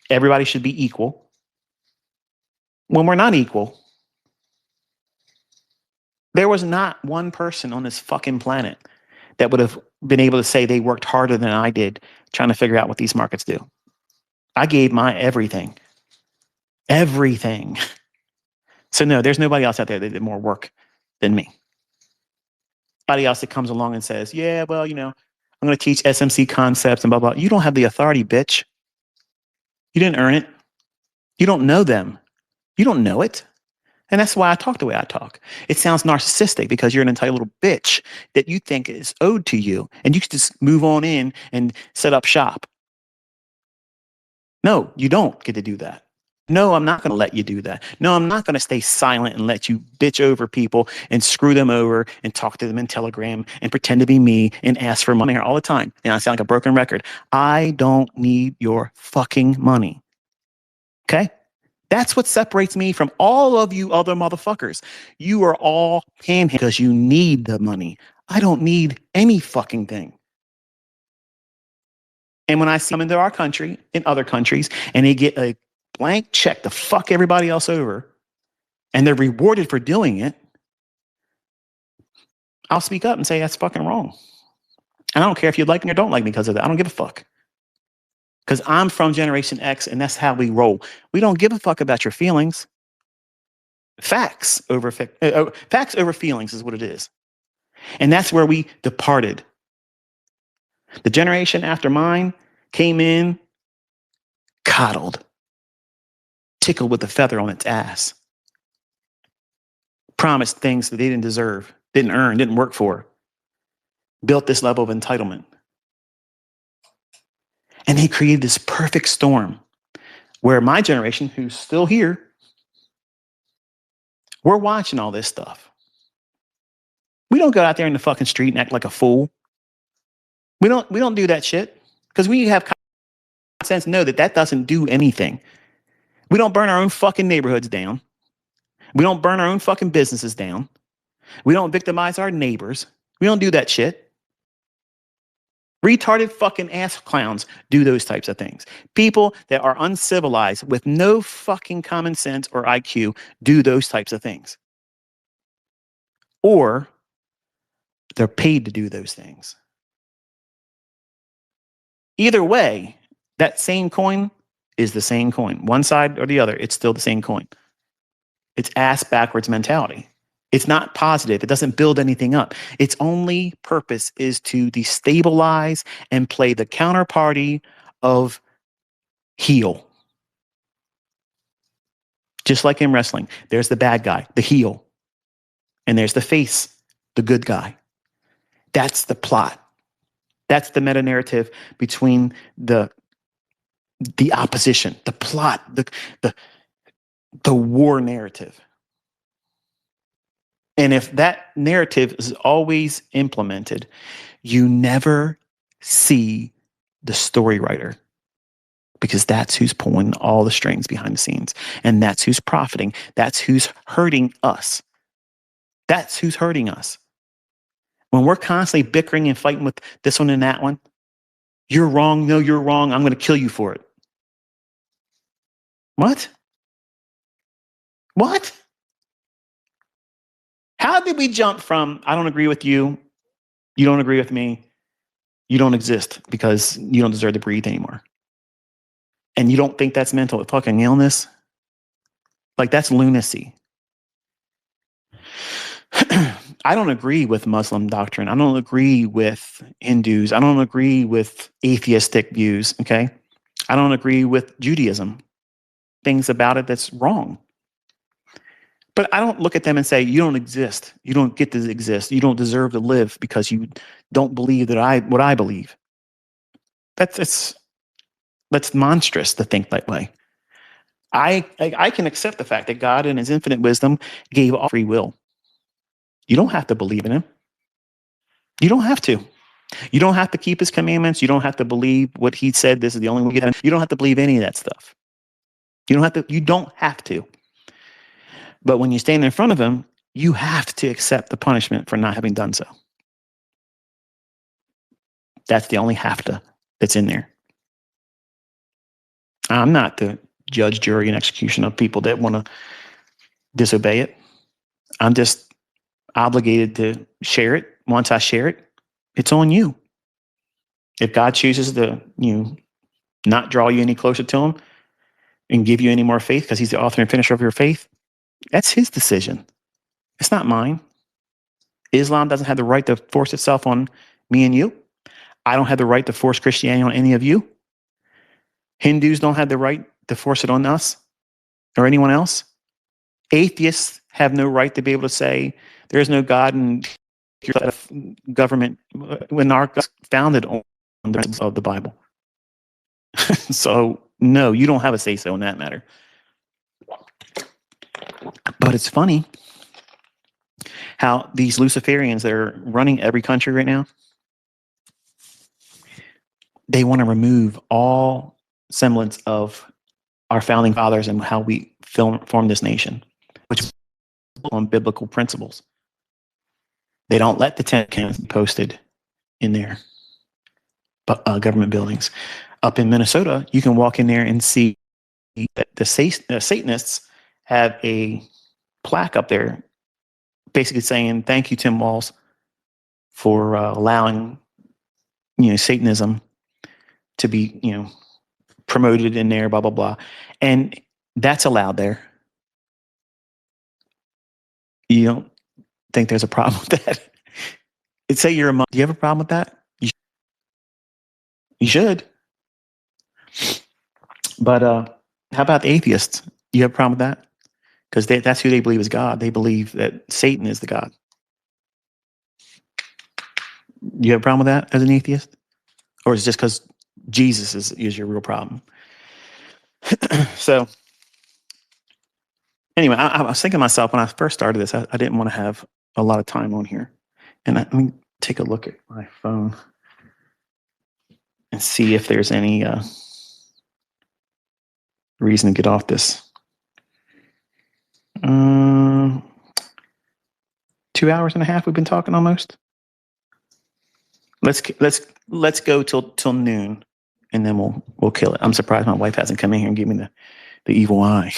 Everybody should be equal when we're not equal. There was not one person on this fucking planet that would have been able to say they worked harder than I did trying to figure out what these markets do. I gave my everything. Everything. So no, there's nobody else out there that did more work than me. Anybody else that comes along and says, yeah, well, I'm going to teach SMC concepts and blah, blah. You don't have the authority, bitch. You didn't earn it. You don't know them. You don't know it. And that's why I talk the way I talk. It sounds narcissistic because you're an entitled little bitch that you think is owed to you, and you can just move on in and set up shop. No, you don't get to do that. No, I'm not going to let you do that. No, I'm not going to stay silent and let you bitch over people and screw them over and talk to them in Telegram and pretend to be me and ask for money here all the time. And I sound like a broken record. I don't need your fucking money. Okay? That's what separates me from all of you other motherfuckers. You are all panhandling because you need the money. I don't need any fucking thing. And when I see them into our country, in other countries, and they get a blank check to fuck everybody else over, and they're rewarded for doing it, I'll speak up and say that's fucking wrong. And I don't care if you like me or don't like me because of that. I don't give a fuck. Because I'm from Generation X, and that's how we roll. We don't give a fuck about your feelings. Facts over feelings is what it is. And that's where we departed. The generation after mine came in, coddled, tickled with a feather on its ass, promised things that they didn't deserve, didn't earn, didn't work for, built this level of entitlement. And they created this perfect storm where my generation, who's still here, we're watching all this stuff. We don't go out there in the fucking street and act like a fool. We don't do that shit, because we have common sense to know that doesn't do anything. We don't burn our own fucking neighborhoods down. We don't burn our own fucking businesses down. We don't victimize our neighbors. We don't do that shit. Retarded fucking ass clowns do those types of things. People that are uncivilized with no fucking common sense or IQ do those types of things. Or they're paid to do those things. Either way, that same coin is the same coin. One side or the other, it's still the same coin. It's ass backwards mentality. It's not positive. It doesn't build anything up. Its only purpose is to destabilize and play the counterparty of heel. Just like in wrestling, there's the bad guy, the heel, and there's the face, the good guy. That's the plot. That's the meta narrative between the opposition, the plot, the war narrative. And if that narrative is always implemented, you never see the story writer, because that's who's pulling all the strings behind the scenes. And that's who's profiting. That's who's hurting us. That's who's hurting us. When we're constantly bickering and fighting with this one and that one, you're wrong. No, you're wrong. I'm going to kill you for it. What? What? How did we jump from, I don't agree with you, you don't agree with me, you don't exist because you don't deserve to breathe anymore? And you don't think that's mental fucking illness? Like, that's lunacy. I don't agree with Muslim doctrine. I don't agree with Hindus. I don't agree with atheistic views, okay? I don't agree with Judaism. Things about it that's wrong. But I don't look at them and say, you don't exist. You don't get to exist. You don't deserve to live because you don't believe that what I believe. That's monstrous to think that way. I can accept the fact that God in his infinite wisdom gave all free will. You don't have to believe in him. You don't have to. You don't have to keep his commandments. You don't have to believe what he said. This is the only way you get heaven. You don't have to believe any of that stuff. You don't have to. But when you stand in front of him, you have to accept the punishment for not having done so. That's the only have to that's in there. I'm not the judge, jury, and execution of people that want to disobey it. I'm just obligated to share it. Once I share it, it's on you. If God chooses to, not draw you any closer to him and give you any more faith because he's the author and finisher of your faith, that's his decision. It's not mine. Islam doesn't have the right to force itself on me and you. I don't have the right to force Christianity on any of you. Hindus don't have the right to force it on us or anyone else. Atheists have no right to be able to say there is no God and government when our founded on the principles of the Bible. So no, you don't have a say-so in that matter. But it's funny how these Luciferians that are running every country right now, they want to remove all semblance of our founding fathers and how we formed this nation, which is on biblical principles. They don't let the Ten Commandments be posted in their government buildings. Up in Minnesota, you can walk in there and see that the Satanists have a plaque up there basically saying, thank you, Tim Walz, for allowing, Satanism to be, promoted in there, blah, blah, blah. And that's allowed there. You don't think there's a problem with that? It'd say you're a Muslim. Do you have a problem with that? You should. But how about the atheists? You have a problem with that? Because that's who they believe is God. They believe that Satan is the God. You have a problem with that as an atheist? Or is it just because Jesus is your real problem? So anyway, I was thinking to myself when I first started this, I didn't want to have a lot of time on here. And let me take a look at my phone and see if there's any reason to get off this. 2 hours and a half we've been talking almost. Let's go till noon, and then we'll kill it. I'm surprised my wife hasn't come in here and given me the evil eye.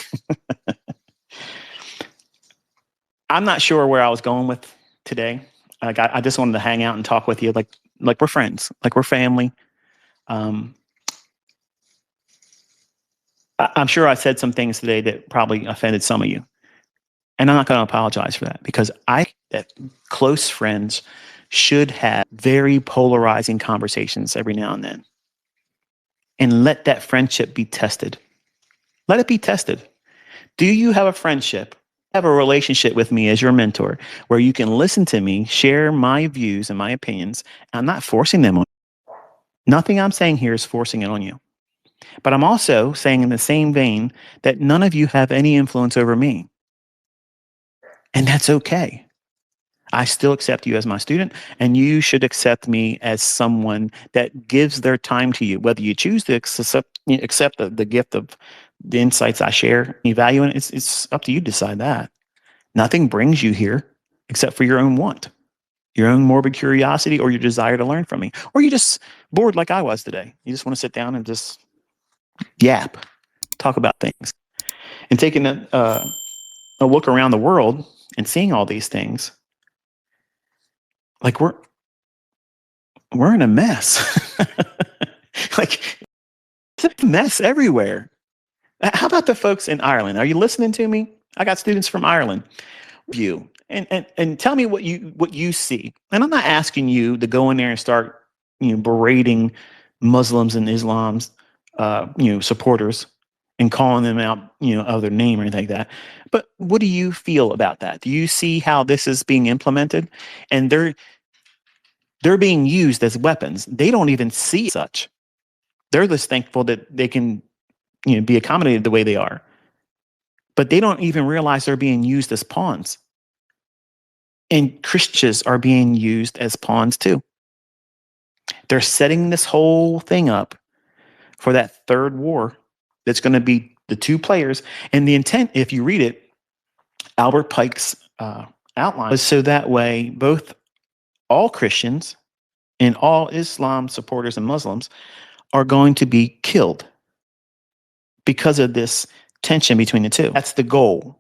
I'm not sure where I was going with today. Like I just wanted to hang out and talk with you, like we're friends, like we're family. I'm sure I said some things today that probably offended some of you. And I'm not going to apologize for that, because that close friends should have very polarizing conversations every now and then. And let that friendship be tested. Let it be tested. Do you have a friendship, have a relationship with me as your mentor, where you can listen to me, share my views and my opinions? I'm not forcing them on you. Nothing I'm saying here is forcing it on you. But I'm also saying in the same vein that none of you have any influence over me. And that's okay. I still accept you as my student, and you should accept me as someone that gives their time to you. Whether you choose to accept the gift of the insights I share, you value it, it's up to you to decide that. Nothing brings you here except for your own want, your own morbid curiosity, or your desire to learn from me. Or you're just bored like I was today. You just want to sit down and just yap, talk about things. And taking a look around the world and seeing all these things, like we're in a mess. Like it's a mess everywhere. How about the folks in Ireland? Are you listening to me? I got students from Ireland. You and tell me what you see. And I'm not asking you to go in there and start berating Muslims and Islam's supporters and calling them out, of their name or anything like that. But what do you feel about that? Do you see how this is being implemented? And they're being used as weapons. They don't even see such. They're just thankful that they can, be accommodated the way they are. But they don't even realize they're being used as pawns. And Christians are being used as pawns too. They're setting this whole thing up for that third war that's going to be the two players. And the intent, if you read it, Albert Pike's outline was so that way both all Christians and all Islam supporters and Muslims are going to be killed because of this tension between the two. That's the goal.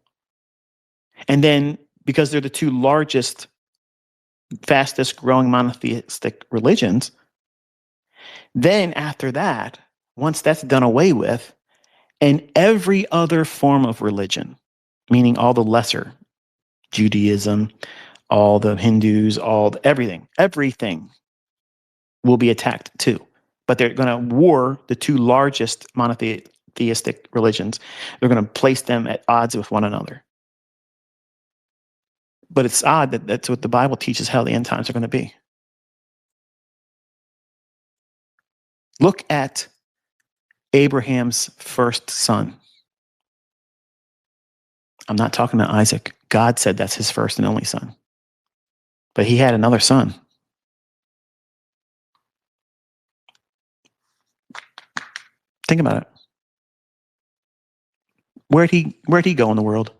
And then because they're the two largest, fastest growing monotheistic religions, then after that, once that's done away with, and every other form of religion, meaning all the lesser, Judaism, all the Hindus, everything will be attacked too. But they're going to war the two largest monotheistic religions. They're going to place them at odds with one another. But it's odd that that's what the Bible teaches how the end times are going to be. Look at Abraham's first son. I'm not talking about Isaac. God said that's his first and only son. But he had another son. Think about it. Where'd he go in the world?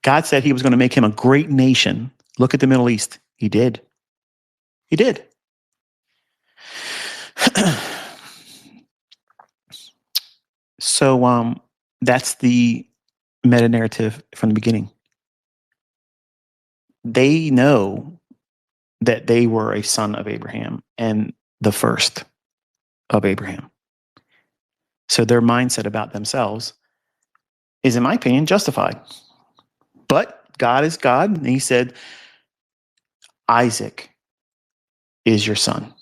God said he was going to make him a great nation. Look at the Middle East. He did. He did. So that's the meta narrative from the beginning. They know that they were a son of Abraham and the first of Abraham. So their mindset about themselves is, in my opinion, justified. But God is God, and he said, Isaac is your son,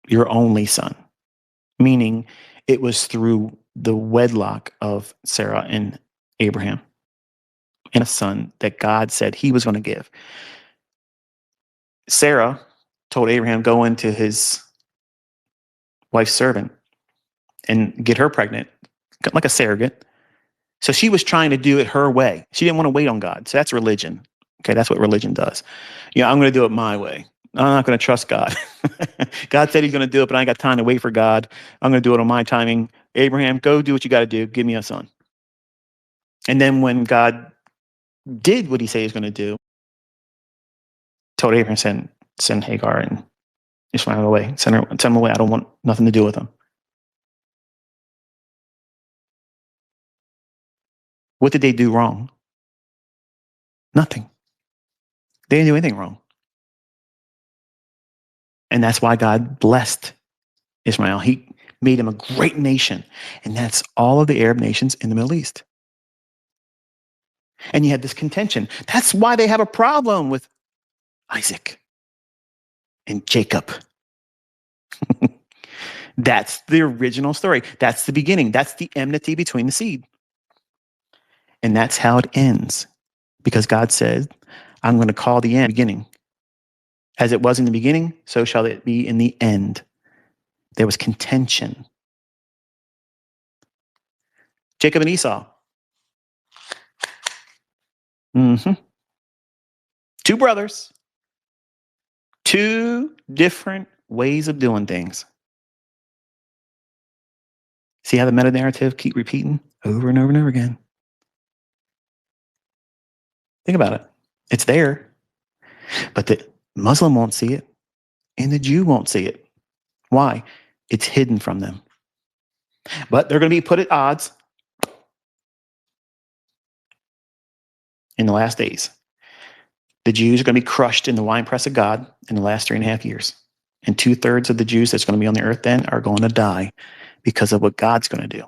your only son, meaning it was through the wedlock of Sarah and Abraham and a son that God said he was going to give. Sarah told Abraham, go into his wife's servant and get her pregnant, like a surrogate. So she was trying to do it her way. She didn't want to wait on God. So that's religion. Okay, that's what religion does. I'm going to do it my way. I'm not going to trust God. God said he's going to do it, but I ain't got time to wait for God. I'm going to do it on my timing. Abraham, go do what you got to do. Give me a son. And then when God did what he said he was going to do, told Abraham, send Hagar and Ishmael away. Send them away. I don't want nothing to do with them. What did they do wrong? Nothing. They didn't do anything wrong. And that's why God blessed Ishmael. He made him a great nation. And that's all of the Arab nations in the Middle East. And you had this contention. That's why they have a problem with Isaac and Jacob. That's the original story. That's the beginning. That's the enmity between the seed. And that's how it ends. Because God said, I'm going to call the end beginning. As it was in the beginning, so shall it be in the end. There was contention. Jacob and Esau. Two brothers. Two different ways of doing things. See how the meta narrative keep repeating over and over and over again. Think about it. It's there. But the Muslim won't see it. And the Jew won't see it. Why? It's hidden from them. But they're going to be put at odds in the last days. The Jews are going to be crushed in the winepress of God in the last 3.5 years. And 2/3 of the Jews that's going to be on the earth then are going to die because of what God's going to do.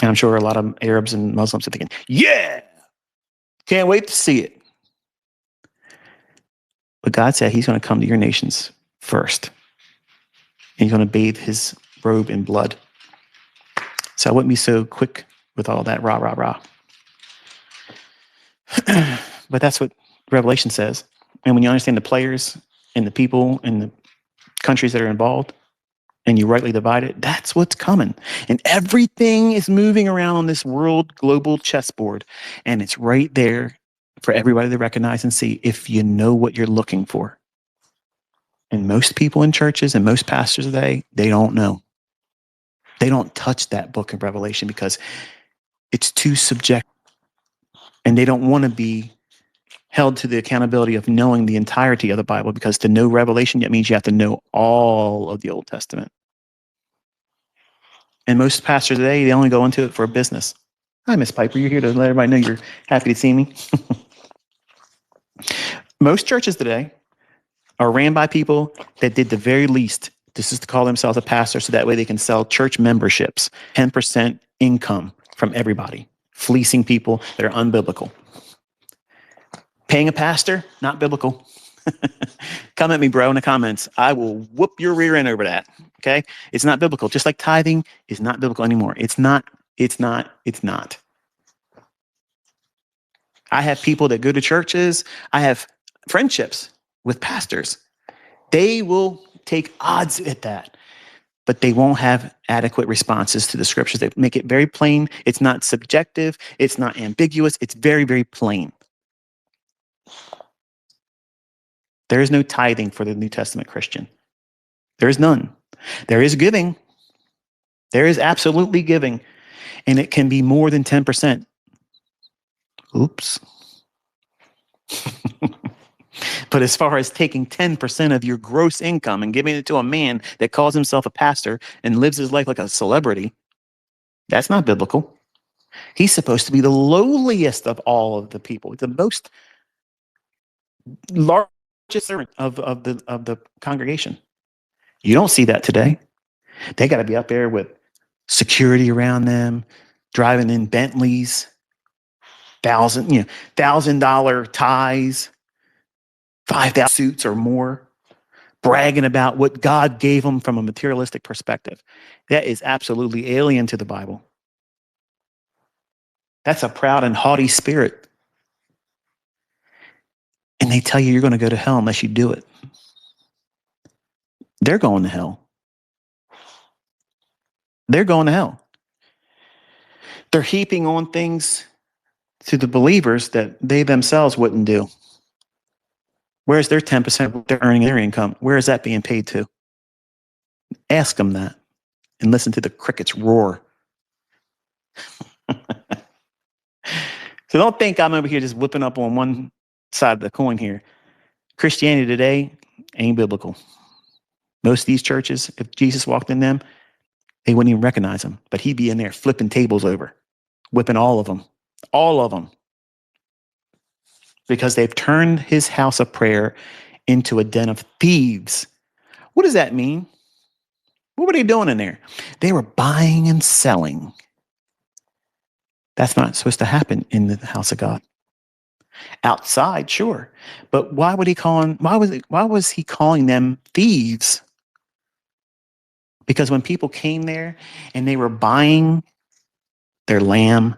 And I'm sure a lot of Arabs and Muslims are thinking, yeah, can't wait to see it. But God said he's going to come to your nations first. and you're going to bathe his robe in blood. So I wouldn't be so quick with all that rah, rah, rah. But that's what Revelation says. And when you understand the players and the people and the countries that are involved, and you rightly divide it, that's what's coming. And everything is moving around on this world global chessboard. And it's right there for everybody to recognize and see if you know what you're looking for. And most people in churches and most pastors today, they don't know. They don't touch that book of Revelation because it's too subjective. And they don't want to be held to the accountability of knowing the entirety of the Bible, because to know Revelation, that means you have to know all of the Old Testament. And most pastors today, they only go into it for a business. Hi, Miss Piper. You're here to let everybody know you're happy to see me. Most churches today are ran by people that did the very least. This is to call themselves a pastor, so that way they can sell church memberships, 10% income from everybody, fleecing people that are unbiblical. Paying a pastor, not biblical. Come at me, bro, in the comments. I will whoop your rear end over that. Okay? It's not biblical. Just like tithing is not biblical anymore. It's not. I have people that go to churches. I have friendships with pastors. They will take odds at that, but they won't have adequate responses to the scriptures. They make it very plain. It's not subjective. It's not ambiguous. It's very, very plain. There is no tithing for the New Testament Christian. There is none. There is giving. There is absolutely giving. And it can be more than 10%. Oops. But as far as taking 10% of your gross income and giving it to a man that calls himself a pastor and lives his life like a celebrity, that's not biblical. He's supposed to be the lowliest of all of the people, the most largest servant of the congregation. You don't see that today. They got to be up there with security around them, driving in Bentleys, $1,000 ties, 5,000 suits or more, bragging about what God gave them from a materialistic perspective. That is absolutely alien to the Bible. That's a proud and haughty spirit. And they tell you you're going to go to hell unless you do it. They're going to hell. They're going to hell. They're heaping on things to the believers that they themselves wouldn't do. Where's their 10% of what they're earning their income? Where is that being paid to? Ask them that and listen to the crickets roar. So don't think I'm over here just whipping up on one side of the coin here. Christianity today ain't biblical. Most of these churches, if Jesus walked in them, they wouldn't even recognize him. But he'd be in there flipping tables over, whipping all of them. All of them. Because they've turned his house of prayer into a den of thieves. What does that mean? What were they doing in there? They were buying and selling. That's not supposed to happen in the house of God. Outside, sure. But why was he calling them thieves? Because when people came there and they were buying their lamb,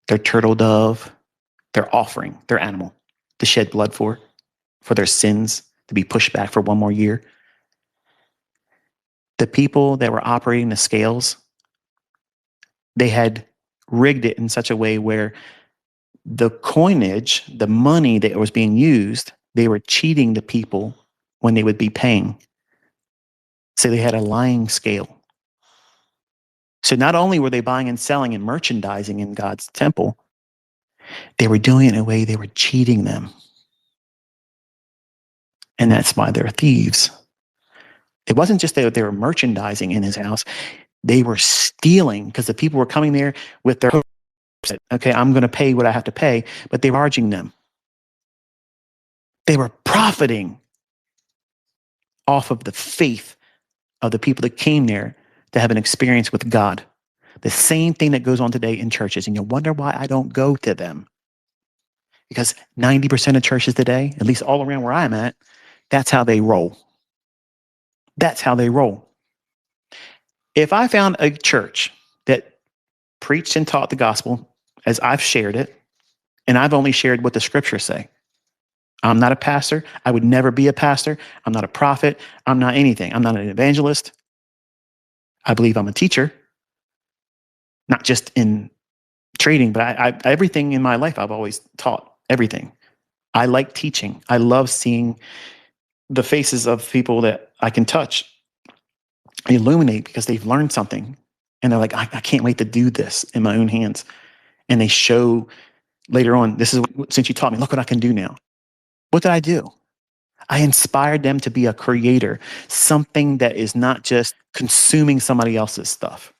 their turtle dove, their offering, their animal to shed blood for their sins to be pushed back for one more year, the people that were operating the scales, they had rigged it in such a way where the coinage, the money that was being used, they were cheating the people when they would be paying. So they had a lying scale. So not only were they buying and selling and merchandising in God's temple, they were doing it in a way they were cheating them. And that's why they're thieves. It wasn't just that they were merchandising in his house. They were stealing because the people were coming there with their hopes that, okay, I'm going to pay what I have to pay, but they were charging them. They were profiting off of the faith of the people that came there to have an experience with God. The same thing that goes on today in churches. And you wonder why I don't go to them. Because 90% of churches today, at least all around where I'm at, that's how they roll. That's how they roll. If I found a church that preached and taught the gospel as I've shared it, and I've only shared what the scriptures say, I'm not a pastor. I would never be a pastor. I'm not a prophet. I'm not anything. I'm not an evangelist. I believe I'm a teacher, not just in trading, but everything in my life, I've always taught everything. I like teaching. I love seeing the faces of people that I can touch, illuminate because they've learned something. And they're like, I can't wait to do this in my own hands. And they show later on, since you taught me, look what I can do now. What did I do? I inspired them to be a creator, something that is not just consuming somebody else's stuff.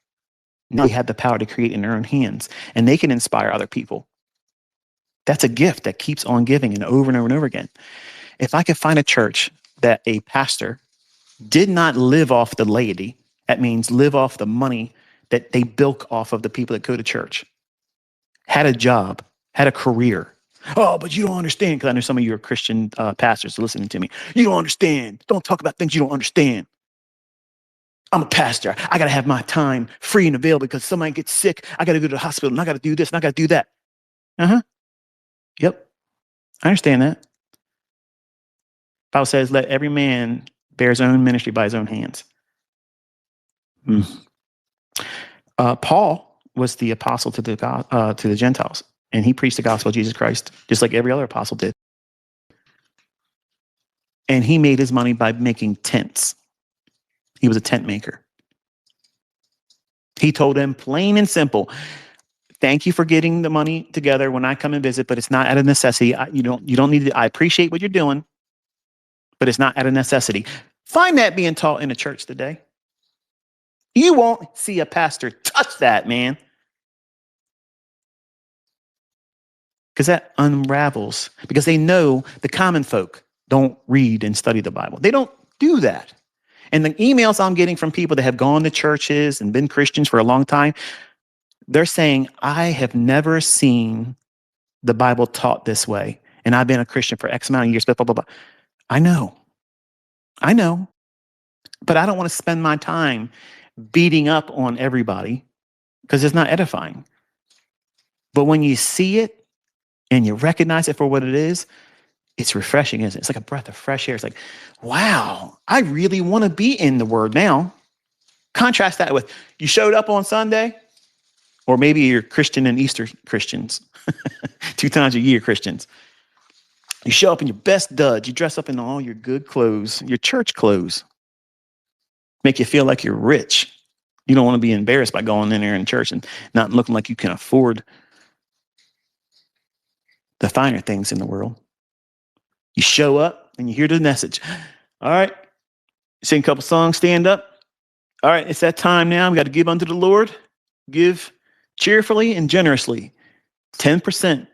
Now they have the power to create in their own hands, and they can inspire other people. That's a gift that keeps on giving and over and over and over again. If I could find a church that a pastor did not live off the laity, that means live off the money that they bilk off of the people that go to church, had a job, had a career. Oh, but you don't understand, because I know some of you are Christian pastors listening to me. You don't understand. Don't talk about things you don't understand. I'm a pastor. I got to have my time free and available because somebody gets sick. I got to go to the hospital and I got to do this and I got to do that. Yep. I understand that. Bible says, let every man bear his own ministry by his own hands. Paul was the apostle to the Gentiles, and he preached the gospel of Jesus Christ, just like every other apostle did. And he made his money by making tents. He was a tent maker. He told them plain and simple, thank you for getting the money together when I come and visit, but it's not out of necessity. You don't need to. I appreciate what you're doing, but it's not out of necessity. Find that being taught in the church today. You won't see a pastor touch that, man. Because that unravels. Because they know the common folk don't read and study the Bible. They don't do that. And the emails I'm getting from people that have gone to churches and been Christians for a long time, they're saying, I have never seen the Bible taught this way. And I've been a Christian for X amount of years, blah, blah, blah, blah. I know. But I don't want to spend my time beating up on everybody because it's not edifying. But when you see it and you recognize it for what it is, it's refreshing, isn't it? It's like a breath of fresh air. It's like, wow, I really want to be in the Word now. Contrast that with you showed up on Sunday, or maybe you're Christian and Easter Christians, 2 times a year Christians. You show up in your best duds. You dress up in all your good clothes, your church clothes. Make you feel like you're rich. You don't want to be embarrassed by going in there in church and not looking like you can afford the finer things in the world. You show up and you hear the message. All right, sing a couple songs, stand up. All right, it's that time now. We got to give unto the Lord. Give cheerfully and generously. 10%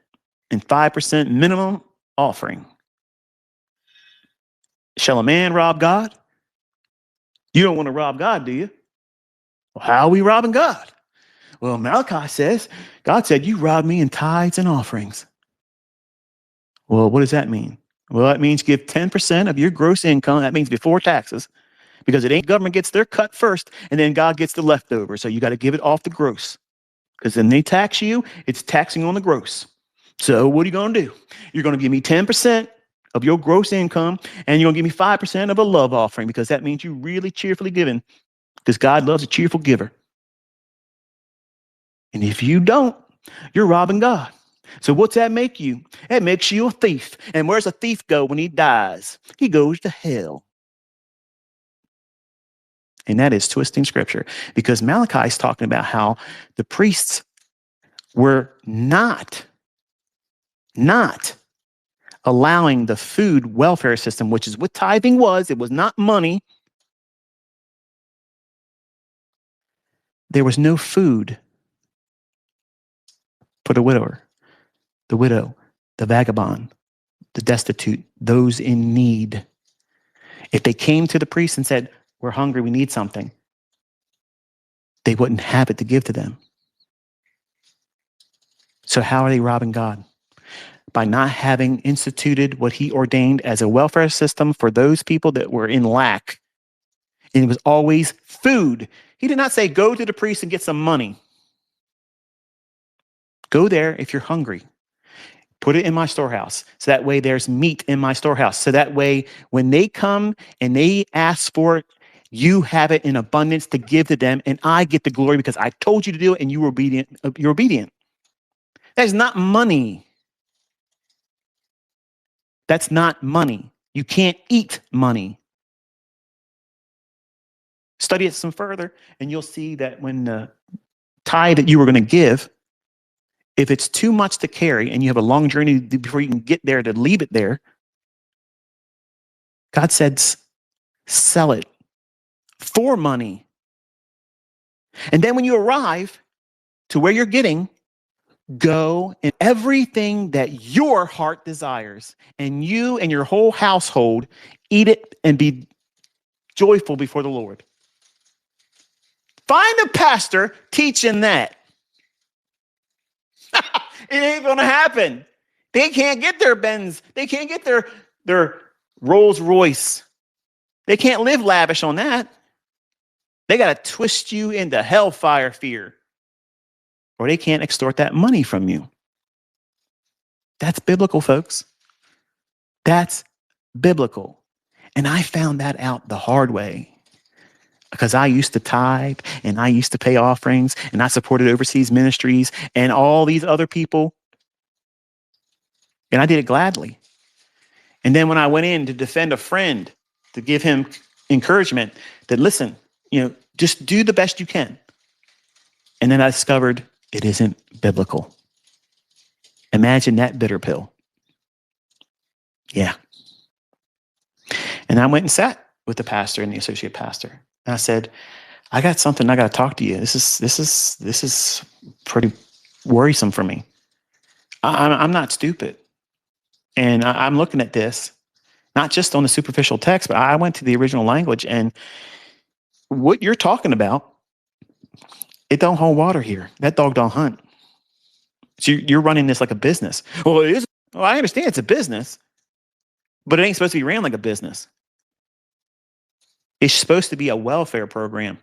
and 5% minimum offering. Shall a man rob God? You don't want to rob God, do you? Well, how are we robbing God? Well, Malachi says, God said, you robbed me in tithes and offerings. Well, what does that mean? Well, that means give 10% of your gross income. That means before taxes, because it ain't government gets their cut first, and then God gets the leftover. So you got to give it off the gross, because then they tax you. It's taxing on the gross. So what are you going to do? You're going to give me 10% of your gross income, and you're going to give me 5% of a love offering, because that means you really cheerfully giving, because God loves a cheerful giver. And if you don't, you're robbing God. So what's that make you? It makes you a thief. And where's a thief go when he dies? He goes to hell. And that is twisting scripture, because Malachi is talking about how the priests were not allowing the food welfare system, which is what tithing was. It was not money. There was no food for the widower, the widow, the vagabond, the destitute, those in need. If they came to the priest and said, we're hungry, we need something, they wouldn't have it to give to them. So how are they robbing God? By not having instituted what he ordained as a welfare system for those people that were in lack. And it was always food. He did not say, go to the priest and get some money. Go there if you're hungry. Put it in my storehouse. So that way there's meat in my storehouse. So that way when they come and they ask for it, you have it in abundance to give to them. And I get the glory because I told you to do it and you were obedient. You're obedient. That is not money. That's not money. You can't eat money. Study it some further, and you'll see that when the tithe that you were going to give, if it's too much to carry and you have a long journey before you can get there to leave it there, God said, sell it for money. And then when you arrive to where you're getting, go and everything that your heart desires, and you and your whole household eat it and be joyful before the Lord. Find a pastor teaching that. It ain't going to happen. They can't get their Benz. They can't get their Rolls Royce. They can't live lavish on that. They got to twist you into hellfire fear, or they can't extort that money from you. That's biblical, folks. That's biblical. And I found that out the hard way. Because I used to tithe and I used to pay offerings and I supported overseas ministries and all these other people. And I did it gladly. And then when I went in to defend a friend, to give him encouragement that, listen, just do the best you can. And then I discovered it isn't biblical. Imagine that bitter pill. Yeah. And I went and sat with the pastor and the associate pastor. And I said, I got something I got to talk to you. This is pretty worrisome for me. I'm not stupid. And I'm looking at this, not just on the superficial text, but I went to the original language, and what you're talking about, it don't hold water here. That dog don't hunt. So you're running this like a business. Well, it is. Well, I understand it's a business, but it ain't supposed to be ran like a business. It's supposed to be a welfare program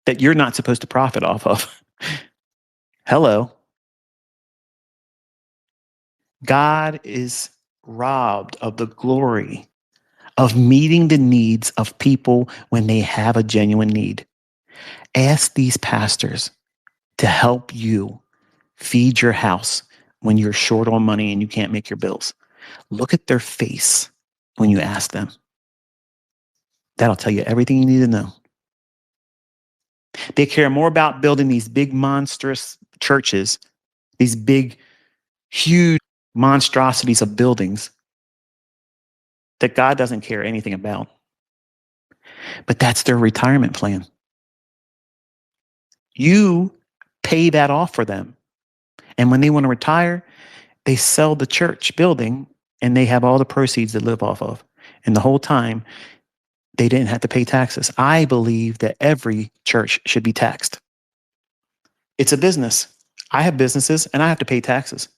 that you're not supposed to profit off of. Hello. God is robbed of the glory of meeting the needs of people when they have a genuine need. Ask these pastors to help you feed your house when you're short on money and you can't make your bills. Look at their face when you ask them. That'll tell you everything you need to know. They care more about building these big monstrous churches, these big, huge monstrosities of buildings that God doesn't care anything about. But that's their retirement plan. You pay that off for them. And when they want to retire, they sell the church building and they have all the proceeds to live off of. And the whole time, they didn't have to pay taxes. I believe that every church should be taxed. It's a business. I have businesses and I have to pay taxes.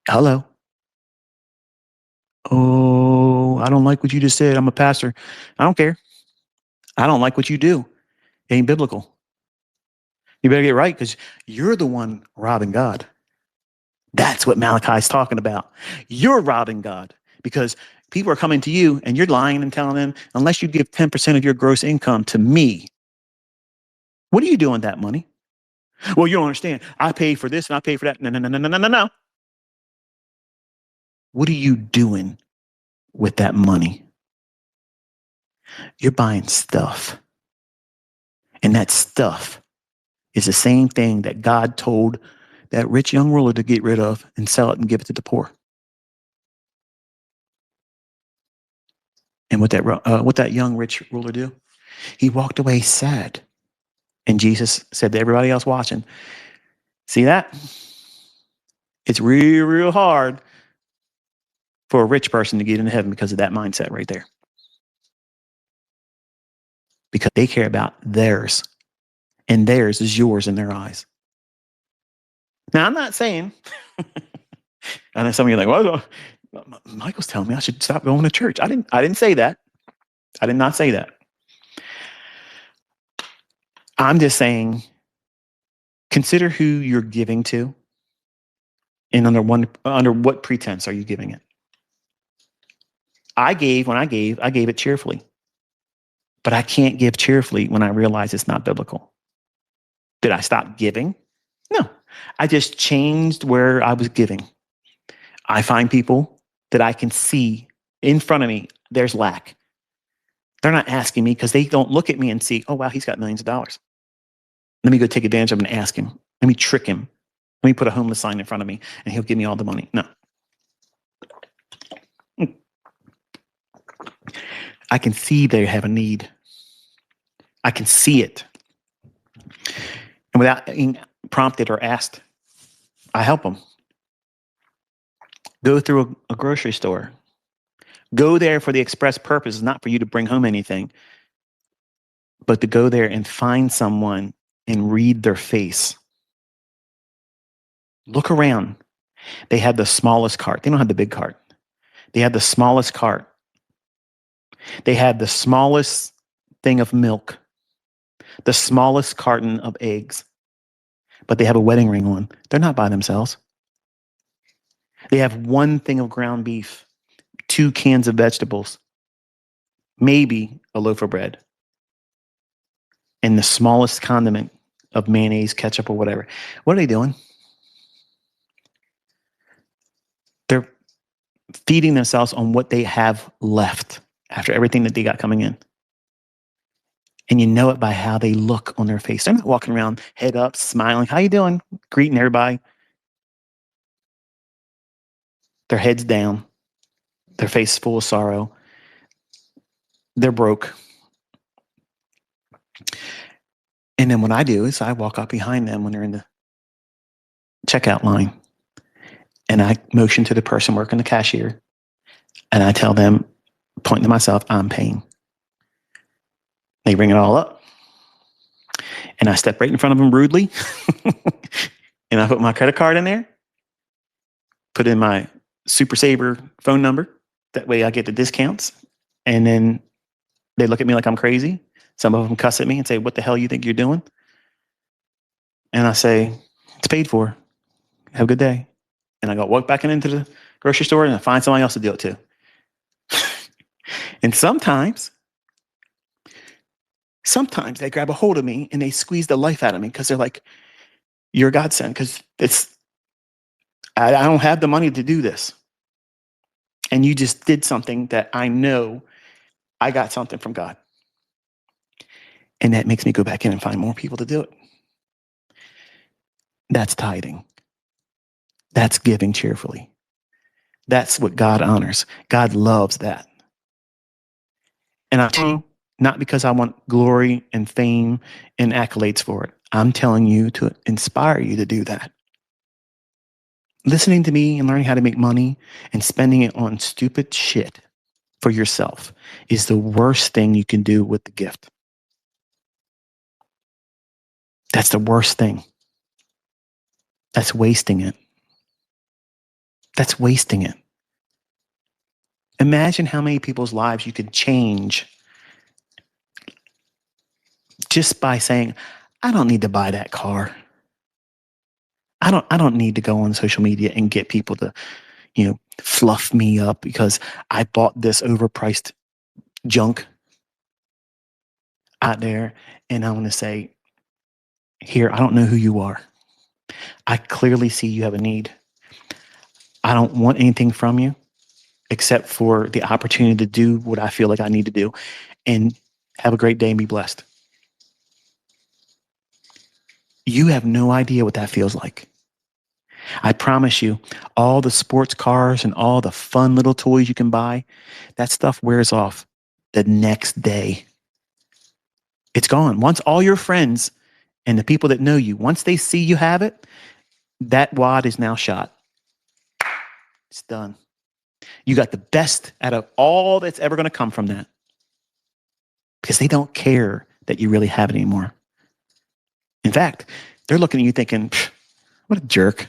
Hello. Oh, I don't like what you just said. I'm a pastor. I don't care. I don't like what you do. It ain't biblical. You better get right, because you're the one robbing God. That's what Malachi's talking about. You're robbing God because people are coming to you and you're lying and telling them, unless you give 10% of your gross income to me, what are you doing with that money? Well, you don't understand. I paid for this and I paid for that. No. What are you doing with that money? You're buying stuff. And that stuff is the same thing that God told that rich young ruler to get rid of and sell it and give it to the poor. And what that young rich ruler do? He walked away sad. And Jesus said to everybody else watching, see that? It's real, real hard for a rich person to get into heaven because of that mindset right there. Because they care about theirs. And theirs is yours in their eyes. Now, I'm not saying, I know some of you are like, well, Michael's telling me I should stop going to church. I didn't say that. I did not say that. I'm just saying, consider who you're giving to, and under what pretense are you giving it? When I gave it cheerfully. But I can't give cheerfully when I realize it's not biblical. Did I stop giving? No. I just changed where I was giving. I find people that I can see in front of me, there's lack. They're not asking me because they don't look at me and see, oh, wow, he's got millions of dollars. Let me go take advantage of him and ask him. Let me trick him. Let me put a homeless sign in front of me and he'll give me all the money. No. I can see they have a need. I can see it. And without being prompted or asked, I help them. Go through a grocery store. Go there for the express purpose, not for you to bring home anything, but to go there and find someone and read their face. Look around. They have the smallest cart. They don't have the big cart. They have the smallest cart. They have the smallest thing of milk, the smallest carton of eggs, but they have a wedding ring on. They're not by themselves. They have one thing of ground beef, 2 cans of vegetables, maybe a loaf of bread, and the smallest condiment of mayonnaise, ketchup, or whatever. What are they doing? They're feeding themselves on what they have left after everything that they got coming in. And you know it by how they look on their face. They're not walking around head up, smiling. How you doing? Greeting everybody. Their heads down. Their face full of sorrow. They're broke. And then what I do is I walk up behind them when they're in the checkout line. And I motion to the person working the cashier. And I tell them, pointing to myself, I'm paying. They bring it all up. And I step right in front of them rudely. And I put my credit card in there. Put in my Super Saver phone number. That way I get the discounts. And then they look at me like I'm crazy. Some of them cuss at me and say, what the hell you think you're doing? And I say, it's paid for. Have a good day. And I go walk back into the grocery store and I find somebody else to do it too. And sometimes they grab a hold of me and they squeeze the life out of me because they're like, you're a godsend, because I don't have the money to do this. And you just did something that I know I got something from God. And that makes me go back in and find more people to do it. That's tithing. That's giving cheerfully. That's what God honors. God loves that. And I'm telling you, not because I want glory and fame and accolades for it. I'm telling you to inspire you to do that. Listening to me and learning how to make money and spending it on stupid shit for yourself is the worst thing you can do with the gift. That's the worst thing. That's wasting it. That's wasting it. Imagine how many people's lives you could change just by saying, I don't need to buy that car. I don't need to go on social media and get people to, fluff me up because I bought this overpriced junk out there. And I want to say, here, I don't know who you are. I clearly see you have a need. I don't want anything from you except for the opportunity to do what I feel like I need to do. And have a great day and be blessed. You have no idea what that feels like. I promise you, all the sports cars and all the fun little toys you can buy, that stuff wears off the next day. It's gone. Once all your friends and the people that know you, once they see you have it, that wad is now shot. It's done. You got the best out of all that's ever going to come from that. Because they don't care that you really have it anymore. In fact, they're looking at you thinking, what a jerk.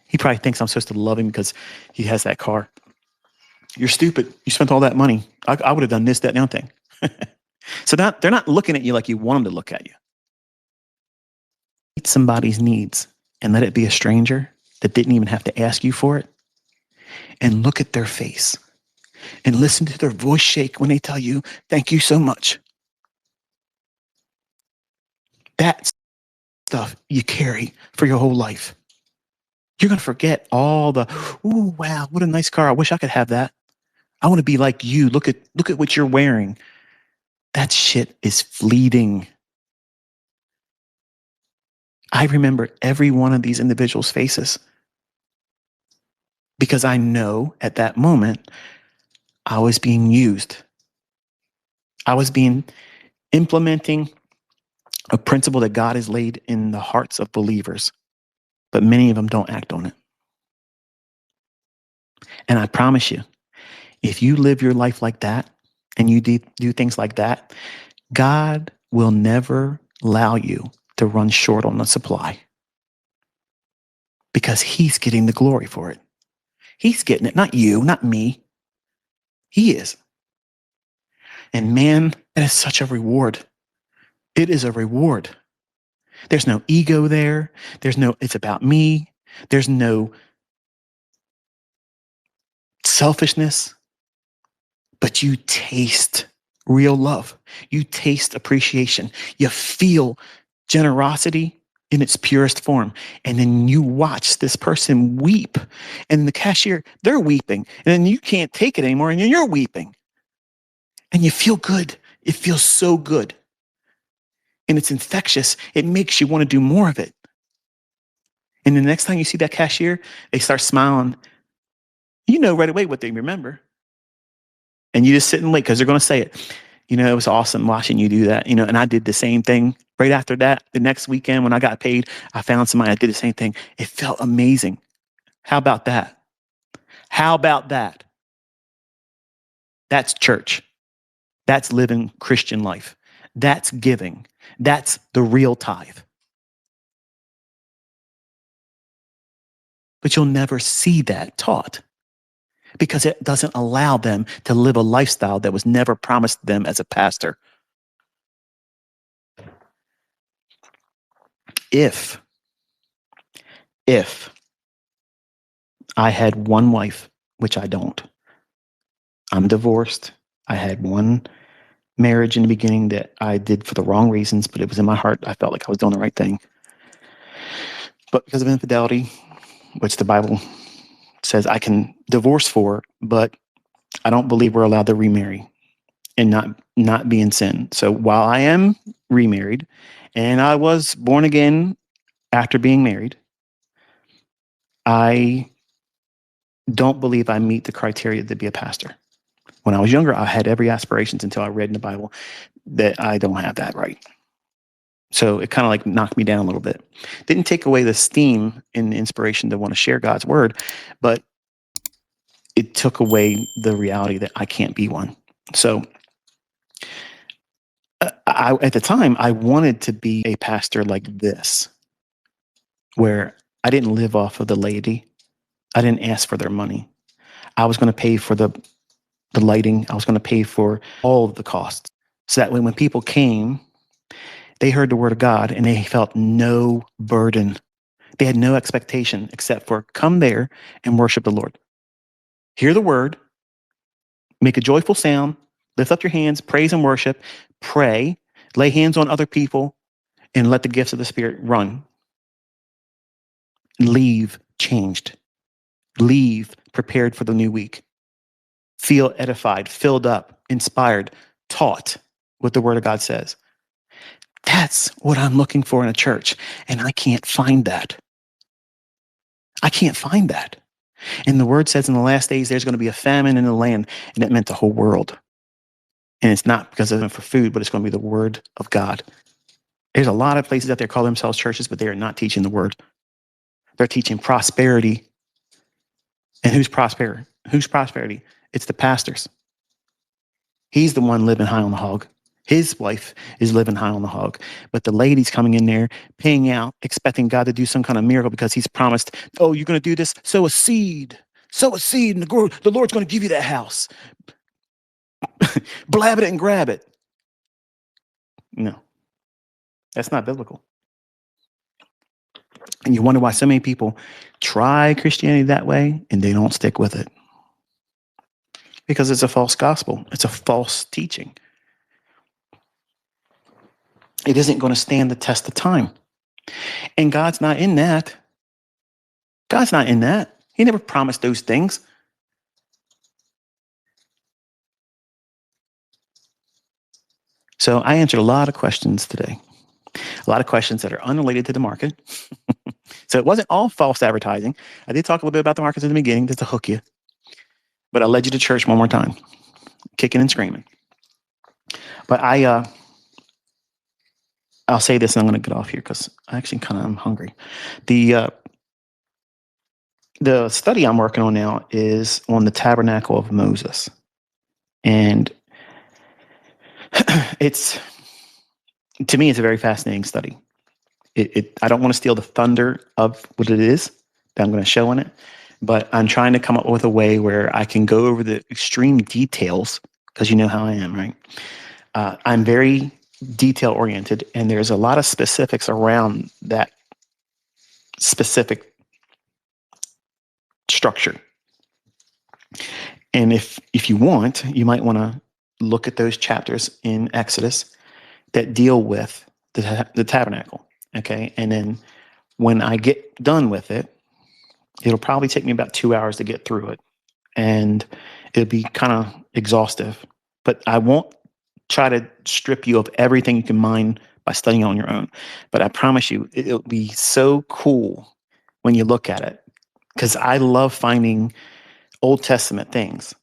He probably thinks I'm supposed to love him because he has that car. You're stupid. You spent all that money. I would have done this, that, and the other thing. So they're not looking at you like you want them to look at you. Meet somebody's needs and let it be a stranger that didn't even have to ask you for it, and look at their face and listen to their voice shake when they tell you, thank you so much. That's stuff you carry for your whole life. You're going to forget all the, ooh, wow, what a nice car. I wish I could have that. I want to be like you. Look at what you're wearing. That shit is fleeting. I remember every one of these individuals' faces because I know at that moment I was being used. I was implementing a principle that God has laid in the hearts of believers, but many of them don't act on it. And I promise you, if you live your life like that and you do things like that, God will never allow you to run short on the supply, because he's getting the glory for it. He's getting it, not you, not me. He is. And man, that is such a reward. It is a reward. There's no ego there. It's about me. There's no selfishness, but you taste real love. You taste appreciation. You feel generosity in its purest form. And then you watch this person weep, and the cashier, they're weeping, and then you can't take it anymore, and then you're weeping. And you feel good. It feels so good. And it's infectious. It makes you want to do more of it. And the next time you see that cashier, they start smiling. You know right away what they remember. And you just sit and wait, because they're going to say it. It was awesome watching you do that. And I did the same thing right after that. The next weekend when I got paid, I found somebody that did the same thing. It felt amazing. How about that? How about that? That's church. That's living Christian life. That's giving. That's the real tithe. But you'll never see that taught, because it doesn't allow them to live a lifestyle that was never promised them as a pastor. If I had one wife, which I don't, I'm divorced. I had one marriage in the beginning that I did for the wrong reasons, but it was in my heart. I felt like I was doing the right thing. But because of infidelity, which the Bible says I can divorce for, but I don't believe we're allowed to remarry and not be in sin. So while I am remarried and I was born again after being married, I don't believe I meet the criteria to be a pastor. When I was younger, I had every aspirations until I read in the Bible that I don't have that right. So it kind of like knocked me down a little bit. Didn't take away the steam and the inspiration to want to share God's word, but it took away the reality that I can't be one. So at the time, I wanted to be a pastor like this, where I didn't live off of the laity. I didn't ask for their money. I was going to pay for the lighting. I was going to pay for all of the costs. So that when people came, they heard the word of God and they felt no burden. They had no expectation except for come there and worship the Lord. Hear the word, make a joyful sound, lift up your hands, praise and worship, pray, lay hands on other people, and let the gifts of the Spirit run. Leave changed. Leave prepared for the new week. Feel edified, filled up, inspired, taught what the word of God says. That's what I'm looking for in a church. And I can't find that. I can't find that. And the word says in the last days, there's going to be a famine in the land. And it meant the whole world. And it's not because of it for food, but it's going to be the word of God. There's a lot of places out there call themselves churches, but they are not teaching the word. They're teaching prosperity. And who's prosperity? Who's prosperity? It's the pastors. He's the one living high on the hog. His wife is living high on the hog. But the lady's coming in there, paying out, expecting God to do some kind of miracle because he's promised, oh, you're going to do this? Sow a seed. Sow a seed and the Lord's going to give you that house. Blab it and grab it. No, that's not biblical. And you wonder why so many people try Christianity that way and they don't stick with it. Because it's a false gospel. It's a false teaching. It isn't going to stand the test of time. And God's not in that. God's not in that. He never promised those things. So I answered a lot of questions today. A lot of questions that are unrelated to the market. So it wasn't all false advertising. I did talk a little bit about the markets in the beginning just to hook you. But I led you to church one more time, kicking and screaming. But I'll say this and I'm going to get off here because I actually kind of am hungry. The study I'm working on now is on the Tabernacle of Moses. And to me, it's a very fascinating study. I don't want to steal the thunder of what it is that I'm going to show in it, but I'm trying to come up with a way where I can go over the extreme details because you know how I am, right? I'm very detail oriented, and there's a lot of specifics around that specific structure. And if you want, you might want to look at those chapters in Exodus that deal with the tabernacle. Okay. And then when I get done with it, it'll probably take me about 2 hours to get through it. And it'll be kind of exhaustive. But I won't try to strip you of everything you can mine by studying on your own. But I promise you, it'll be so cool when you look at it. Because I love finding Old Testament things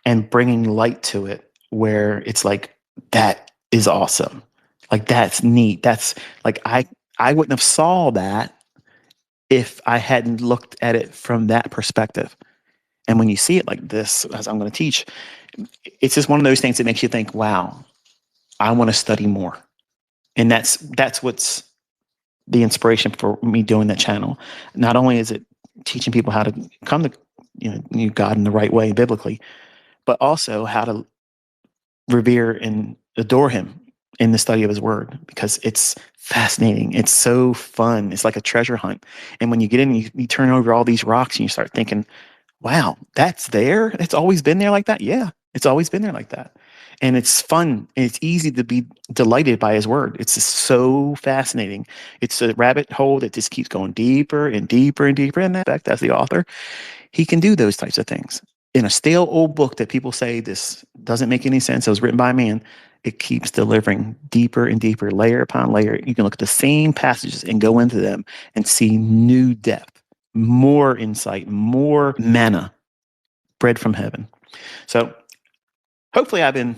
and bringing light to it where it's like, that is awesome. Like, that's neat. That's like, I wouldn't have saw that if I hadn't looked at it from that perspective. And when you see it like this, as I'm going to teach, it's just one of those things that makes you think, wow, I want to study more. And that's what's the inspiration for me doing that channel. Not only is it teaching people how to come to God in the right way biblically, but also how to revere and adore him in the study of his word, because it's fascinating. It's so fun. It's like a treasure hunt. And when you get in, you turn over all these rocks and you start thinking, wow, that's there? It's always been there like that? Yeah, it's always been there like that. And it's fun. And it's easy to be delighted by his word. It's just so fascinating. It's a rabbit hole that just keeps going deeper and deeper and deeper. And that, as the author, he can do those types of things. In a stale old book that people say this doesn't make any sense, it was written by a man, it keeps delivering deeper and deeper, layer upon layer. You can look at the same passages and go into them and see new depth, more insight, more manna, bread from heaven. So hopefully I've been,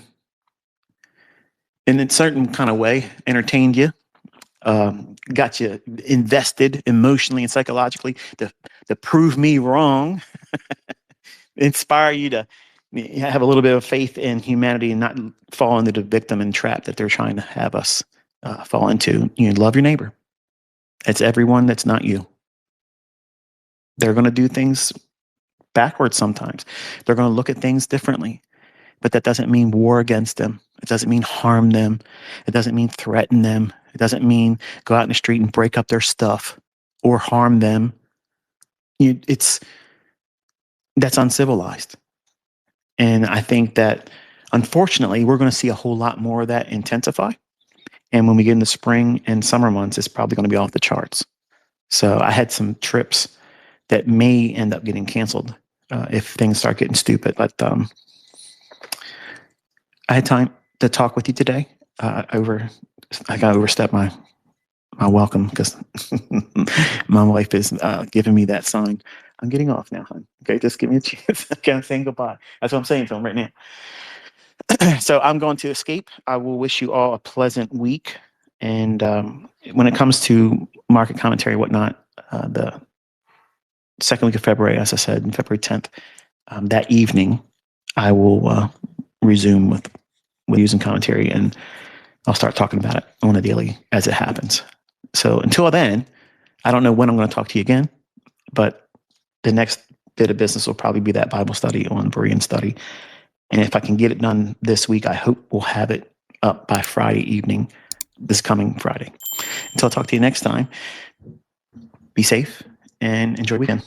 in a certain kind of way, entertained you, got you invested emotionally and psychologically to prove me wrong, inspire you to have a little bit of faith in humanity and not fall into the victim and trap that they're trying to have us fall into. Love your neighbor. It's everyone that's not you. They're going to do things backwards sometimes. They're going to look at things differently. But that doesn't mean war against them. It doesn't mean harm them. It doesn't mean threaten them. It doesn't mean go out in the street and break up their stuff or harm them. That's uncivilized. And I think that, unfortunately, we're going to see a whole lot more of that intensify. And when we get into spring and summer months, it's probably going to be off the charts. So I had some trips that may end up getting canceled if things start getting stupid. But I had time to talk with you today. I got to overstep my welcome because my wife is giving me that sign. I'm getting off now, hon. Okay, just give me a chance. Okay, I'm saying goodbye. That's what I'm saying to him right now. So I'm going to escape. I will wish you all a pleasant week. And when it comes to market commentary and whatnot, the second week of February, as I said, on February 10th, that evening, I will resume with using commentary, and I'll start talking about it on a daily as it happens. So until then, I don't know when I'm going to talk to you again, but the next bit of business will probably be that Bible study on Berean Study. And if I can get it done this week, I hope we'll have it up by Friday evening, this coming Friday. Until I talk to you next time, be safe and enjoy the weekend.